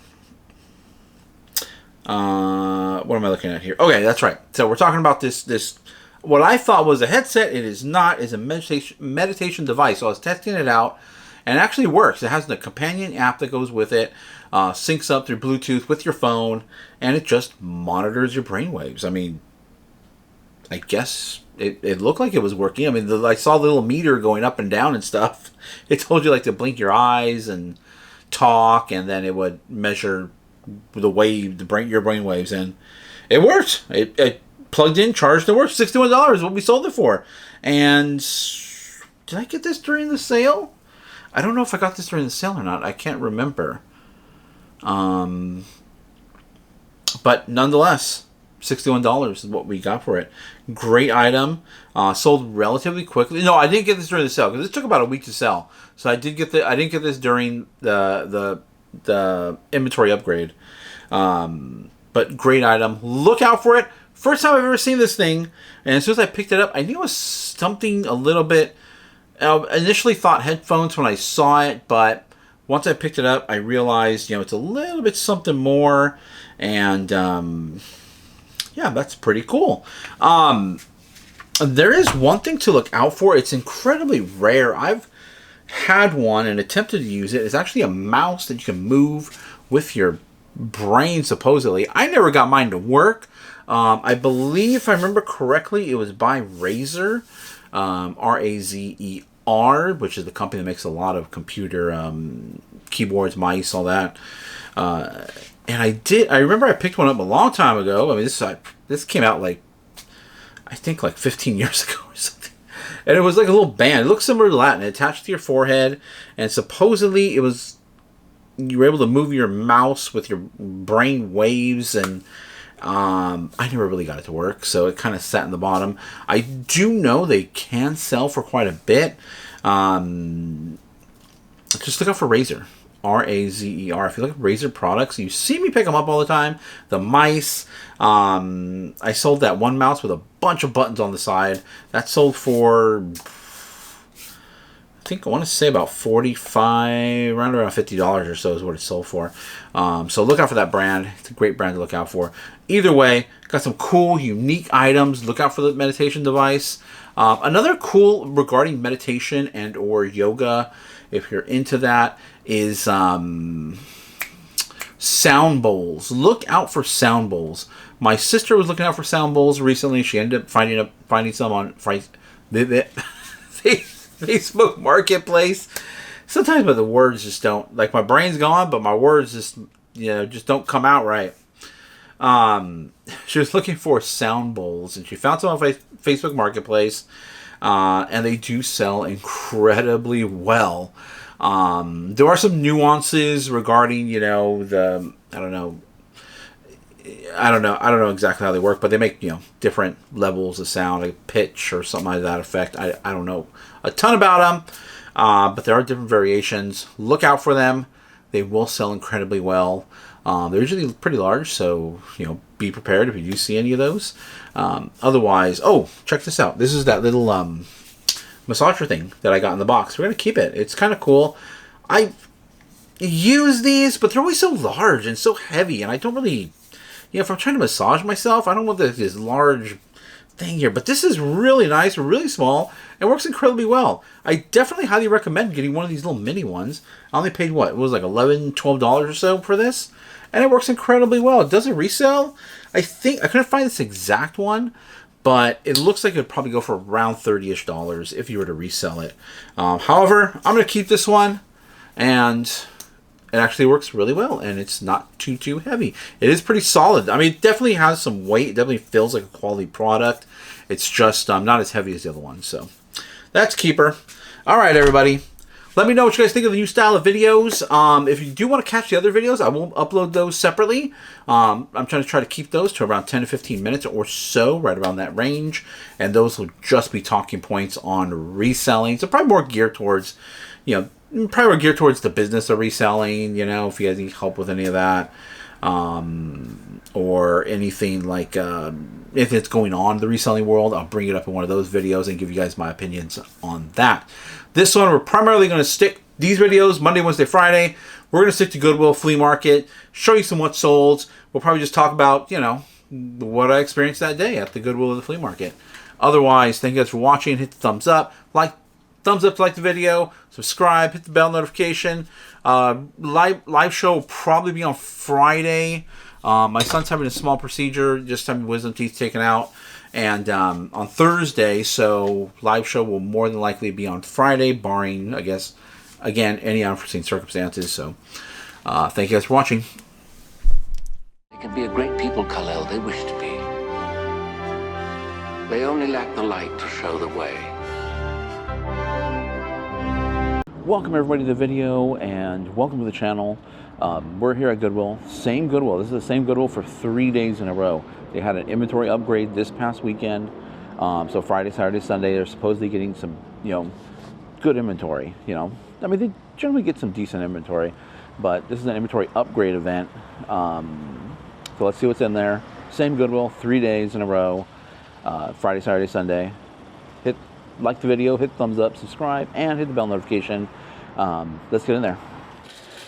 What am I looking at here? Okay, that's right. So we're talking about this what I thought was a headset. It is not. It's a meditation device. So I was testing it out. And it actually works. It has the companion app that goes with it, syncs up through Bluetooth with your phone, and it just monitors your brainwaves. I mean, I guess it looked like it was working. I mean, I saw the little meter going up and down and stuff. It told you like to blink your eyes and talk, and then it would measure the wave, your brainwaves, and it worked. It plugged in, charged, it worked. $61 is what we sold it for. And did I get this during the sale? I don't know if I got this during the sale or not. I can't remember. But nonetheless, $61 is what we got for it. Great item. Sold relatively quickly. No, I didn't get this during the sale because it took about a week to sell. So I didn't get this during the inventory upgrade. But great item. Look out for it. First time I've ever seen this thing, and as soon as I picked it up, I knew it was something a little bit. I initially thought headphones when I saw it, but once I picked it up, I realized, it's a little bit something more, and yeah, that's pretty cool. There is one thing to look out for. It's incredibly rare. I've had one and attempted to use it. It's actually a mouse that you can move with your brain, supposedly. I never got mine to work. I believe, if I remember correctly, it was by Razer. Razer, which is the company that makes a lot of computer keyboards, mice, all that. And I remember I picked one up a long time ago. I mean, this came out I think 15 years ago or something. And it was like a little band. It looked similar to that, and it attached to your forehead. And supposedly you were able to move your mouse with your brain waves, and I never really got it to work, so it kind of sat in the bottom. I do know they can sell for quite a bit. Just look out for Razer. Razer. If you look at Razer products, you see me pick them up all the time. The mice. I sold that one mouse with a bunch of buttons on the side. That sold for, I want to say about $45, around $50 or so is what it sold for. So look out for that brand. It's a great brand to look out for. Either way, got some cool, unique items. Look out for the meditation device. Another cool regarding meditation and or yoga, if you're into that, is sound bowls. Look out for sound bowls. My sister was looking out for sound bowls recently. She ended up finding some on Facebook Marketplace. Sometimes, but the words just don't, my brain's gone, but my words just don't come out right. She was looking for sound bowls, and she found some on Facebook Marketplace, and they do sell incredibly well. There are some nuances regarding, I don't know exactly how they work, but they make, you know, different levels of sound, like pitch or something like that effect. I don't know a ton about them, but there are different variations. Look out for them. They will sell incredibly well. They're usually pretty large, so, you know, be prepared if you do see any of those. Otherwise, oh, check this out. This is that little massager thing that I got in the box. We're going to keep it. It's kind of cool. I use these, but they're always so large and so heavy, and I don't really, you know, if I'm trying to massage myself, I don't want this large thing here. But this is really nice, really small, and works incredibly well. I definitely highly recommend getting one of these little mini ones. I only paid, what, it was like $11, $12 or so for this, and it works incredibly well. It doesn't resell. I think, I couldn't find this exact one, but it looks like it would probably go for around $30-ish if you were to resell it. However, I'm going to keep this one, and it actually works really well, and it's not too heavy. It is pretty solid. I mean, it definitely has some weight. It definitely feels like a quality product. It's just not as heavy as the other one. So that's keeper. All right, everybody. Let me know what you guys think of the new style of videos. If you do want to catch the other videos, I will upload those separately. I'm trying to keep those to around 10 to 15 minutes or so, right around that range. And those will just be talking points on reselling. So probably more geared towards, you know, probably more geared towards the business of reselling, you know, if you guys need help with any of that. Or anything like, if it's going on in the reselling world, I'll bring it up in one of those videos and give you guys my opinions on that. This one, we're primarily going to stick these videos Monday, Wednesday, Friday. We're going to stick to Goodwill, Flea Market, show you some what sold. We'll probably just talk about, you know, what I experienced that day at the Goodwill or the Flea Market. Otherwise, thank you guys for watching. Hit the thumbs up. Thumbs up to like the video. Subscribe. Hit the bell notification. Live show will probably be on Friday. My son's having a small procedure, just having wisdom teeth taken out. And on Thursday, so live show will more than likely be on Friday, barring, I guess, again, any unforeseen circumstances. So thank you guys for watching. They can be a great people, Kal-El. They wish to be. They only lack the light to show the way. Welcome everybody to the video, and welcome to the channel. We're here at Goodwill. Same Goodwill. This is the same Goodwill for 3 days in a row. They had an inventory upgrade this past weekend. So Friday, Saturday, Sunday, they're supposedly getting some, you know, good inventory. You know, I mean, they generally get some decent inventory, but this is an inventory upgrade event. So let's see what's in there. Same Goodwill, 3 days in a row. Friday, Saturday, Sunday. Like the video, hit thumbs up, subscribe, and hit the bell notification. Let's get in there.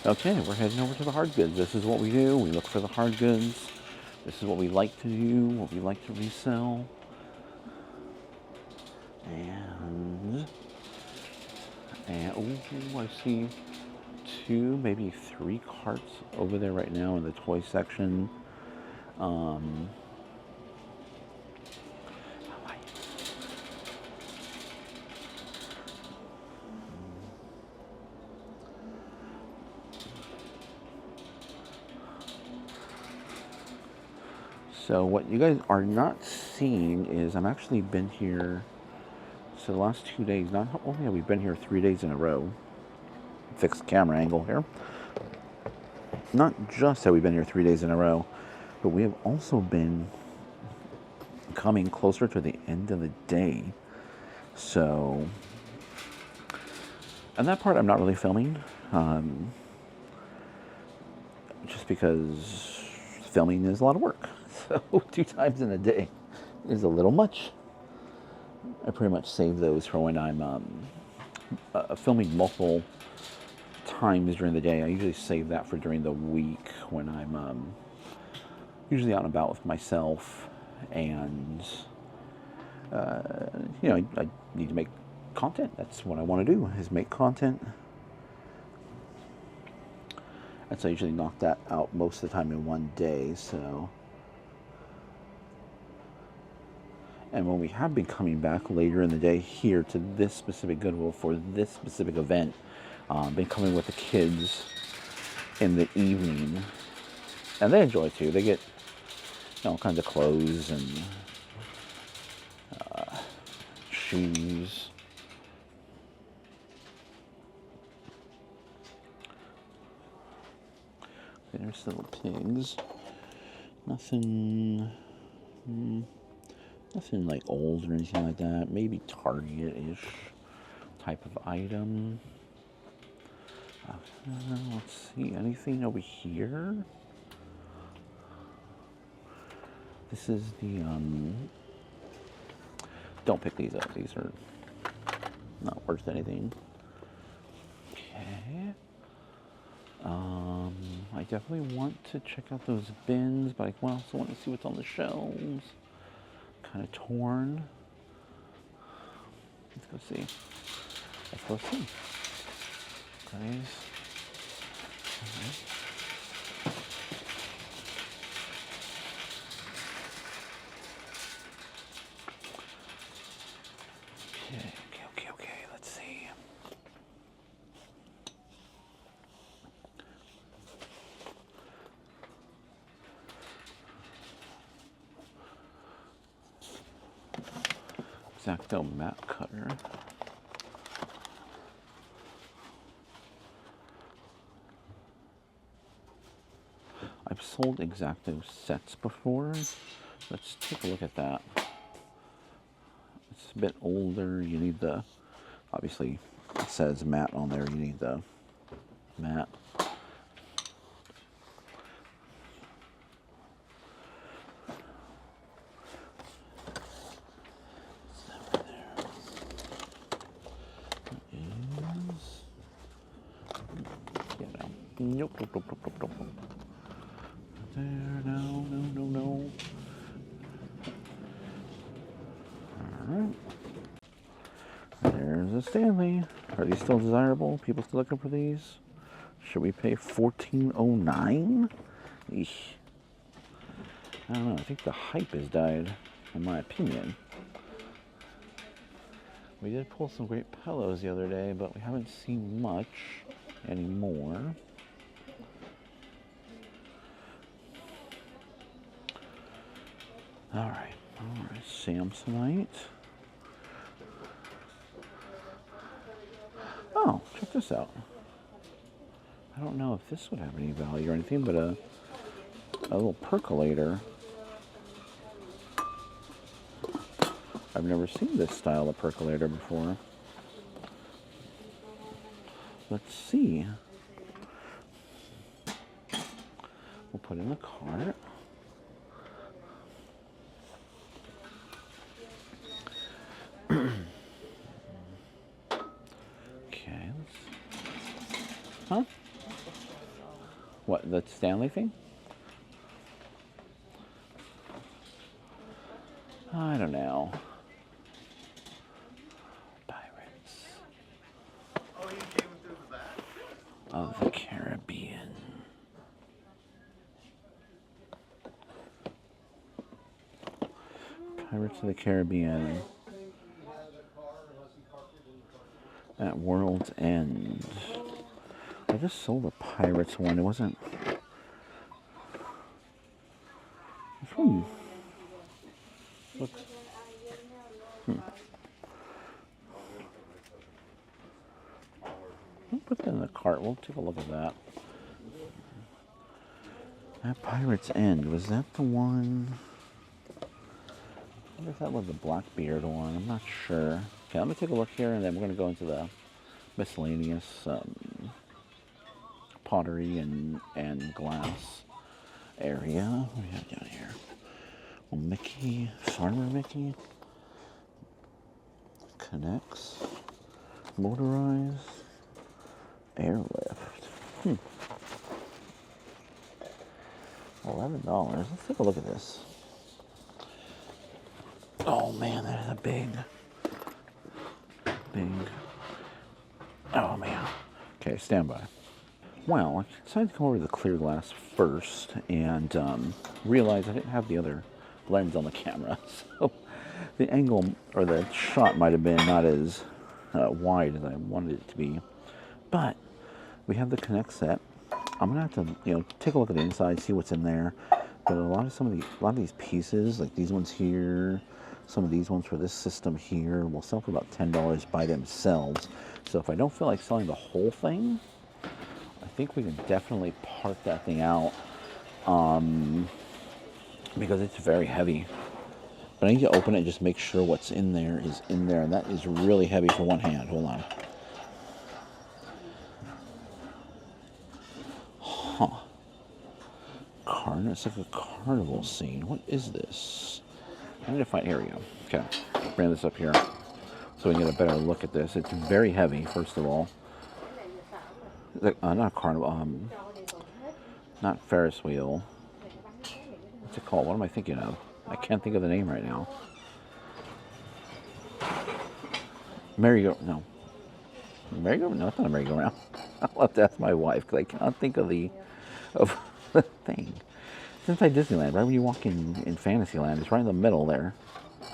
Okay, we're heading over to the hard goods. This is what we do. We look for the hard goods. This is what we like to do, what we like to resell. And oh, I see 2, maybe 3 carts over there right now in the toy section. So what you guys are not seeing is I'm actually been here, so the last 2 days, not only have we been here 3 days in a row, fix the camera angle here, not just have we been here 3 days in a row, but we have also been coming closer to the end of the day. So, and that part I'm not really filming, just because filming is a lot of work. So 2 times in a day is a little much. I pretty much save those for when I'm filming multiple times during the day. I usually save that for during the week when I'm usually out and about with myself, and you know, I need to make content. That's what I want to do, is make content. And so I usually knock that out most of the time in one day. So. And when we have been coming back later in the day here to this specific Goodwill for this specific event, been coming with the kids in the evening, and they enjoy it too. They get, you know, all kinds of clothes and shoes. There's the little pigs. Nothing, nothing like old or anything like that. Maybe Target-ish type of item. Let's see, anything over here? This is the, don't pick these up. These are not worth anything. Okay. I definitely want to check out those bins, but I also want to see what's on the shelves. Kind of torn. Let's go see. Let's go see. Guys. Okay. Let's see. X-Acto mat cutter. I've sold X-Acto sets before. Let's take a look at that. It's a bit older. You need the, obviously it says mat on there. You need the mat. Nope. There, no. Alright. There's a Stanley. Are these still desirable? People still looking for these? Should we pay $14.09? Eesh. I don't know. I think the hype has died, in my opinion. We did pull some great pillows the other day, but we haven't seen much anymore. All right, Samsonite. Oh, check this out. I don't know if this would have any value or anything, but a little percolator. I've never seen this style of percolator before. Let's see. We'll put in the cart. Okay. Huh? What, the Stanley thing? I don't know. Pirates of the Caribbean. Pirates of the Caribbean. At World's End. I just sold a Pirates one. It wasn't. Looks. I'll put that in the cart. We'll take a look at that. At Pirates End, was that the one? I wonder if that was the Blackbeard one. I'm not sure. Okay, let me take a look here, and then we're going to go into the miscellaneous pottery and glass area. What do we have down here? Well, Mickey, Farmer Mickey. Connects. Motorized. Airlift. $11. Let's take a look at this. Oh man, that is a big. Oh man. Okay, stand by. Well, I decided to come over to the clear glass first and realized I didn't have the other lens on the camera. So the angle or the shot might have been not as wide as I wanted it to be. But we have the Connect set. I'm gonna have to, take a look at the inside, see what's in there. But a lot of these pieces, like these ones here, some of these ones for this system here, will sell for about $10 by themselves. So if I don't feel like selling the whole thing, I think we can definitely part that thing out because it's very heavy. But I need to open it and just make sure what's in there is in there. And that is really heavy for one hand. Hold on. Huh. It's like a carnival scene. What is this? I need to find, here we go. Okay, bring this up here so we can get a better look at this. It's very heavy, first of all. It's like, not a carnival, not Ferris wheel. What's it called? What am I thinking of? I can't think of the name right now. Merry-go-round, no. Merry-go-round? No, it's not a merry-go-round. I'll have to ask my wife because I can't think of the thing. It's inside Disneyland, right when you walk in Fantasyland. It's right in the middle there.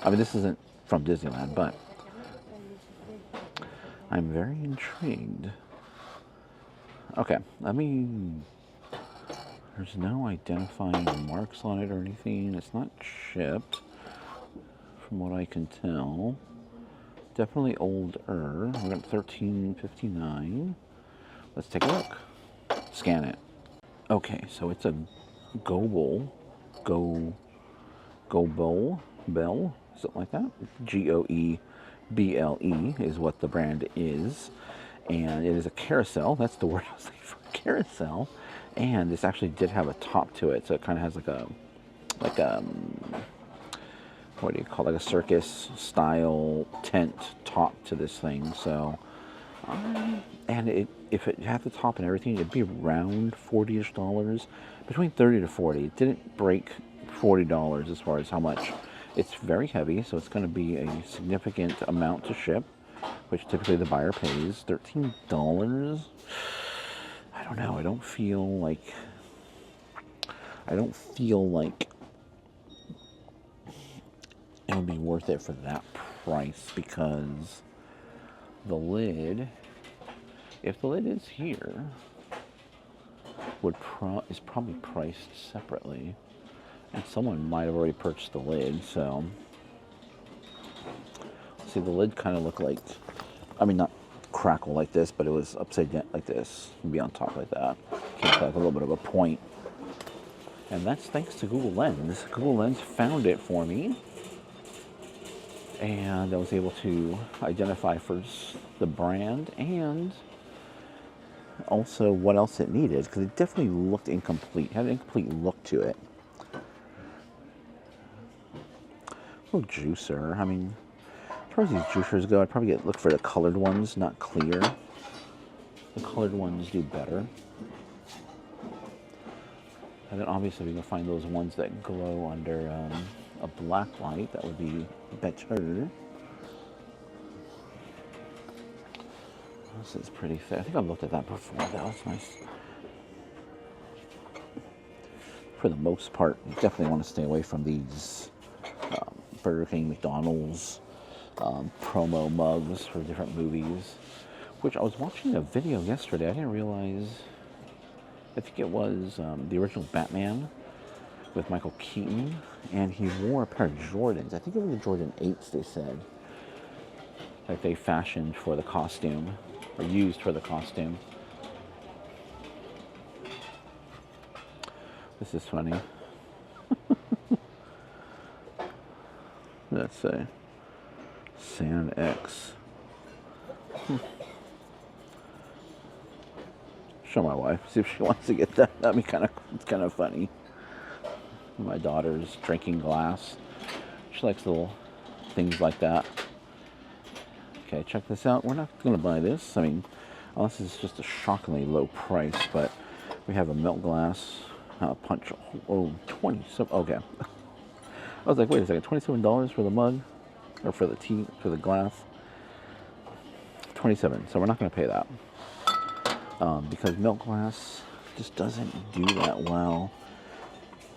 I mean, this isn't from Disneyland, but I'm very intrigued. Okay, there's no identifying marks on it or anything. It's not shipped, from what I can tell. Definitely older. We're at $13.59. Let's take a look. Scan it. Okay, so it's a Goble, Bell, something like that. Goeble is what the brand is, and it is a carousel. That's the word I was looking for, carousel. And this actually did have a top to it, so it kind of has like a what do you call it, like a circus style tent top to this thing. So, and if it had the top and everything, it'd be around $40-ish, between $30 to $40. It didn't break $40 as far as how much. It's very heavy, so it's going to be a significant amount to ship, which typically the buyer pays. $13. I don't know. I don't feel like it would be worth it for that price, because the lid, if the lid is here, is probably priced separately, and someone might have already purchased the lid. So see, the lid kind of looked like, I mean, not crackle like this, but it was upside down like this, and be on top like that. Came to like a little bit of a point, and that's thanks to Google Lens. Google Lens found it for me, and I was able to identify first the brand and also what else it needed, because it definitely looked incomplete. It had an incomplete look to it. A little juicer. I mean, as far as these juicers go, I'd probably look for the colored ones, not clear. The colored ones do better. And then obviously we can find those ones that glow under a black light. That would be better. This is pretty thick. I think I've looked at that before. That was nice. For the most part, you definitely want to stay away from these Burger King, McDonald's promo mugs for different movies. Which I was watching a video yesterday. I didn't realize. I think it was the original Batman with Michael Keaton, and he wore a pair of Jordans. I think it was the Jordan 8s, they said, that they fashioned for the costume, or used for the costume. This is funny. Let's say Sand X. Show my wife, see if she wants to get that. That'd be it's kind of funny. My daughter's drinking glass. She likes little things like that. Okay, check this out. We're not going to buy this. I mean, unless it's just a shockingly low price, but we have a milk glass punch. Oh, 27. Okay. I was like, wait a second, $27 for the mug, or for the tea, for the glass. 27. So we're not going to pay that because milk glass just doesn't do that well.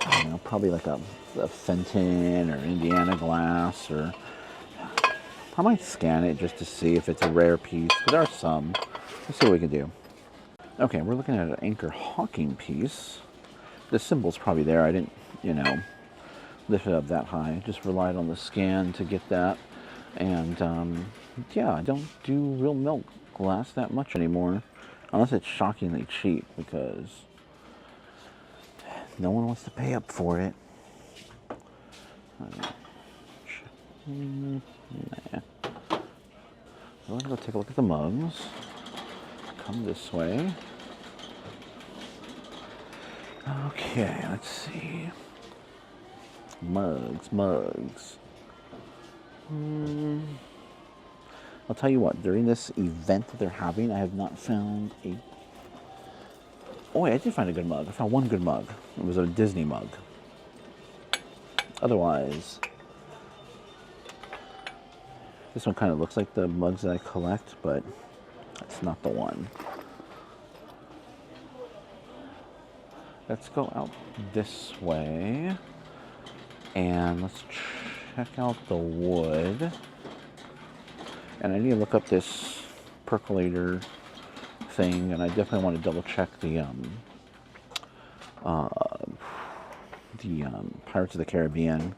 I don't know, probably like a Fenton or Indiana glass, or I might scan it just to see if it's a rare piece, because there are some. Let's see what we can do. Okay, we're looking at an Anchor Hawking piece. The symbol's probably there. I didn't, lift it up that high. Just relied on the scan to get that. And yeah, I don't do real milk glass that much anymore, unless it's shockingly cheap, because no one wants to pay up for it. Nah. So let's go take a look at the mugs. Come this way. Okay, let's see. Mugs. I'll tell you what, during this event that they're having, I have not found a... Oh wait, I did find a good mug. I found one good mug. It was a Disney mug. Otherwise, this one kind of looks like the mugs that I collect, but it's not the one. Let's go out this way and let's check out the wood. And I need to look up this percolator thing, and I definitely want to double check the Pirates of the Caribbean.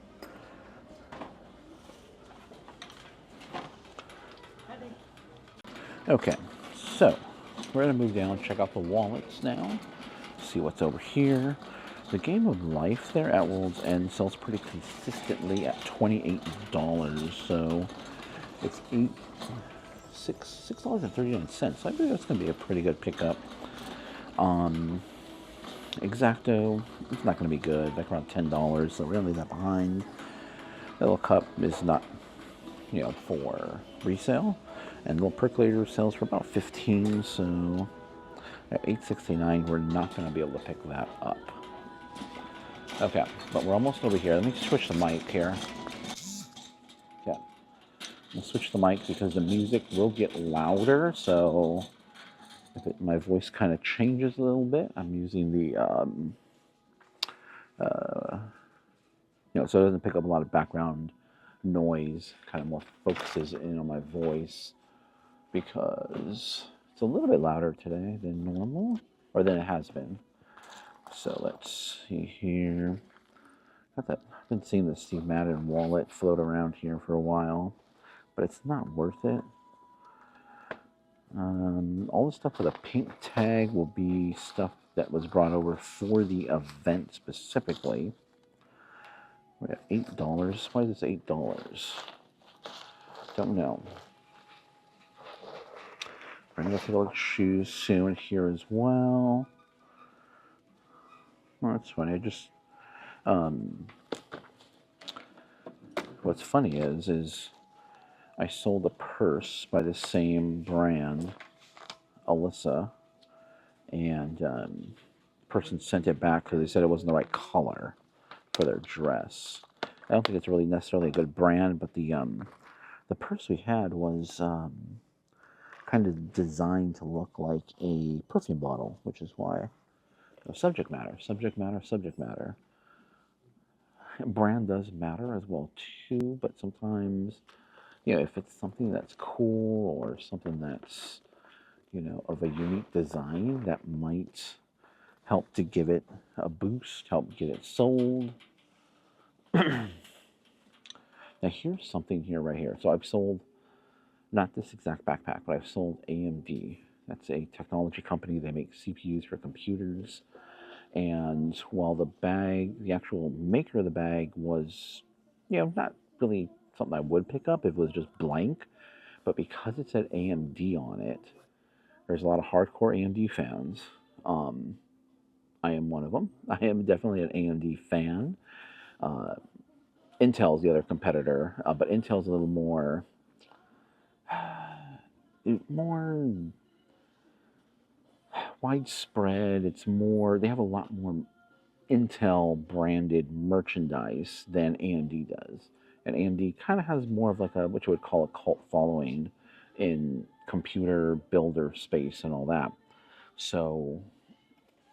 Okay, so we're gonna move down, check out the wallets now, see what's over here. The Game of Life there at World's End sells pretty consistently at $28, so it's $6.39. So I think that's gonna be a pretty good pickup. Exacto, it's not gonna be good, like around $10, so we're gonna leave that behind. The little cup is not, you know, for resale, and the little percolator sells for about $15, so at $8.69 we're not gonna be able to pick that up. Okay, but we're almost over here. Let me switch the mic here. Okay, I'll switch the mic because the music will get louder, so if my voice kind of changes a little bit, I'm using the, you know, so it doesn't pick up a lot of background noise, kind of more focuses in on my voice because it's a little bit louder today than normal, or than it has been. So let's see here. I've been seeing the Steve Madden wallet float around here for a while, but it's not worth it. All the stuff with a pink tag will be stuff that was brought over for the event specifically. We're at $8. Why is this $8? Don't know. We're gonna go take a look at shoes soon here as well. Well, that's funny. I just what's funny is I sold a purse by the same brand, Alyssa, and the person sent it back because they said it wasn't the right color for their dress. I don't think it's really necessarily a good brand, but the purse we had was kind of designed to look like a perfume bottle, which is why. Subject matter. Brand does matter as well too, but sometimes, you know, if it's something that's cool or something that's, you know, of a unique design, that might help to give it a boost, help get it sold. Now here's something here right here. So I've sold, not this exact backpack, but I've sold AMD. That's a technology company. They make CPUs for computers. And while the bag, the actual maker of the bag was, you know, not really something I would pick up if it was just blank, but because it said AMD on it, there's a lot of hardcore AMD fans. I am one of them. I am definitely an AMD fan. Intel's the other competitor, but Intel's a little more widespread. It's more, they have a lot more Intel branded merchandise than AMD does. And AMD kind of has more of like a, what you would call a cult following in computer builder space and all that. So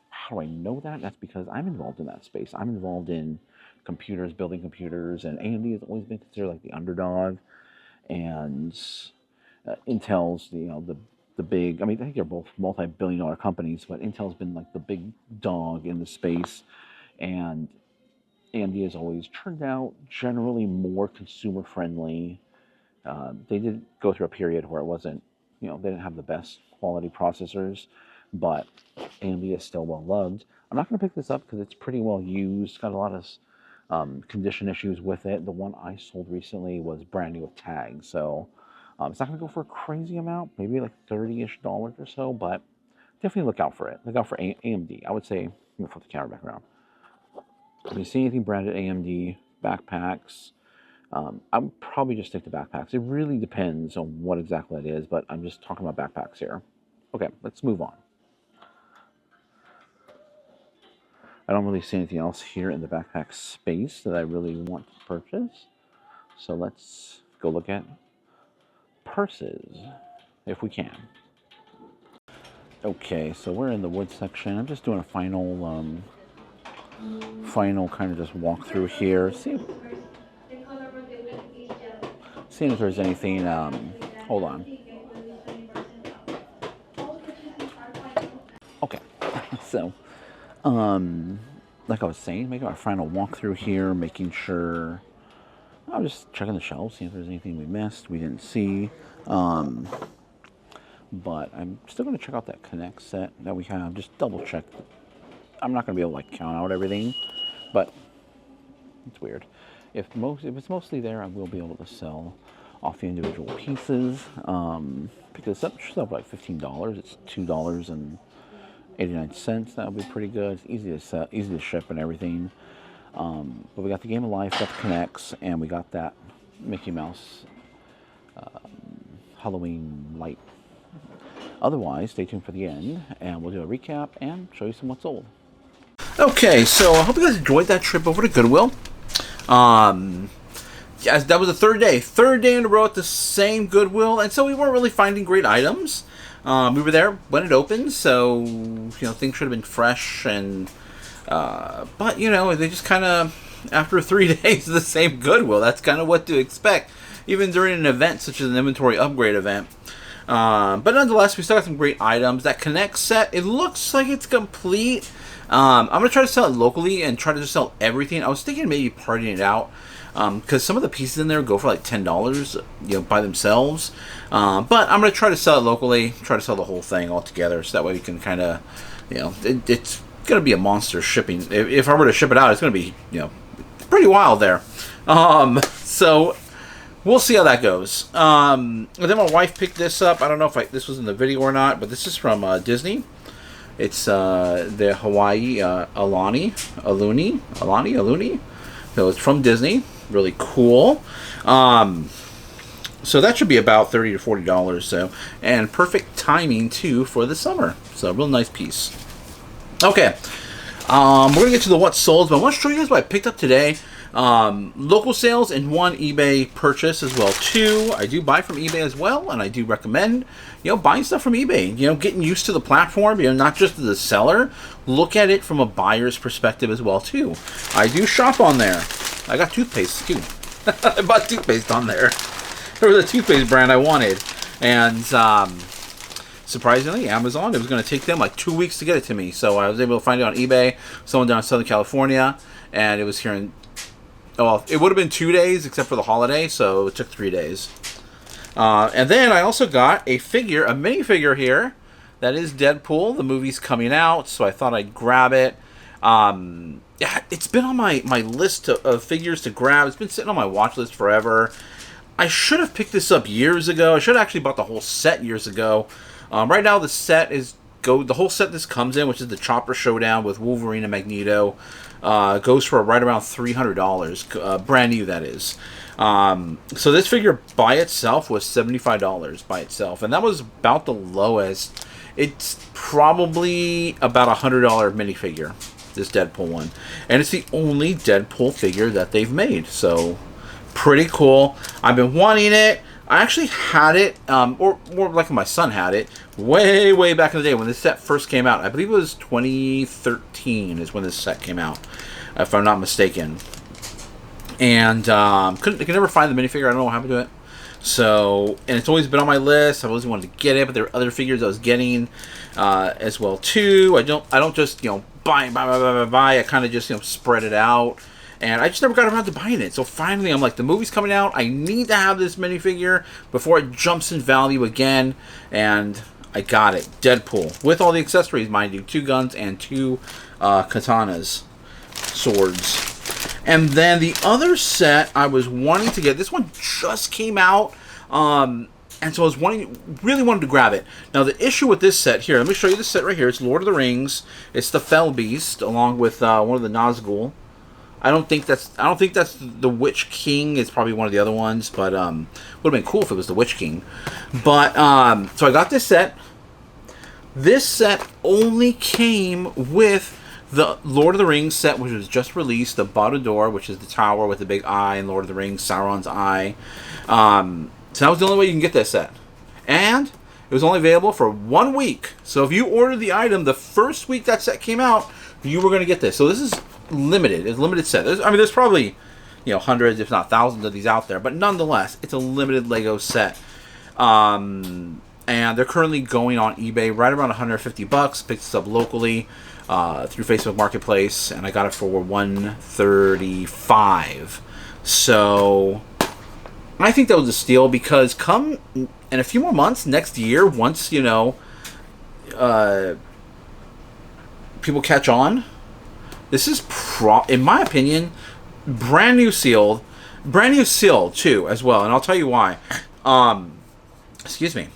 how do I know that? That's because I'm involved in that space. I'm involved in computers, building computers, and AMD has always been considered like the underdog. And Intel's, you know, the big, I mean, I think they're both multi-billion-dollar companies, but Intel's been like the big dog in the space, and AMD has always turned out generally more consumer-friendly. They did go through a period where it wasn't, you know, they didn't have the best quality processors, but AMD is still well loved. I'm not going to pick this up because it's pretty well used. Got a lot of condition issues with it. The one I sold recently was brand new with tags, so it's not going to go for a crazy amount, maybe like $30-ish or so, but definitely look out for it. Look out for AMD. I would say, let me flip the camera back around. If you see anything branded AMD, backpacks, I would probably just stick to backpacks. It really depends on what exactly it is, but I'm just talking about backpacks here. Okay, let's move on. I don't really see anything else here in the backpack space that I really want to purchase. So let's go look at purses, if we can. Okay, so we're in the wood section. I'm just doing a final kind of just walk through here. Seeing if there's anything, hold on. Okay, so, like I was saying, making our final walk through here, making sure, I'm just checking the shelves, see if there's anything we missed, we didn't see. But I'm still going to check out that Connect set that we have, just double check. I'm not going to be able to like count out everything, but it's weird. If it's mostly there, I will be able to sell off the individual pieces, because that should sell for like $15. It's $2.89. That would be pretty good. It's easy to sell, easy to ship and everything. But we got the Game of Life, got the Connects, and we got that Mickey Mouse Halloween light. Otherwise, stay tuned for the end, and we'll do a recap and show you some what's sold. Okay, so I hope you guys enjoyed that trip over to Goodwill. Yes, that was the third day in a row at the same Goodwill, and so we weren't really finding great items. We were there when it opened, so things should have been fresh, and but they just kind of, after 3 days of the same Goodwill, that's kind of what to expect, even during an event such as an inventory upgrade event. But nonetheless, we still got some great items. That Connect set, it looks like it's complete. I'm going to try to sell it locally and try to just sell everything. I was thinking maybe partying it out, because some of the pieces in there go for like $10, by themselves. But I'm going to try to sell it locally, try to sell the whole thing all together, so that way we can kind of, it's going to be a monster shipping. If I were to ship it out, it's going to be, pretty wild there. So we'll see how that goes. And then my wife picked this up. I don't know if this was in the video or not, but this is from Disney. It's the Hawaii Alani. So it's from Disney. Really cool. So that should be about $30 to $40. So, and perfect timing too for the summer. So real nice piece. Okay. We're gonna get to the what's sold, but I want to show you guys what I picked up today. Local sales and one eBay purchase as well too. I do buy from eBay as well, and I do recommend buying stuff from eBay. Getting used to the platform, not just the seller. Look at it from a buyer's perspective as well too. I do shop on there. I got toothpaste too. I bought toothpaste on there. There was a toothpaste brand I wanted, and surprisingly, Amazon, it was going to take them like 2 weeks to get it to me. So I was able to find it on eBay. Someone down in Southern California, and it was here in, well, it would have been 2 days except for the holiday, so it took 3 days. And then I also got a minifigure here. That is Deadpool. The movie's coming out, so I thought I'd grab it. Yeah, it's been on my list of figures to grab. It's been sitting on my watch list forever. I should have picked this up years ago. I should have actually bought the whole set years ago. Right now, the set is the whole set this comes in, which is the Chopper Showdown with Wolverine and Magneto, goes for right around $300, brand new that is. So this figure by itself was $75 by itself, and that was about the lowest. It's probably about $100 minifigure, this Deadpool one, and it's the only Deadpool figure that they've made. So pretty cool. I've been wanting it. I actually had it, or more like my son had it, way back in the day when this set first came out. I believe it was 2013 is when this set came out, if I'm not mistaken. And I could never find the minifigure. I don't know what happened to it. So, and it's always been on my list. I've always wanted to get it, but there were other figures I was getting as well too. I don't just buy. I kind of just spread it out. And I just never got around to buying it. So finally, I'm like, the movie's coming out. I need to have this minifigure before it jumps in value again. And I got it. Deadpool. With all the accessories, mind you. 2 guns and 2 katanas. Swords. And then the other set I was wanting to get, this one just came out, and so I was really wanted to grab it. Now the issue with this set here, let me show you the set right here. It's Lord of the Rings. It's the Fell Beast along with one of the Nazgul. I don't think that's the Witch King. It's probably one of the other ones, but would have been cool if it was the Witch King. But so I got this set. This set only came with the Lord of the Rings set, which was just released, the Barad-dûr, which is the tower with the big eye in Lord of the Rings, Sauron's eye. So that was the only way you can get this set. And it was only available for 1 week. So if you ordered the item the first week that set came out, you were going to get this. So this is limited. It's a limited set. There's probably, hundreds, if not thousands of these out there. But nonetheless, it's a limited Lego set. And they're currently going on eBay right around $150. Picked this up locally through Facebook Marketplace, and I got it for $135. So I think that was a steal, because come in a few more months, next year, once people catch on, this is in my opinion brand new seal too as well, and I'll tell you why. Excuse me.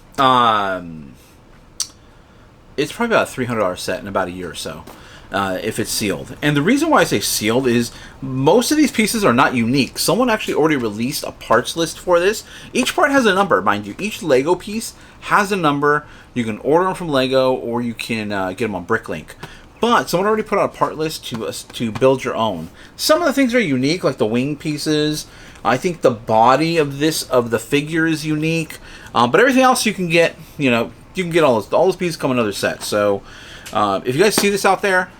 It's probably about a $300 set in about a year or so, if it's sealed. And the reason why I say sealed is most of these pieces are not unique. Someone actually already released a parts list for this. Each part has a number, mind you. Each Lego piece has a number. You can order them from Lego, or you can get them on Bricklink. But someone already put out a part list to build your own. Some of the things are unique, like the wing pieces. I think the body of the figure is unique. But everything else you can get, you can get all those pieces come in another set. So if you guys see this out there,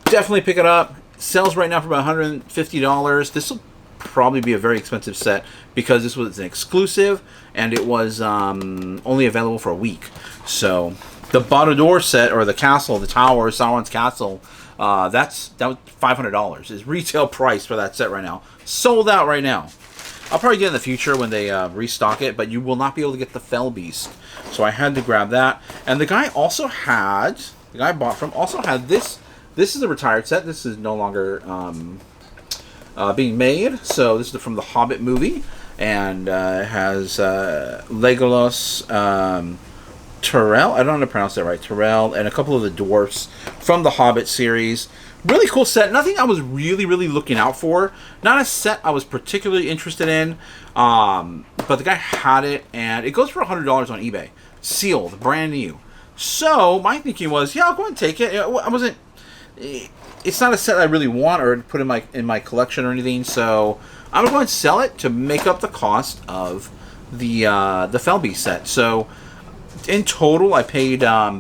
definitely pick it up. It sells right now for about $150. This will probably be a very expensive set, because this was an exclusive and it was only available for a week. So the Barad-dûr set, or the castle, the tower, Sauron's castle, that was $500 is retail price for that set right now. Sold out right now. I'll probably get it in the future when they restock it, but you will not be able to get the Fell Beast. So I had to grab that. And the guy also had, the guy I bought from, also had this. This is a retired set. This is no longer being made. So this is from the Hobbit movie. And it has Legolas, Tyrell, I don't know how to pronounce that right, Tyrell, and a couple of the dwarfs from the Hobbit series. Really cool set. Nothing I was really looking out for. Not a set I was particularly interested in. But the guy had it, and it goes for $100 on eBay. Sealed, brand new. So my thinking was, yeah, I'll go ahead and take it. It's not a set I really want or put in my collection or anything. So I'm gonna go ahead and sell it to make up the cost of the Fell Beast set. So in total, I paid what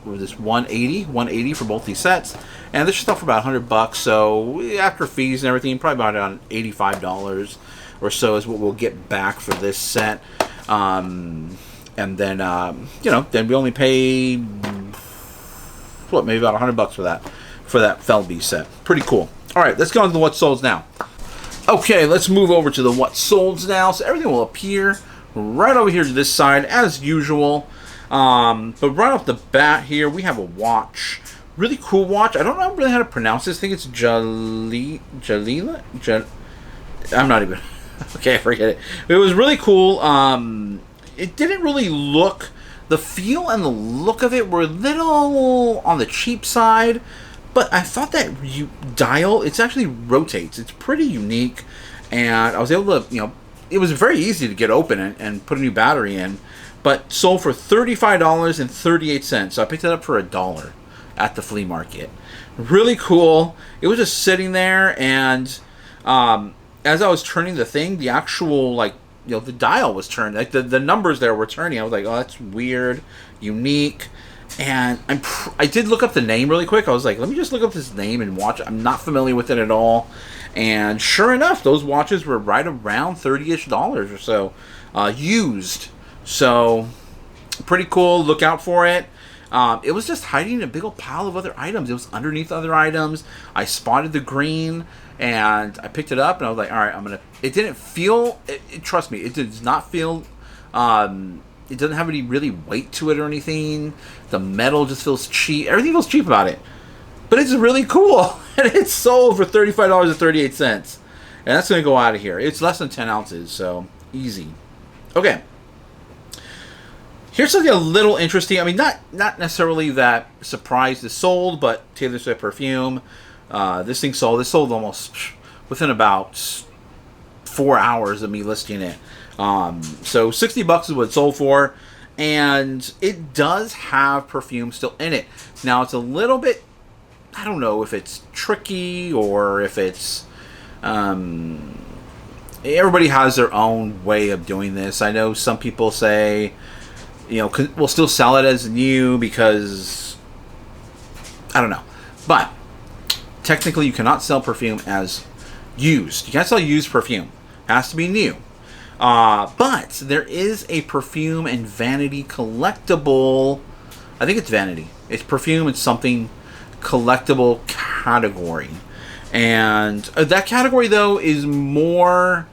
was this, $180 for both these sets, and this stuff for about $100. So after fees and everything, probably about around $85 or so is what we'll get back for this set. And then then we only paid maybe about $100 for that Fell Beast set. Pretty cool. All right, let's go on to the what solds now. Okay, let's move over to the what solds now. So everything will appear right over here to this side as usual. But right off the bat here, we have a watch. Really cool watch. I don't know really how to pronounce this. I think it's Jalila. I'm not even. Okay, forget it. It was really cool. It didn't really look. The feel and the look of it were a little on the cheap side. But I thought that dial, it actually rotates. It's pretty unique. And I was able to, it was very easy to get open and put a new battery in. But sold for $35.38. So I picked it up for $1 at the flea market. Really cool. It was just sitting there, and as I was turning the thing, the actual the dial was turned. Like the numbers there were turning. I was like, oh, that's weird, unique. And I did look up the name really quick. I was like, let me just look up this name and watch. I'm not familiar with it at all. And sure enough, those watches were right around $30-ish or so, used. So pretty cool. Look out for it. It was just hiding in a big old pile of other items. It was underneath other items. I spotted the green, and I picked it up, and I was like, all right, I'm gonna. It didn't feel. Trust me, it does not feel. It doesn't have any really weight to it or anything. The metal just feels cheap. Everything feels cheap about it. But it's really cool. And it's sold for $35.38. And that's going to go out of here. It's less than 10 ounces, so easy. Okay. Here's something a little interesting. I mean, not necessarily that Surprise is sold, but Taylor Swift perfume. This thing sold. This sold almost within about 4 hours of me listing it. So $60 is what it sold for. And it does have perfume still in it. Now, it's a little bit... I don't know if it's tricky or if it's... everybody has their own way of doing this. I know some people say, we'll still sell it as new because... I don't know. But, technically you cannot sell perfume as used. You can't sell used perfume. It has to be new. But there is a perfume and vanity collectible... I think it's vanity. It's perfume and something... collectible category, and that category though is more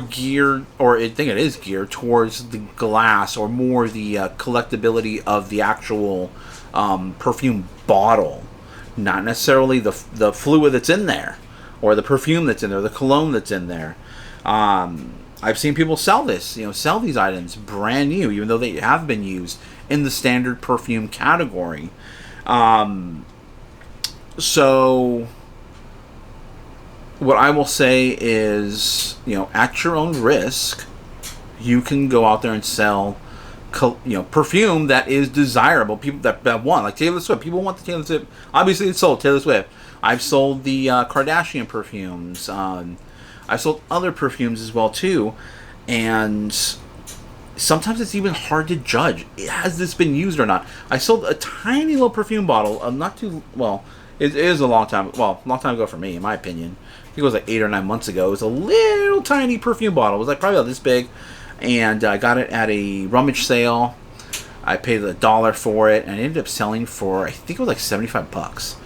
geared, or I think it is geared towards the glass, or more the collectability of the actual perfume bottle, not necessarily the fluid that's in there, or the perfume that's in there, the cologne that's in there. I've seen people sell this, sell these items brand new, even though they have been used in the standard perfume category. So what I will say is, at your own risk, you can go out there and sell, perfume that is desirable. People that want, like Taylor Swift. People want the Taylor Swift. Obviously, it's sold Taylor Swift. I've sold the Kardashian perfumes. I've sold other perfumes as well too, and sometimes it's even hard to judge. Has this been used or not? I sold a tiny little perfume bottle. It is a long time. Well, a long time ago for me, in my opinion. I think it was like 8 or 9 months ago. It was a little tiny perfume bottle. It was like probably about this big, and I got it at a rummage sale. I paid $1 for it, and it ended up selling for, I think it was like $75.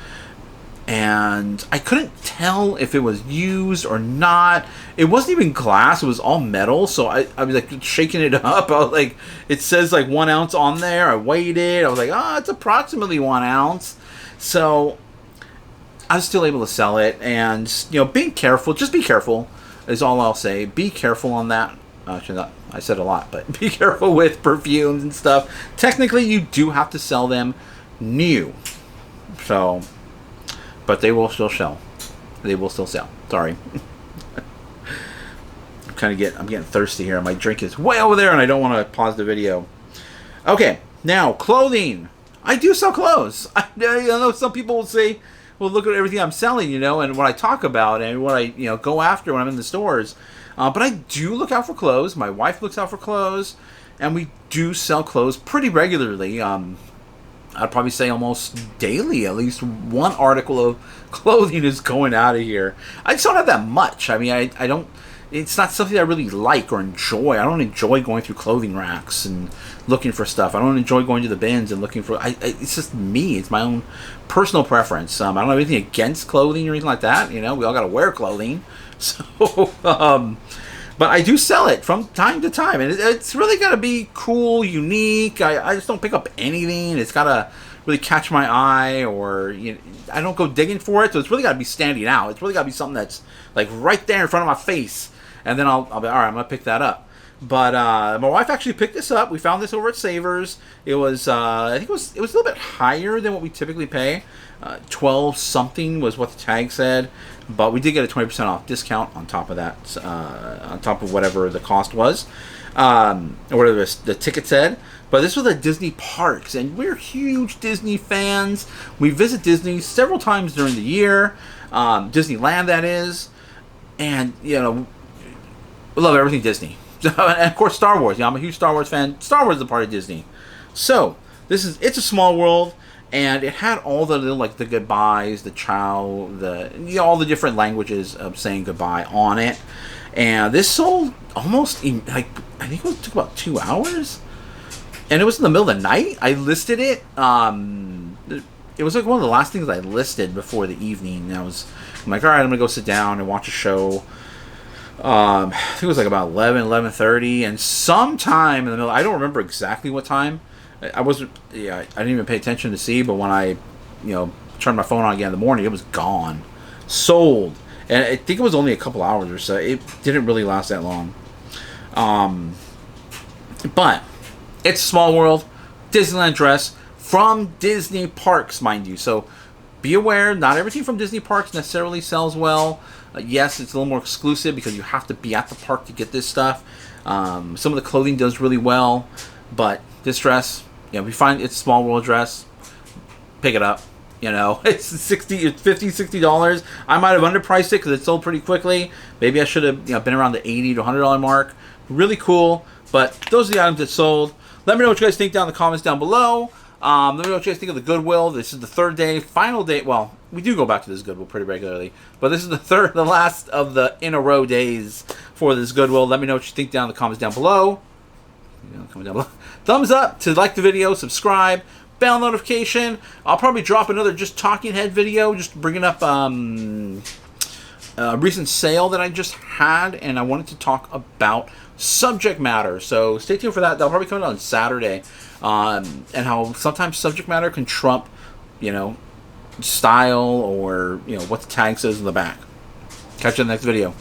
And I couldn't tell if it was used or not. It wasn't even glass. It was all metal. So I was like shaking it up. I was like, it says like 1 ounce on there. I weighed it. I was like, it's approximately 1 ounce. So I was still able to sell it. And, being careful. Just be careful is all I'll say. Be careful on that. Actually, not, I said a lot, but be careful with perfumes and stuff. Technically, you do have to sell them new. So... but they will still sell. They will still sell. Sorry. I'm getting thirsty here. My drink is way over there, and I don't want to pause the video. Okay, now clothing. I do sell clothes. I know some people will say, "Well, look at everything I'm selling," and what I talk about and what I go after when I'm in the stores. But I do look out for clothes. My wife looks out for clothes, and we do sell clothes pretty regularly. I'd probably say almost daily, at least one article of clothing is going out of here. I just don't have that much. I mean, I don't... It's not something I really like or enjoy. I don't enjoy going through clothing racks and looking for stuff. I don't enjoy going to the bins and looking for... it's just me. It's my own personal preference. I don't have anything against clothing or anything like that. We all got to wear clothing. So, but I do sell it from time to time, and it's really got to be cool, unique. I just don't pick up anything. It's got to really catch my eye, or I don't go digging for it. So it's really got to be standing out. It's really got to be something that's like right there in front of my face, and then I'll be all right. I'm gonna pick that up. But my wife actually picked this up. We found this over at Savers. It was I think it was a little bit higher than what we typically pay. 12 something was what the tag said, but we did get a 20% off discount on top of that, on top of whatever the cost was, or whatever the ticket said. But this was at Disney parks, and we're huge Disney fans. We visit Disney several times during the year, Disneyland that is, and we love everything Disney. And of course Star Wars. I'm a huge Star Wars fan. Star Wars is a part of Disney. So it's a small world. And it had all the little, like, the goodbyes, the ciao, all the different languages of saying goodbye on it. And this sold almost, I think it took about 2 hours. And it was in the middle of the night. I listed it. It was like one of the last things I listed before the evening. I'm like, all right, I'm going to go sit down and watch a show. I think it was like about 11:30. And sometime in the middle, I don't remember exactly what time. I didn't even pay attention to see, but when I, turned my phone on again in the morning, it was gone. Sold. And I think it was only a couple hours or so. It didn't really last that long. But it's a small world. Disneyland dress from Disney parks, mind you. So be aware, not everything from Disney parks necessarily sells well. Yes, it's a little more exclusive because you have to be at the park to get this stuff. Some of the clothing does really well, but this dress, you know, we find it's a small world dress. Pick it up. You know, it's $50, $60. I might have underpriced it because it sold pretty quickly. Maybe I should have, you know, been around the $80 to $100 mark. Really cool. But those are the items that sold. Let me know what you guys think down in the comments down below. Let me know what you guys think of the Goodwill. This is the third day, final day. Well, we do go back to this Goodwill pretty regularly, but this is the last of the in a row days for this Goodwill. Let me know what you think down in the comments down below. Thumbs up to like the video, subscribe, bell notification. I'll probably drop another just talking head video, just bringing up a recent sale that I just had, and I wanted to talk about subject matter. So stay tuned for that. That'll probably come out on Saturday. And how sometimes subject matter can trump, you know, style or, you know, what the tag says in the back. Catch you in the next video.